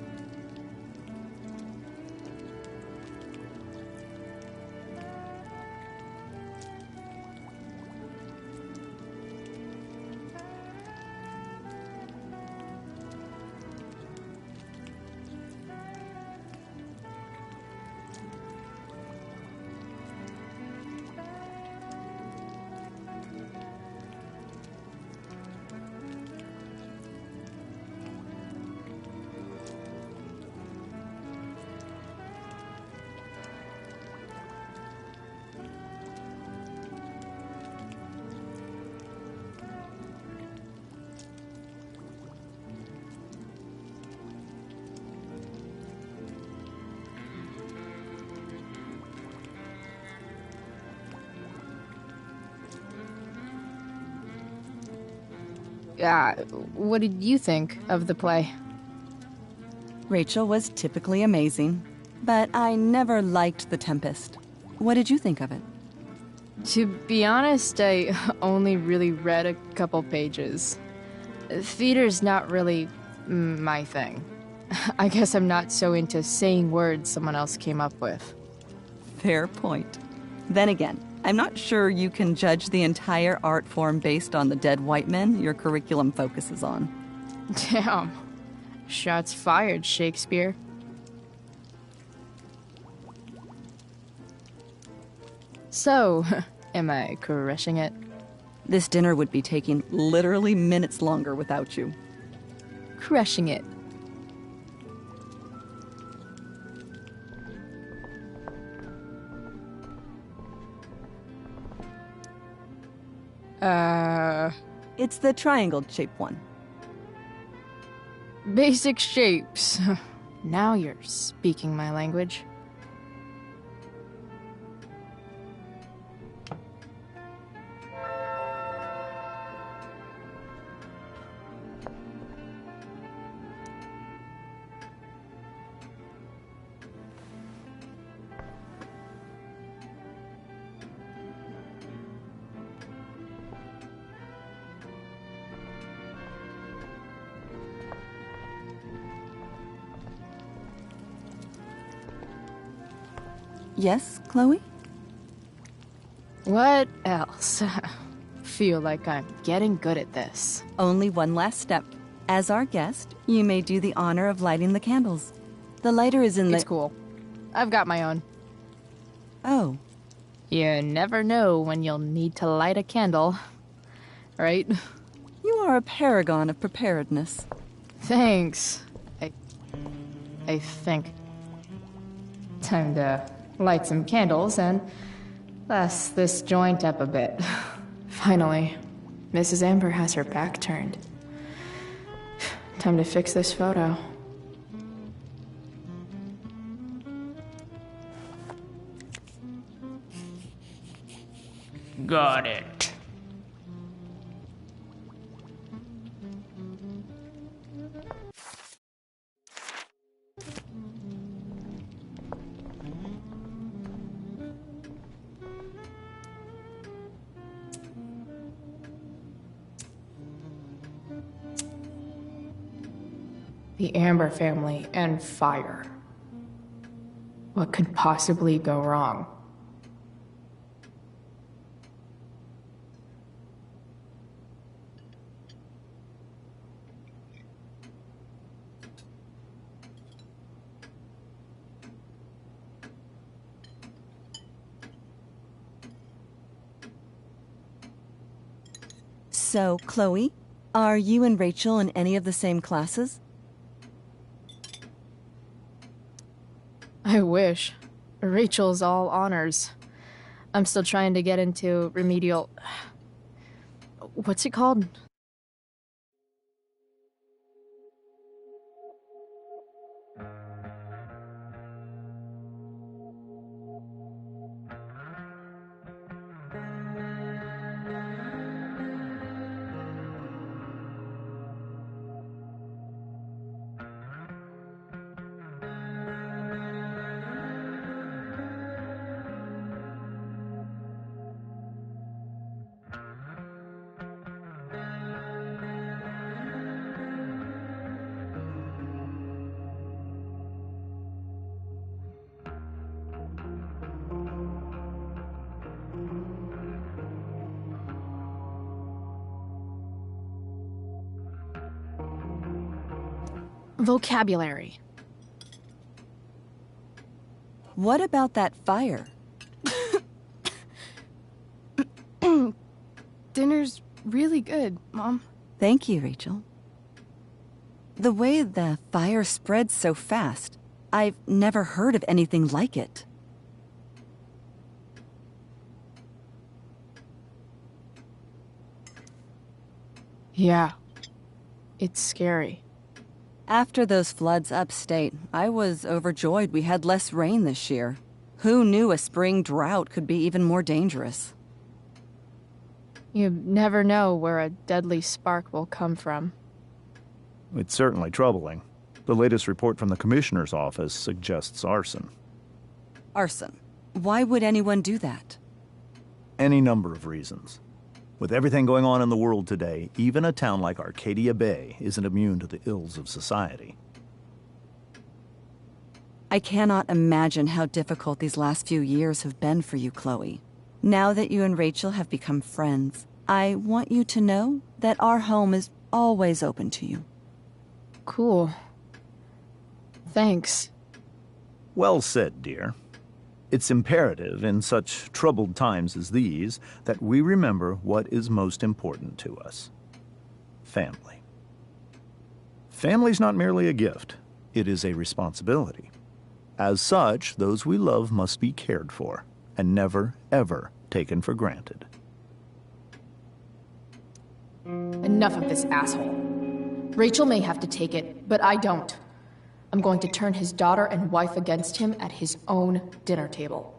What did you think of the play? Rachel was typically amazing, but I never liked The Tempest. What did you think of it? To be honest, I only really read a couple pages. Theater's not really my thing. I guess I'm not so into saying words someone else came up with. Fair point. Then again, I'm not sure you can judge the entire art form based on the dead white men your curriculum focuses on. Damn. Shots fired, Shakespeare. So, am I crushing it? This dinner would be taking literally minutes longer without you. Crushing it. It's the triangle-shaped one. Basic shapes. Now you're speaking my language. Yes, Chloe? What else? Feel like I'm getting good at this. Only one last step. As our guest, you may do the honor of lighting the candles. The lighter is in the... It's cool. I've got my own. Oh. You never know when you'll need to light a candle, right? You are a paragon of preparedness. Thanks. I think. Time to light some candles and bless this joint up a bit. Finally, Mrs. Amber has her back turned. Time to fix this photo. Got it. The Amber family and fire. What could possibly go wrong? So, Chloe, are you and Rachel in any of the same classes? I wish. Rachel's all honors. I'm still trying to get into remedial... What's it called? Vocabulary. What about that fire? Dinner's really good, Mom. Thank you, Rachel. The way the fire spreads so fast, I've never heard of anything like it. Yeah. It's scary. After those floods upstate, I was overjoyed we had less rain this year. Who knew a spring drought could be even more dangerous? You never know where a deadly spark will come from. It's certainly troubling. The latest report from the Commissioner's office suggests arson. Arson? Why would anyone do that? Any number of reasons. With everything going on in the world today, even a town like Arcadia Bay isn't immune to the ills of society. I cannot imagine how difficult these last few years have been for you, Chloe. Now that you and Rachel have become friends, I want you to know that our home is always open to you. Cool. Thanks. Well said, dear. It's imperative in such troubled times as these that we remember what is most important to us. Family. Family's not merely a gift, it is a responsibility. As such, those we love must be cared for and never, ever taken for granted. Enough of this asshole. Rachel may have to take it, but I don't. I'm going to turn his daughter and wife against him at his own dinner table.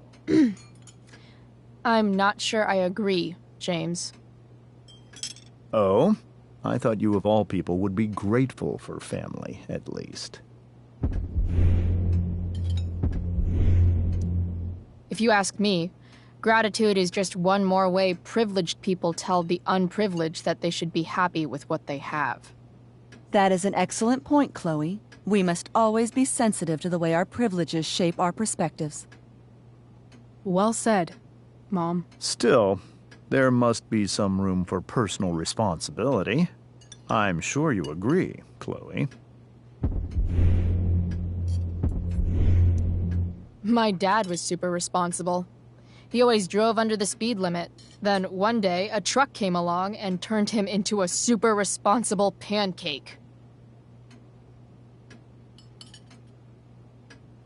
I'm not sure I agree, James. Oh? I thought you of all people would be grateful for family, at least. If you ask me, gratitude is just one more way privileged people tell the unprivileged that they should be happy with what they have. That is an excellent point, Chloe. We must always be sensitive to the way our privileges shape our perspectives. Well said, Mom. Still, there must be some room for personal responsibility. I'm sure you agree, Chloe. My dad was super responsible. He always drove under the speed limit. Then one day, a truck came along and turned him into a super responsible pancake.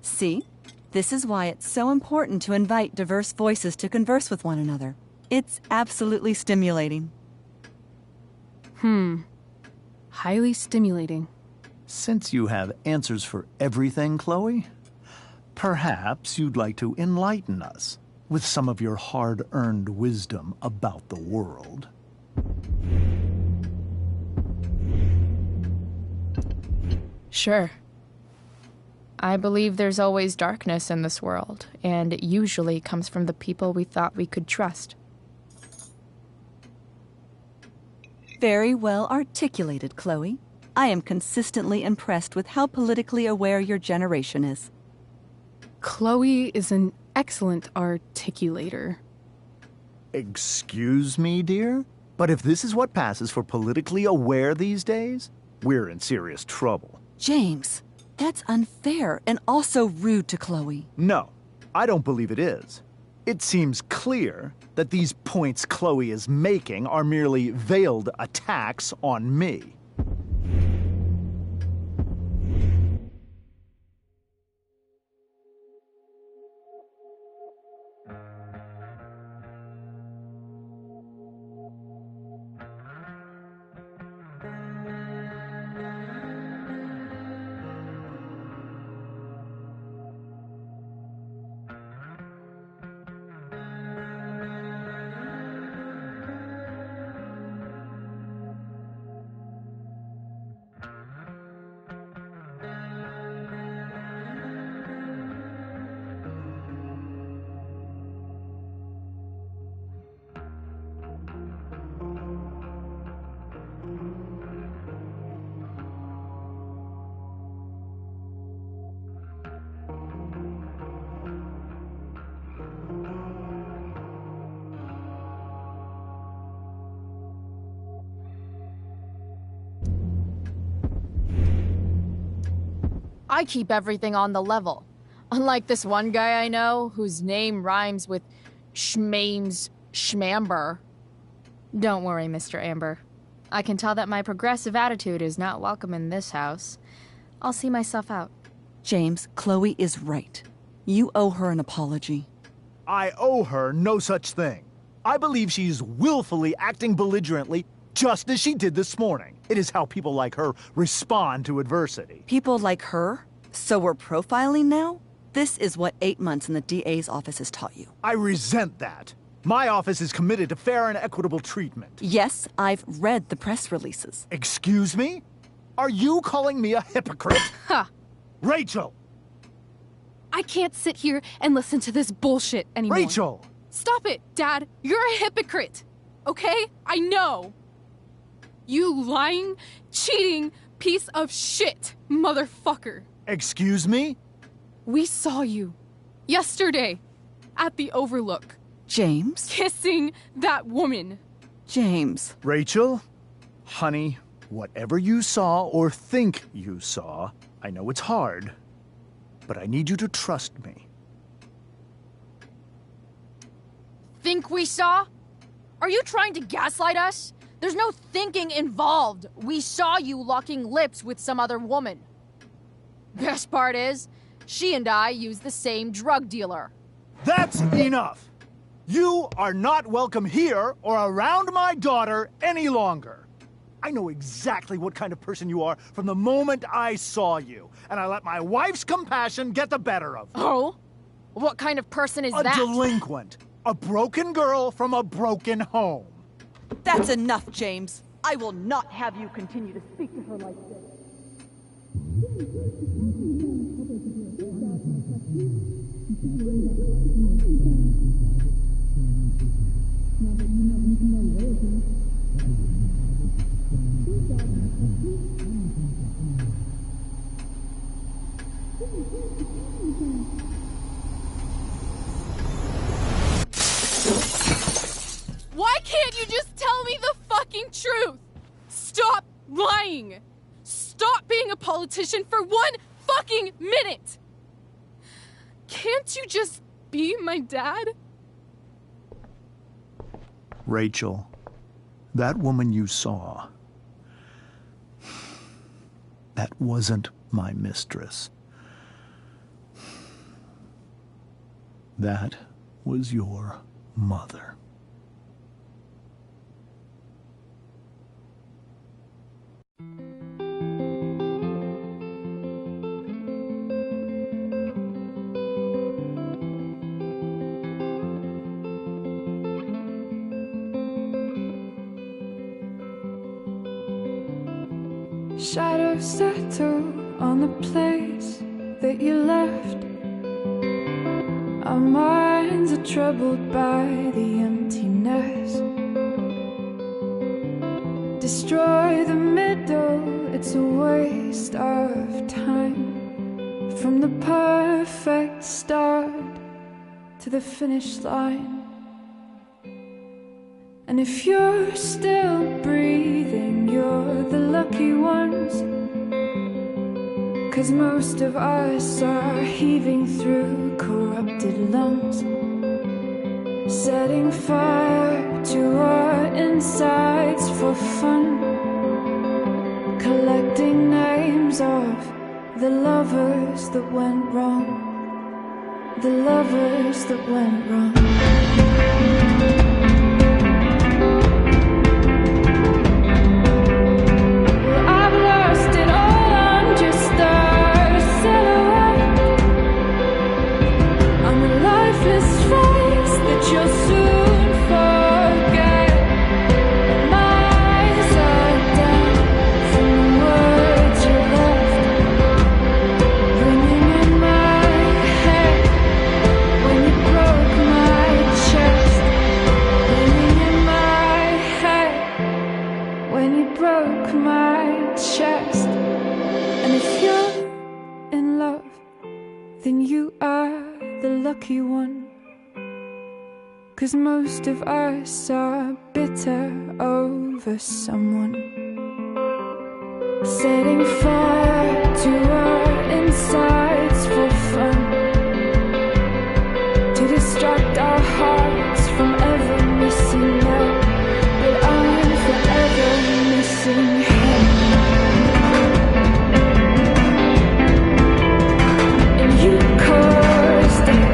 See? This is why it's so important to invite diverse voices to converse with one another. It's absolutely stimulating. Highly stimulating. Since you have answers for everything, Chloe, perhaps you'd like to enlighten us with some of your hard-earned wisdom about the world. Sure. I believe there's always darkness in this world, and it usually comes from the people we thought we could trust. Very well articulated, Chloe. I am consistently impressed with how politically aware your generation is. Chloe is an excellent articulator. Excuse me, dear? But if this is what passes for politically aware these days, we're in serious trouble. James, that's unfair and also rude to Chloe. No, I don't believe it is. It seems clear that these points Chloe is making are merely veiled attacks on me. I keep everything on the level. Unlike this one guy I know, whose name rhymes with Schmames Schmamber. Don't worry, Mr. Amber. I can tell that my progressive attitude is not welcome in this house. I'll see myself out. James, Chloe is right. You owe her an apology. I owe her no such thing. I believe she's willfully acting belligerently, just as she did this morning. It is how people like her respond to adversity. People like her? So we're profiling now? This is what 8 months in the DA's office has taught you. I resent that. My office is committed to fair and equitable treatment. Yes, I've read the press releases. Excuse me? Are you calling me a hypocrite? Ha! Rachel! I can't sit here and listen to this bullshit anymore. Rachel! Stop it, Dad! You're a hypocrite! Okay? I know! You lying, cheating piece of shit, motherfucker! Excuse me? We saw you yesterday at the Overlook. James? Kissing that woman. James. Rachel, honey, whatever you saw or think you saw, I know it's hard, but I need you to trust me. Think we saw? Are you trying to gaslight us? There's no thinking involved. We saw you locking lips with some other woman. Best part is, she and I use the same drug dealer. That's enough! You are not welcome here or around my daughter any longer. I know exactly what kind of person you are from the moment I saw you, and I let my wife's compassion get the better of me. Oh? What kind of person is that? A delinquent. A broken girl from a broken home. That's enough, James. I will not have you continue to speak to her like this. Why can't you just tell me the fucking truth? Stop lying! Stop being a politician for 1 fucking minute! Can't you just be my dad? Rachel, that woman you saw, that wasn't my mistress. That was your mother. Shadows settle on the place that you left. Our minds are troubled by the emptiness. Destroy the middle, it's a waste of time. From the perfect start to the finish line. And if you're still breathing, you're the lucky ones. 'Cause most of us are heaving through corrupted lungs, setting fire to our insides for fun, collecting names of the lovers that went wrong, the lovers that went wrong. Lucky one, 'cause most of us are bitter over someone, setting fire to our insides for fun, to distract our hearts from ever missing out. But I'm forever missing him. And you caused it.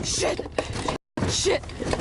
Shit! Shit!